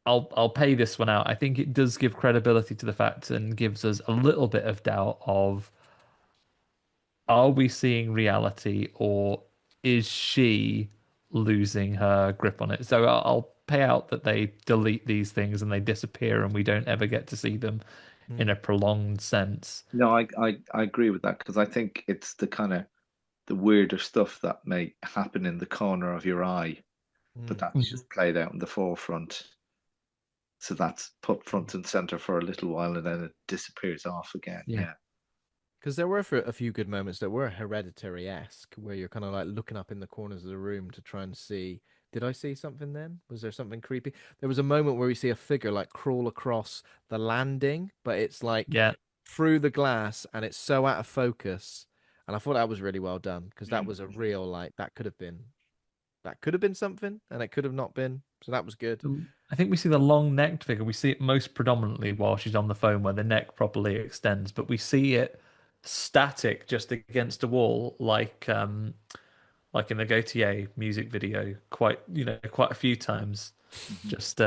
I'll pay this one out. I think it does give credibility to the fact and gives us a little bit of doubt of, are we seeing reality or is she losing her grip on it? So I'll pay out that they delete these things and they disappear and we don't ever get to see them in Mm, a prolonged sense. No, I agree with that because I think it's the kind of the weirder stuff that may happen in the corner of your eye, but mm, that's just played out in the forefront. So that's put front and center for a little while and then it disappears off again. Yeah. Yeah. because there were a few good moments that were hereditary esque, where you're kind of like looking up in the corners of the room to try and see. Did I see something then? Was there something creepy? There was a moment where we see a figure like crawl across the landing, but it's like Yeah. through the glass and it's so out of focus. And I thought that was really well done because that was a Mm-hmm. real like that could have been something and it could have not been. So that was good. I think we see the long necked figure. We see it most predominantly while she's on the phone, where the neck properly extends, but we see it static just against a wall, like in the Gautier music video, quite a few times, Mm-hmm. just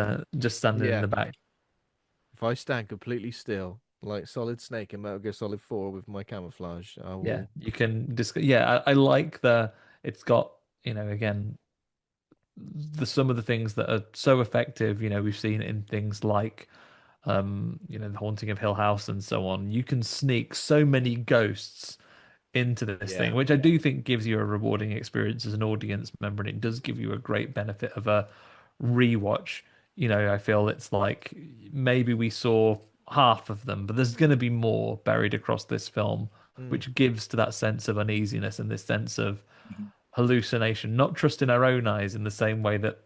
standing in Yeah. the back. If I stand completely still, like Solid Snake in Metal Gear Solid 4 with my camouflage, I Yeah, will. you can just yeah. I like it's got again some of the things that are so effective. We've seen it in things like the Haunting of Hill House and so on. You can sneak so many ghosts into this thing, Yeah. which I do think gives you a rewarding experience as an audience member, and it does give you a great benefit of a rewatch. I feel it's like maybe we saw half of them, but there's going to be more buried across this film, Mm. which gives to that sense of uneasiness and this sense of hallucination, not trusting her own eyes in the same way that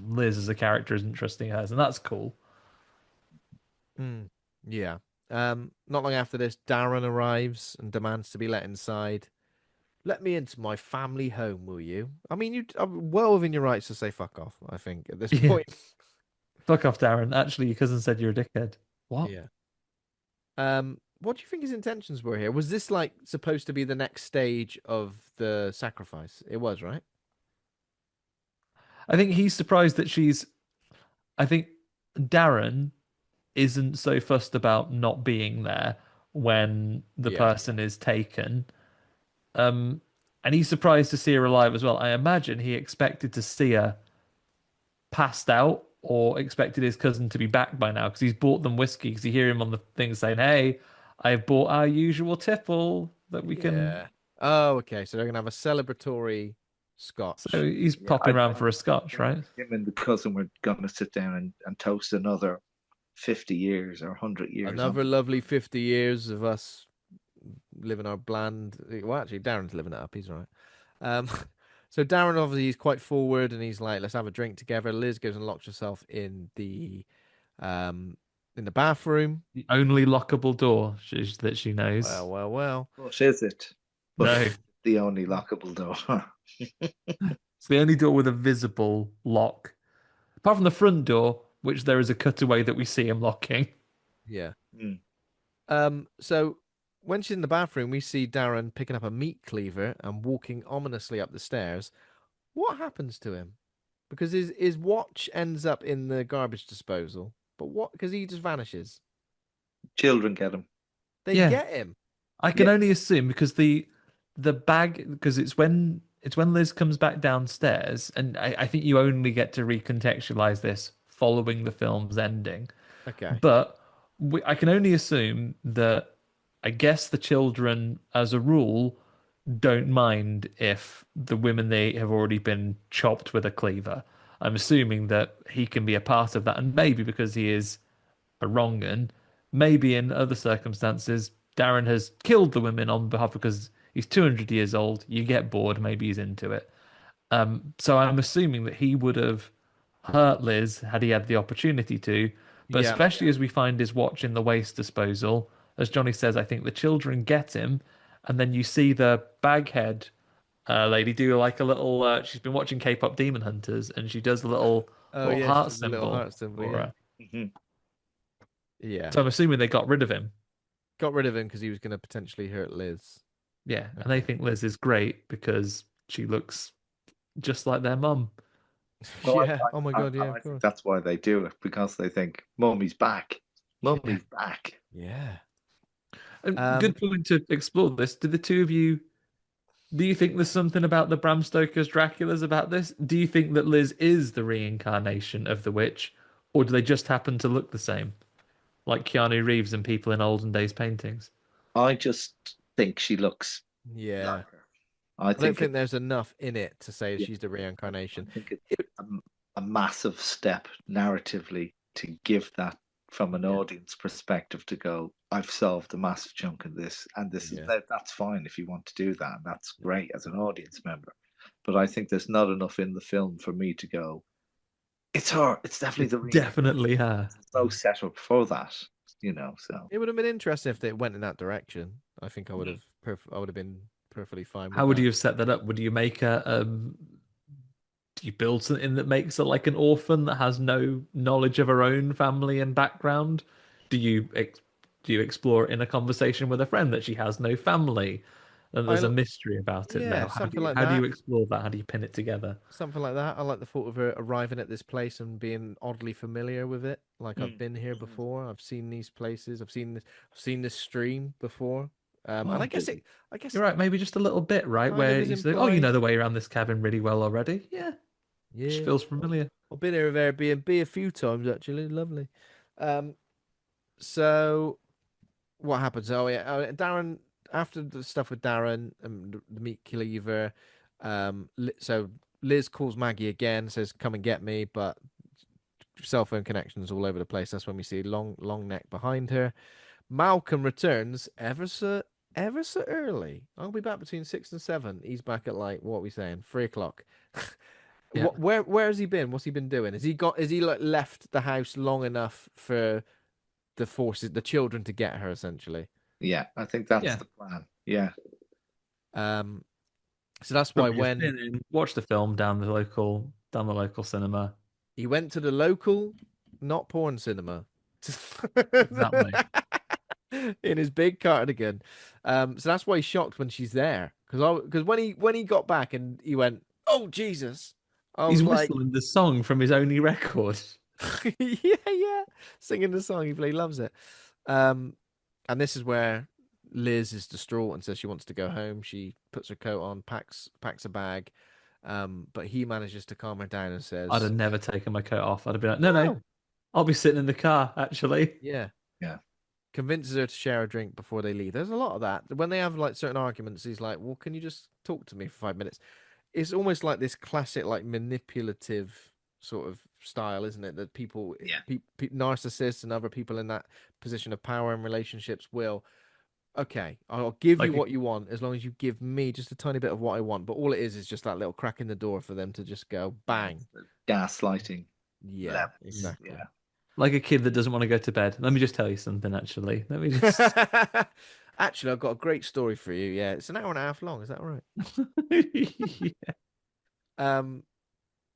Liz as a character isn't trusting hers, and that's cool. Mm, yeah. Not long after this, Darren arrives and demands to be let inside. Let me into my family home, will you? I mean, you are well within your rights to say fuck off, I think, at this Yeah. point. Fuck off, Darren. Actually, your cousin said you're a dickhead. What? Yeah. What do you think his intentions were here? Was this like supposed to be the next stage of the sacrifice? It was, right? I think he's surprised that she's. I think Darren isn't so fussed about not being there when the Yeah. person is taken. Um, and he's surprised to see her alive as well. I imagine he expected to see her passed out or expected his cousin to be back by now because he's bought them whiskey because you hear him on the thing saying, "Hey, I've bought our usual tipple that we can." Yeah. Oh, okay. So they're gonna have a celebratory So scotch. he's Yeah, popping around for a scotch, think right? him and the cousin were going to sit down and toast another 50 years or 100 years. Another lovely 50 years of us living our bland. Well, actually, Darren's living it up. He's all right. So Darren obviously is quite forward, and he's like, "Let's have a drink together." Liz goes and locks herself um in the bathroom. The only lockable door that she knows. Well, well, well. What is it? No, The only lockable door. it's the only door with a visible lock, apart from the front door, which there is a cutaway that we see him locking. Yeah. Mm. So when she's in the bathroom, we see Darren picking up a meat cleaver and walking ominously up the stairs. What happens to him? Because his watch ends up in the garbage disposal. But what? Because he just vanishes. Children get him. They Yeah. get him. I can Yeah. only assume because the bag because it's when Liz comes back downstairs, and I think you only get to recontextualize this following the film's ending. Okay. But I can only assume that I guess the children, as a rule, don't mind if the women they have already been chopped with a cleaver. I'm assuming that he can be a part of that, and maybe because he is a wrong un, maybe in other circumstances, Darren has killed the women on behalf because he's 200 years old. You get bored, maybe he's into it. So I'm assuming that he would have hurt Liz had he had the opportunity to, but Yeah. especially as we find his watch in the waste disposal, as Johnny says, I think the children get him, and then you see the baghead lady do like a little. She's been watching K-pop Demon Hunters, and she does a Oh little yeah, she heart does a little symbol heart symbol. for Yeah. her. Mhm. Yeah. So I'm assuming they got rid of him. Got rid of him because he was going to potentially hurt Liz. Yeah, and they think Liz is great because she looks just like their mum. Well, Yeah. Oh my God. Yeah. I Of think course. that's why they do it, because they think, Mummy's back. Mummy's back. Yeah. And good point to explore this. Do you think there's something about the Bram Stoker's Dracula's about this? Do you think that Liz is the reincarnation of the witch, or do they just happen to look the same, like Keanu Reeves and people in olden days paintings? I just think she looks Yeah. like her. I I don't think think there's enough in it to say yeah, she's the reincarnation. I think it's a massive step narratively to give that from an Yeah. audience perspective, to go, I've solved a massive chunk of this, and this is Yeah. that's fine if you want to do that, and that's great as an audience member. But I think there's not enough in the film for me to go, it's her. It's definitely the Definitely her. There's no setup for that, So It would have been interesting if they went in that direction. I think I would have. I would have been perfectly fine with How would that. you have set that up? Would you make do you build something that makes her like an orphan that has no knowledge of her own family and background? Do you explore it in a conversation with a friend that she has no family and there's I a mystery about it Yeah, there? something like How do you that. explore that? How do you pin it together? Something like that. I like the thought of her arriving at this place and being oddly familiar with it. Like I've Mm. been here before. I've seen these places. I've seen this. I've seen this stream before. And Oh, I guess it. I guess You're right, maybe just a little bit, right? kind of Where is you say, "Oh, you know implied. the way around this cabin really well already." Yeah, just Yeah. feels familiar. I've been here with Airbnb a few times actually. Lovely. Um. So what happens? Oh yeah, Darren. After the stuff with Darren and the meat cleaver, so Liz calls Maggie again, says, "Come and get me," but cell phone connections all over the place. That's when we see long neck behind her. Malcolm returns ever so ever so early. I'll be back between 6 and 7. He's back at like what are we saying, 3 o'clock. Yeah. Where has he been? What's he been doing? Has he like left the house long enough for the children to get her essentially? Yeah, I think that's Yeah. the plan. Yeah. Um, so that's why Probably just when been in, watch the film down the local cinema. he went to the local, not porn cinema, Exactly. in his big cardigan. So that's why he's shocked when she's there. Because when he got back and he went, "Oh Jesus," I He's was like, whistling the song from his only record. "Yeah, yeah," singing the song. He loves it. Um, and this is where Liz is distraught and says she wants to go home. She puts her coat on, packs a bag. But he manages to calm her down and I'd says, have never taken my coat off. I'd have been like, no, no, "No, I'll be sitting in the car, actually. yeah." Yeah. Convinces her to share a drink before they leave. There's a lot of that. When they have like certain arguments, he's like, "Well, can you just talk to me for 5 minutes?" It's almost like this classic, like manipulative sort of style, isn't it? That people, Yeah. narcissists and other people in that position of power and relationships will, okay, I'll give you Like, what you want as long as you give me just a tiny bit of what I want. But all it is just that little crack in the door for them to just go Yeah, bang. it's the gaslighting Yeah, levels. exactly. Yeah. like a kid that doesn't want to go to bed. Let me just tell you something, actually. Let me just. Actually, I've got a great story for you. Yeah, it's an hour and a half long. Is that all right? Yeah. Um,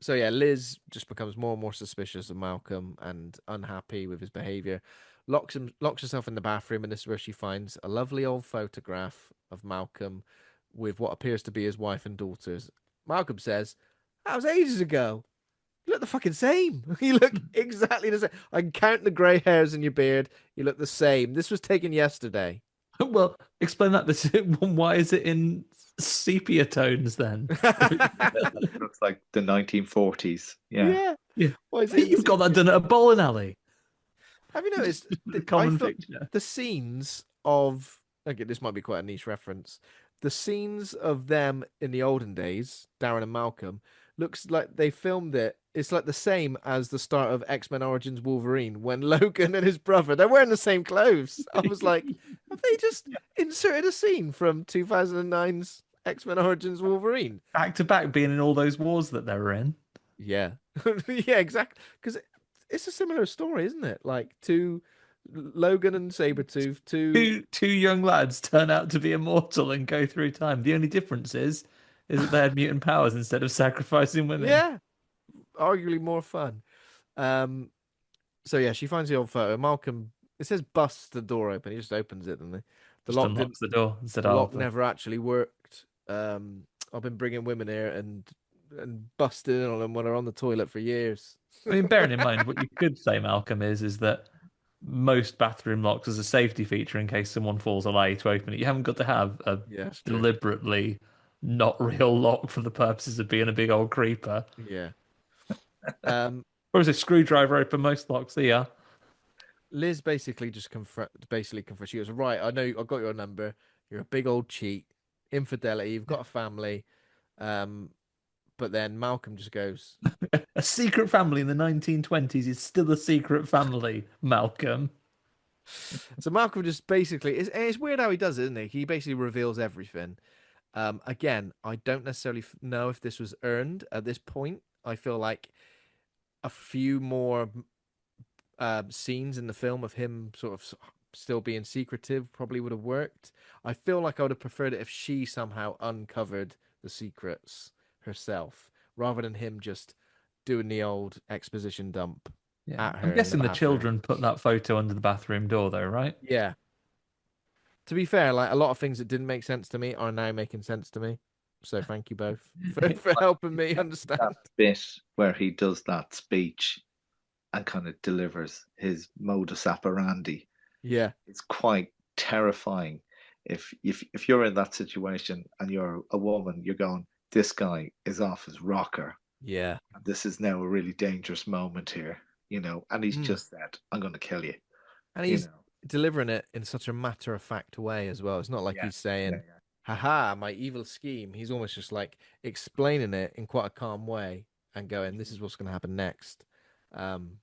so yeah, Liz just becomes more and more suspicious of Malcolm and unhappy with his behavior. Locks herself in the bathroom, and this is where she finds a lovely old photograph of Malcolm with what appears to be his wife and daughters. Malcolm says, "That was ages ago. You look the fucking same. You look exactly the same. I can count the grey hairs in your beard. You look the same. This was taken yesterday." Well, explain that. Why is it in sepia tones then? It looks like the 1940s. Yeah. Yeah. Yeah. Why is it You've got that done at a bowling alley. Have you noticed? The I common thought picture. the scenes of, okay, this might be quite a niche reference. The scenes of them in the olden days, Darren and Malcolm, looks like they filmed it. It's like the same as the start of X-Men Origins Wolverine when Logan and his brother, they're wearing the same clothes. I was like, have they just inserted a scene from 2009's X-Men Origins Wolverine? Back to back being in all those wars that they were in. Yeah. Yeah, exactly. Because it's a similar story, isn't it? Like two Logan and Sabretooth, two. Two young lads turn out to be immortal and go through time. The only difference is that they had mutant powers instead of sacrificing women. Yeah, arguably more fun. Um, so yeah, she finds the old photo. Malcolm, it says busts the door open. He just opens it, and the Just lock didn't. unlocks the door and said, The "Oh, lock never actually worked. I've been bringing women here and busting in on them when they're on the toilet for years. I mean, bearing in mind what you could say, Malcolm, is that most bathroom locks as a safety feature in case someone falls away to open it. You haven't got to have a Yeah, that's true. deliberately not real lock for the purposes of being a big old creeper. Yeah. Um, Or is a screwdriver open most locks? So yeah. Liz basically just confronts. She goes, "Right, I know I got your number. You're a big old cheat, infidelity. You've got a family." Um, but then Malcolm just goes, A secret family in the 1920s is still a secret family, Malcolm. so Malcolm just basically, it's weird how he does it, isn't he? He basically reveals everything. Again, I don't necessarily know if this was earned at this point. I feel like a few more scenes in the film of him sort of still being secretive probably would have worked. I feel like I would have preferred it if she somehow uncovered the secrets herself rather than him just doing the old exposition dump Yeah. at I'm her in the guessing the bathroom. children put that photo under the bathroom door, though, right? Yeah. To be fair, like a lot of things that didn't make sense to me are now making sense to me. So thank you both for helping me understand. That bit where he does that speech and kind of delivers his modus operandi, Yeah. it's quite terrifying. If you're in that situation and you're a woman, you're going, this guy is off his rocker. Yeah. And this is now a really dangerous moment here, and he's Mm. just said, I'm going to kill you. And you he's know. delivering it in such a matter of fact way as well. It's not like Yeah, he's saying, yeah, haha, my evil scheme. He's almost just like explaining it in quite a calm way and going, this is what's going to happen next. And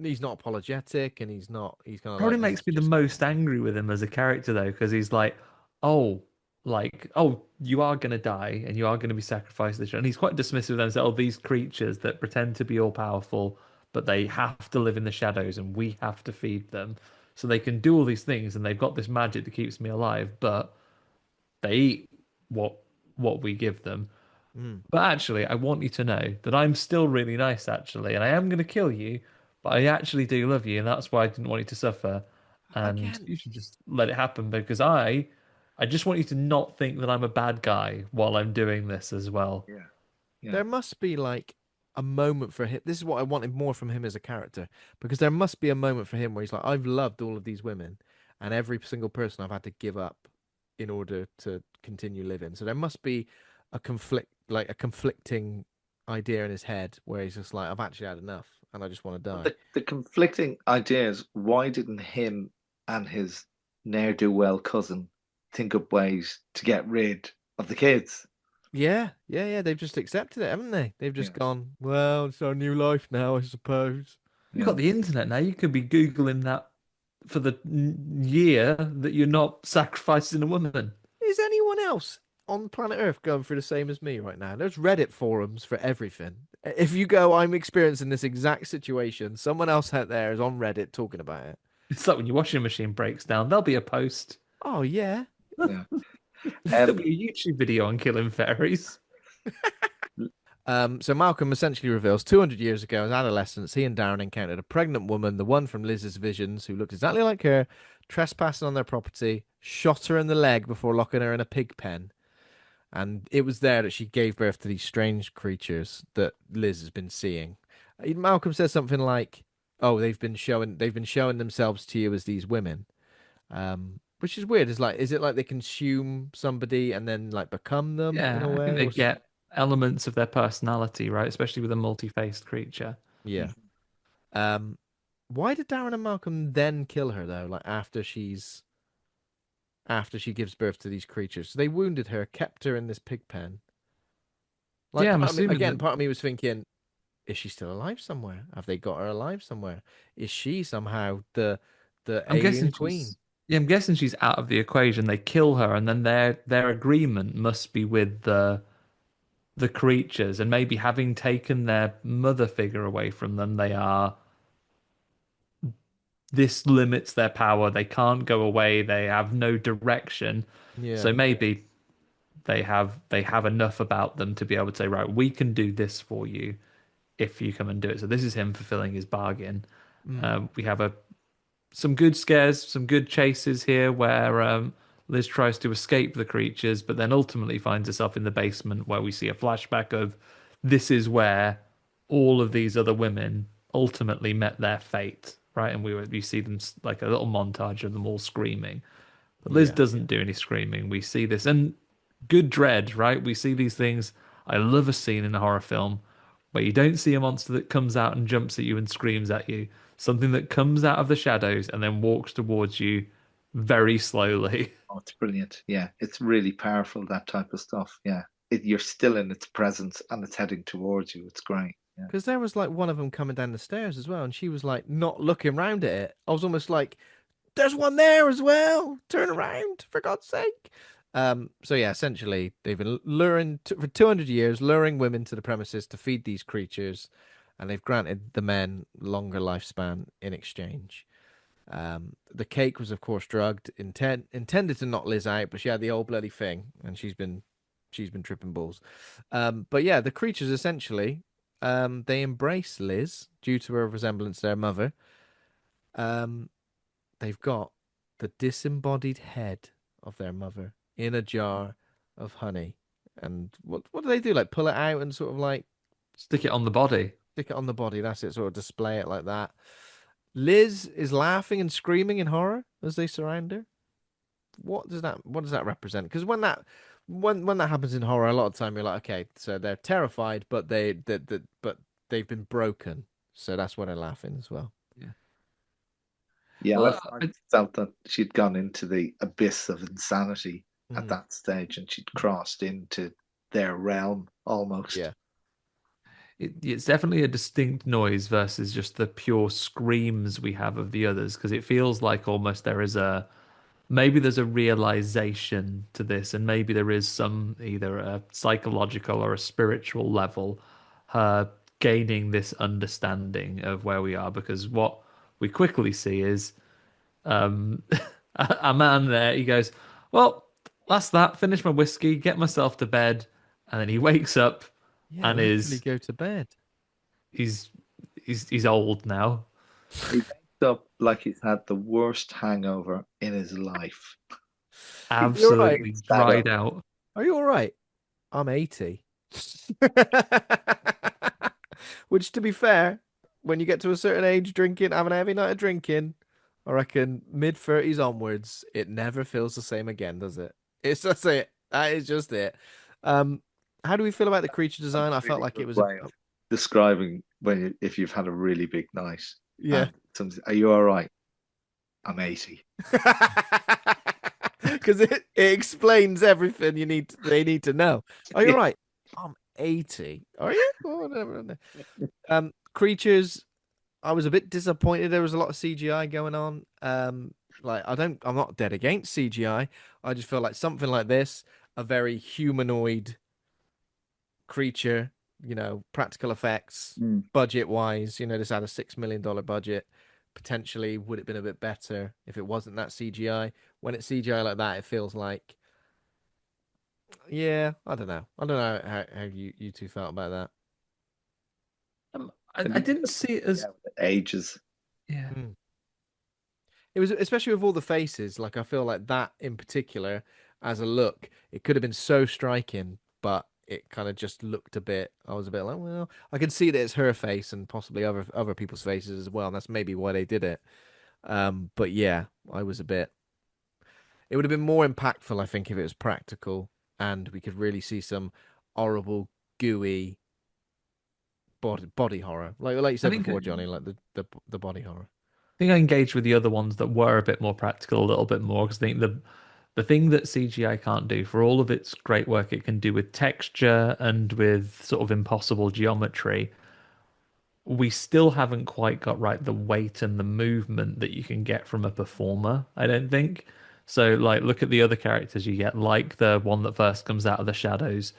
he's not apologetic and he's kind of Probably like, this makes is me the just. most angry with him as a character, though, because he's like, oh, oh, you are gonna die and you are gonna be sacrificed to this. And he's quite dismissive of them. So, oh, these creatures that pretend to be all powerful, but they have to live in the shadows and we have to feed them. So they can do all these things and they've got this magic that keeps me alive, but they eat what what we give them. Mm. But actually, I want you to know that I'm still really nice, actually, and I am going to kill you, but I actually do love you, and that's why I didn't want you to suffer. And Again, you should just let it happen because I just want you to not think that I'm a bad guy while I'm doing this as well. Yeah. Yeah. there must be like a moment for him. This is what I wanted more from him as a character, because there must be a moment for him where he's like, I've loved all of these women, and every single person I've had to give up in order to continue living. So there must be a conflict, like a conflicting idea in his head where he's just like, I've actually had enough, and I just want to But die. the conflicting ideas, why didn't him and his ne'er-do-well cousin think up ways to get rid of the kids? Yeah, yeah, yeah. They've just accepted it, haven't they? They've just Yeah. gone, well, it's our new life now, I suppose. You've Yeah. got the internet now. You could be Googling that for the year that you're not sacrificing a woman. Is anyone else on planet Earth going through the same as me right now? There's Reddit forums for everything. If you go, I'm experiencing this exact situation, someone else out there is on Reddit talking about it. It's like when your washing machine breaks down, there'll be a post. Oh, yeah. Yeah. There'll Um, be a YouTube video on killing fairies. So Malcolm essentially reveals 200 years ago, as adolescents, he and Darren encountered a pregnant woman, the one from Liz's visions, who looked exactly like her, trespassing on their property, shot her in the leg before locking her in a pig pen. And it was there that she gave birth to these strange creatures that Liz has been seeing. Malcolm says something like, "Oh, they've been showing themselves to you as these women," which is weird. Is like, is it like they consume somebody and then like become them in a Yeah, I think way? they get elements of their personality, right? Especially with a multi-faced creature. Yeah. Um, why did Darren and Malcolm then kill her though? Like after she gives birth to these creatures, so they wounded her, kept her in this pig pen. Like Yeah, I'm part of me, assuming again, that. part of me was thinking, is she still alive somewhere? Have they got her alive somewhere? Is she somehow the I'm alien guessing queen? she's. Yeah, I'm guessing she's out of the equation. They kill her, and then their agreement must be with the creatures, and maybe having taken their mother figure away from them, they are. This limits their power. They can't go away. They have no direction. Yeah, So maybe they have enough about them to be able to say, right, we can do this for you if you come and do it. So this is him fulfilling his bargain. mm, We have a some good scares, some good chases here where Liz tries to escape the creatures, but then ultimately finds herself in the basement where we see a flashback of this is where all of these other women ultimately met their fate, right? And we see them like a little montage of them all screaming. But Liz yeah, doesn't do any screaming. We see this and good dread, right? We see these things. I love a scene in a horror film where you don't see a monster that comes out and jumps at you and screams at you. Something that comes out of the shadows and then walks towards you very slowly. oh, it's brilliant. Yeah, it's really powerful, that type of stuff. Yeah. You're still in its presence and it's heading towards you. It's great. Yeah. because there was like one of them coming down the stairs as well, and she was like not looking round at it. I was almost like, "There's one there as well. Turn around, for God's sake." So yeah, essentially they've been luring for 200 years, luring women to the premises to feed these creatures, and they've granted the men longer lifespan in exchange. The cake was, of course, drugged, intended to knock Liz out, but she had the old bloody thing, and she's been tripping balls. But yeah, the creatures essentially, they embrace Liz due to her resemblance to their mother. Um, they've got the disembodied head of their mother in a jar of honey, and what do they do? Like pull it out and sort of like Stick it on the body. stick it on the body. That's it. Sort of display it like that. Liz is laughing and screaming in horror as they surround her. What does that represent? Because when that happens in horror, a lot of time you're like, okay, so they're terrified, but but they've been broken, so that's why they're laughing as well. Yeah. Yeah, Well, I felt that she'd gone into the abyss of insanity at Mm, that stage and she'd crossed into their realm almost. yeah, it's definitely a distinct noise versus just the pure screams we have of the others because it feels like almost there is a maybe there's a realization to this, and maybe there is some either a psychological or a spiritual level, her gaining this understanding of where we are. Because what we quickly see is um, a man there. He goes, "Well, that's that. Finish my whiskey, get myself to bed," and then he wakes up Yeah, and literally is go to bed. he's he's old now. He wakes up like he's had the worst hangover in his life. You're right. Absolutely It's that dried old. out. Are you all right? I'm 80. Which, to be fair, when you get to a certain age drinking, having a heavy night of drinking, I reckon mid-30s onwards, it never feels the same again, does it? It's just it. That is just it. Um, how do we feel about the creature That's design? I a felt really like it good was a way of describing if you've had a really big night. yeah. Are you all right? I'm 80. Because it explains everything they need to know. Are you Yeah. right? I'm 80. Are you? Oh, whatever. Creatures, I was a bit disappointed. There was a lot of CGI going on. I'm not dead against CGI. I just feel like something like this, a very humanoid creature, practical effects, Mm. budget wise, this had a $6 million budget. Potentially would have been a bit better if it wasn't that CGI. When it's CGI like that, it feels like, yeah, I don't know. I don't know how you two felt about that. I didn't see it as Ages. yeah. Mm. It was especially with all the faces. Like I feel like that in particular, as a look, it could have been so striking, but it kind of just looked a bit. I was a bit like, well, I can see that it's her face and possibly other people's faces as well, and that's maybe why they did it. But yeah, I was a bit. It would have been more impactful, I think, if it was practical and we could really see some horrible, gooey body horror, like you I said think before, Johnny, like the body horror. I engaged with the other ones that were a bit more practical, a little bit more, because I think the thing that CGI can't do, for all of its great work it can do with texture and with sort of impossible geometry, we still haven't quite got right the weight and the movement that you can get from a performer, I don't think. So, like, look at the other characters you get, like the one that first comes out of the shadows.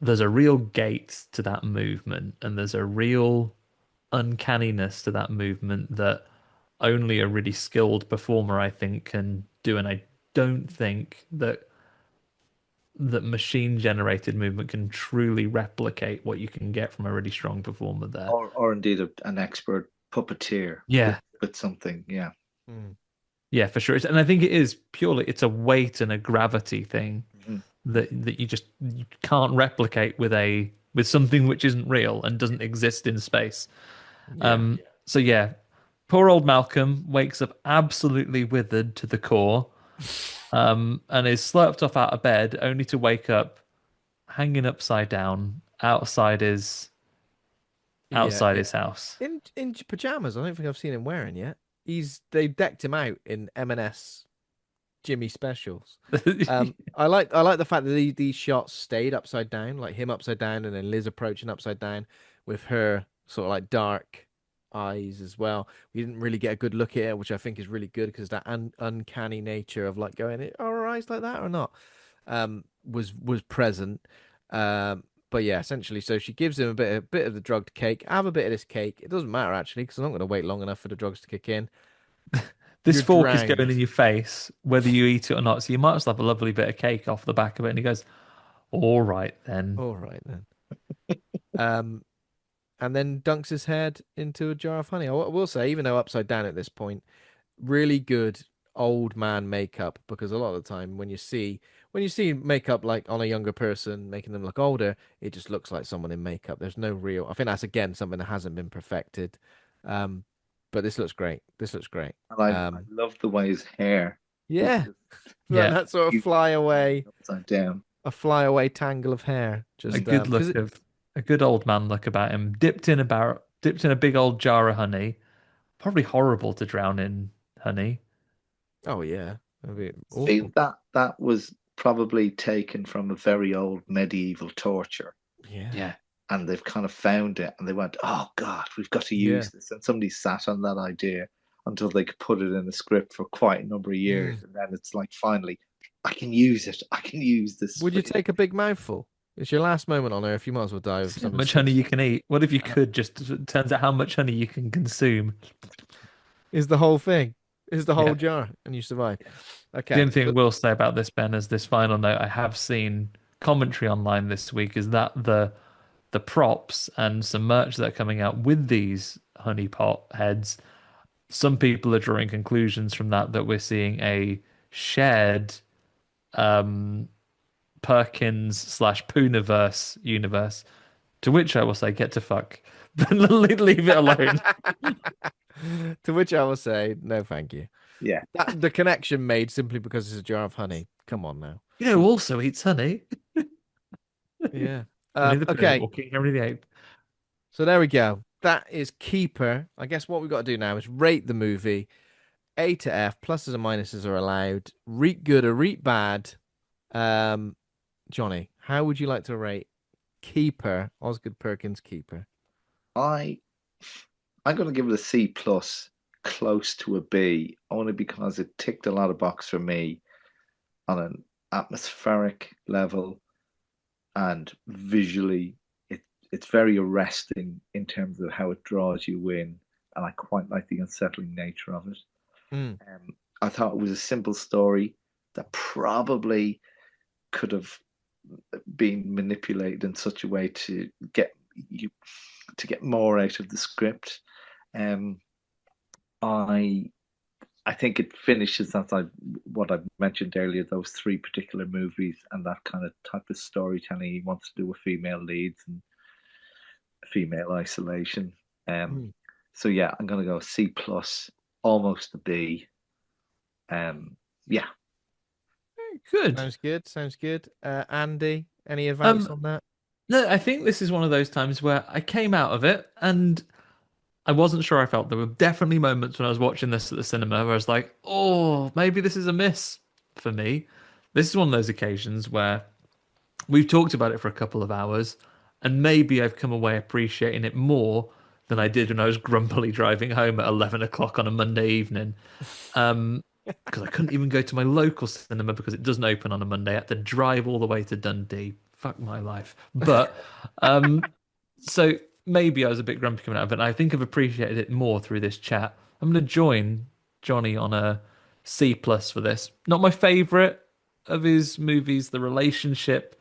There's a real gait to that movement, and there's a real uncanniness to that movement that only a really skilled performer, I think, can do. And I don't think that machine generated movement can truly replicate what you can get from a really strong performer there. Or indeed an expert puppeteer Yeah. with something. Yeah. Mm. Yeah, for sure. And I think it is purely it's a weight and a gravity thing Mhm. that you can't replicate with something which isn't real and doesn't exist in space. Yeah. So yeah, poor old Malcolm wakes up absolutely withered to the core, and is slurped off out of bed only to wake up hanging upside down Yeah. outside his house. In pajamas. I don't think I've seen him wearing yet. They decked him out in M&S Jimmy specials. I like the fact that these shots stayed upside down, like him upside down and then Liz approaching upside down with her sort of like dark eyes as well. We didn't really get a good look at it, which I think is really good because that uncanny nature of like going, are her eyes like that or not? Was present. But yeah, essentially, so she gives him a bit of the drugged cake. Have a bit of this cake. It doesn't matter actually because I'm not going to wait long enough for the drugs to kick in. This You're fork is going drowned. in your face, whether you eat it or not. So you might as well have a lovely bit of cake off the back of it. And he goes, "All right then." All right then. Um, and then dunks his head into a jar of honey. I will say, even though upside down at this point, really good old man makeup because a lot of the time when you see makeup like on a younger person making them look older, it just looks like someone in makeup. There's no real. I think that's again something that hasn't been perfected. Um, but this looks great. This looks great. And I love the way his hair is Yeah, just like Yeah, that sort of upside down. a flyaway tangle of hair. a Just good because look of a good old man look about him. Dipped in a big old jar of honey. Probably horrible to drown in honey. oh yeah, that'd be See, awful. that was probably taken from a very old medieval torture. Yeah, Yeah. And they've kind of found it and they went, oh God, we've got to yeah. use this. And somebody sat on that idea. until they could put it in the script for quite a number of years, and then it's like finally, I can use it. I can use this. Would you take a big mouthful? It's your last moment on Earth. You might as well die with How something. much honey you can eat? What if you could just turns out how much honey you can consume? Is the whole thing? Is the whole Yeah. jar, and you survive? The Okay. only thing I will say about this, Ben, as this final note, I have seen commentary online this week, is that the props and some merch that are coming out with these honey pot heads, some people are drawing conclusions from that we're seeing a shared Perkins slash Pooniverse universe, to which I will say, get to fuck. Leave it alone. To which I will say, no, thank you. Yeah. The connection made simply because it's a jar of honey. Come on now. You know, who also eats honey. Yeah. Winnie the Pooh Okay. or King Henry VIII. So there we go. That is Keeper. I guess what we've got to do now is rate the movie. A to F, pluses and minuses are allowed. Reet good or reet bad. Johnny, how would you like to rate Keeper, Osgood Perkins Keeper? I'm going to give it a C plus, close to a B, only because it ticked a lot of boxes for me on an atmospheric level, and visually it's very arresting in terms of how it draws you in, and I quite like the unsettling nature of it. I thought it was a simple story that probably could have been manipulated in such a way to get more out of the script. I think it finishes what I mentioned earlier, those three particular movies and that kind of type of storytelling he wants to do with female leads and female isolation. So yeah, I'm gonna go C plus, almost a B. Yeah. Good. Sounds good. Andy, any advice on that? No, I think this is one of those times where I came out of it and I wasn't sure I felt. There were definitely moments when I was watching this at the cinema where I was like, oh, maybe this is a miss for me. This is one of those occasions where we've talked about it for a couple of hours and maybe I've come away appreciating it more than I did when I was grumpily driving home at 11 o'clock on a Monday evening. Because I couldn't even go to my local cinema because it doesn't open on a Monday. I had to drive all the way to Dundee. Fuck my life. But so maybe I was a bit grumpy coming out of it. And I think I've appreciated it more through this chat. I'm going to join Johnny on a C plus for this. Not my favorite of his movies. The relationship,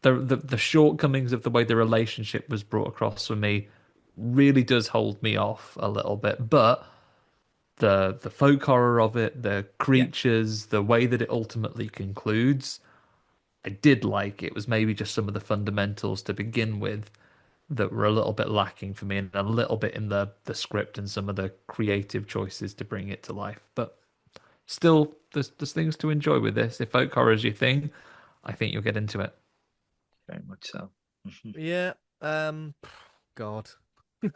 the shortcomings of the way the relationship was brought across for me really does hold me off a little bit. But the folk horror of it, the creatures, the way that it ultimately concludes, I did like. It was maybe just some of the fundamentals to begin with that were a little bit lacking for me, and a little bit in the script and some of the creative choices to bring it to life. But still, there's things to enjoy with this. If folk horror is your thing, I think you'll get into it. Very much so. Yeah. God.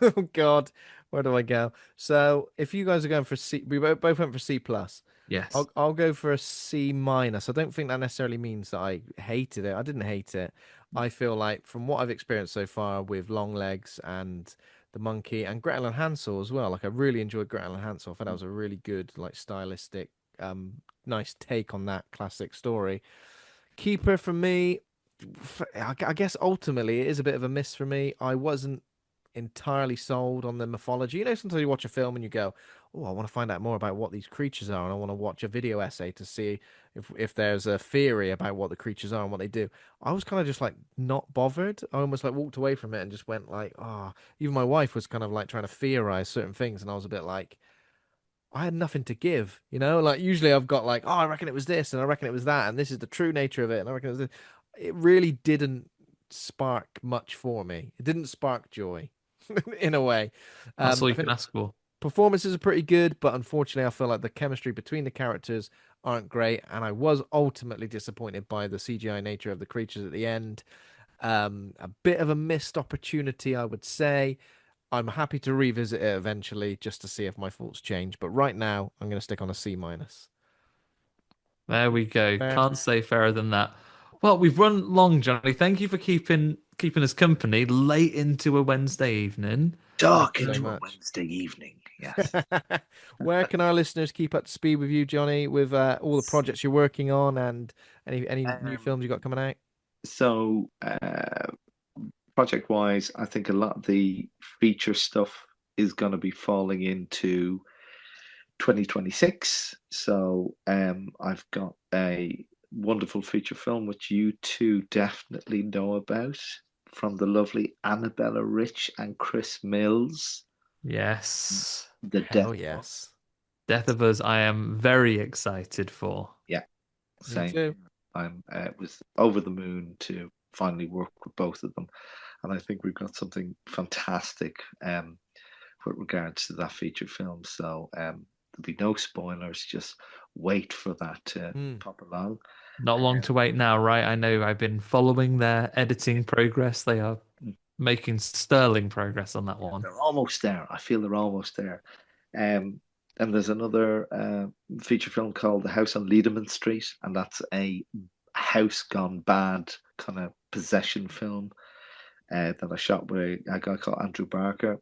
Oh God, where do I go? So if you guys are going for C, we both went for C plus. Yes. I'll go for a C minus. I don't think that necessarily means that I hated it. I didn't hate it. I feel like from what I've experienced so far with Longlegs and the Monkey and Gretel and Hansel as well, like I really enjoyed Gretel and Hansel. I thought that was a really good, like stylistic, nice take on that classic story. Keeper for me, I guess ultimately it is a bit of a miss for me. I wasn't entirely sold on the mythology. You know, sometimes you watch a film and you go, oh, I want to find out more about what these creatures are, and I want to watch a video essay to see if there's a theory about what the creatures are and what they do. I was kind of just like not bothered. I almost like walked away from it and just went like, oh, even my wife was kind of like trying to theorize certain things, and I was a bit like, I had nothing to give, you know? Like usually I've got like, oh, I reckon it was this and I reckon it was that, and this is the true nature of it, and I reckon it was this. It really didn't spark much for me. It didn't spark joy. In a way. That's all you can ask for. Performances are pretty good, but unfortunately I feel like the chemistry between the characters aren't great, and I was ultimately disappointed by the CGI nature of the creatures at the end. A bit of a missed opportunity, I would say. I'm happy to revisit it eventually just to see if my thoughts change, but right now I'm going to stick on a C minus. There we go. Fair. Can't say fairer than that. Well, we've run long, Johnny. Thank you for keeping us company late into a Wednesday evening. Dark into a Wednesday evening. Yes. Where can our listeners keep up to speed with you, Johnny, with all the projects you're working on and any new Um, films you got coming out? so, project wise, I think a lot of the feature stuff is going to be falling into 2026. So, I've got a wonderful feature film which you two definitely know about from the lovely Annabella Rich and Chris Mills, Yes. The Hell Death of Us. yes. Death of Us, I am very excited for. Yeah, Me same too. here. I'm was over the moon to finally work with both of them, and I think we've got something fantastic with regards to that feature film. So there'll be no spoilers. Just wait for that to Mm. pop along. Not long to wait now, right? I know I've been following their editing progress. They are Mm. making sterling progress on that Yeah, one. they're almost there. I feel they're almost there. Um, and there's another feature film called The House on Leederman Street, and that's a house gone bad kind of possession film that I shot with a guy called Andrew Barker,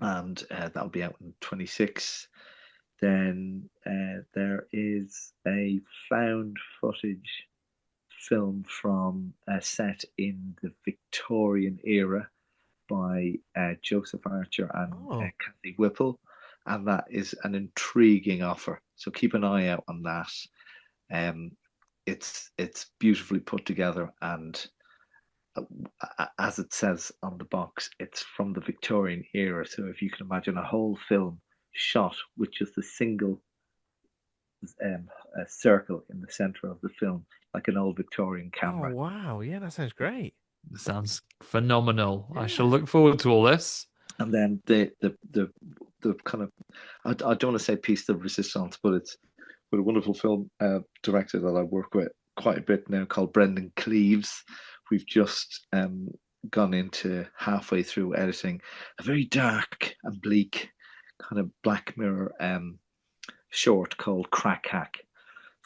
and that'll be out in 26. Then there is a found footage film from a set in the Victorian era by Joseph Archer and Oh, Kathy Whipple, and that is an intriguing offer. So keep an eye out on that. Um, it's beautifully put together, and as it says on the box, it's from the Victorian era. So if you can imagine a whole film shot with just a single a circle in the center of the film, like an old Victorian oh camera. wow. Yeah, that sounds great. Sounds phenomenal. I shall Yeah. look forward to all this. And then the kind of I don't want to say piece de resistance, but it's with a wonderful film director that I work with quite a bit now called Brendan Cleaves. We've just gone into halfway through editing a very dark and bleak kind of Black Mirror short called Crack Hack.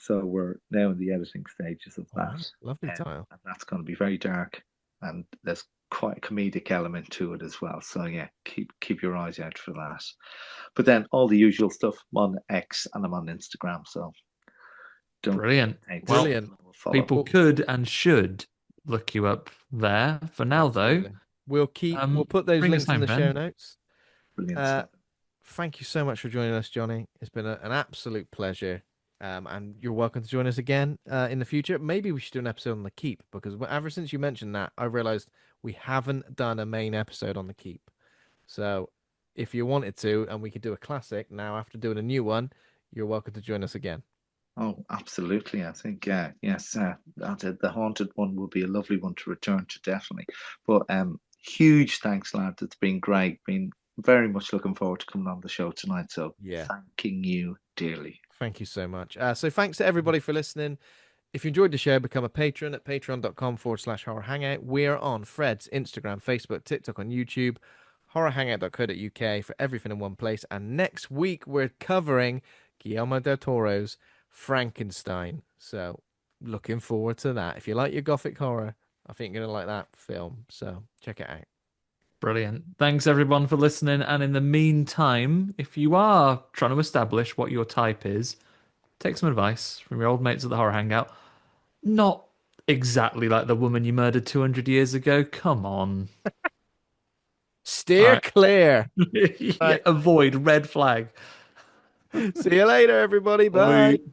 So we're now in the editing stages of Oh, that, wow. Lovely title. and that's going to be very dark, and there's quite a comedic element to it as well. So yeah, keep your eyes out for that. But then all the usual stuff. I'm on X and I'm on Instagram, so don't Brilliant. hesitate Well, Brilliant. to follow. people could and should look you up there. For now, though, Absolutely. We'll put those bring us links in home, the show Ben. notes. Brilliant Uh, stuff. thank you so much for joining us, Johnny. It's been an absolute pleasure. And you're welcome to join us again in the future. Maybe we should do an episode on the Keep because ever since you mentioned that, I realized we haven't done a main episode on the Keep. So if you wanted to, and we could do a classic now after doing a new one, you're welcome to join us again. Oh, absolutely. I think yes, the haunted one will be a lovely one to return to, definitely. But huge thanks, lad. It's been great. Been very much looking forward to coming on the show tonight. So Yeah. thanking you dearly. Thank you so much. So thanks to everybody for listening. If you enjoyed the show, become a patron at patreon.com/horror hangout. We're on Fred's Instagram, Facebook, TikTok, on YouTube, horrorhangout.co.uk for everything in one place. And next week, we're covering Guillermo del Toro's Frankenstein. So looking forward to that. If you like your gothic horror, I think you're going to like that film. So check it out. Brilliant. Thanks everyone for listening. And in the meantime, if you are trying to establish what your type is, take some advice from your old mates at the Horror Hangout. Not exactly like the woman you murdered 200 years ago. Come on. All Steer right. clear. Yeah, Right. avoid red flag. See you later, everybody. Bye. Bye.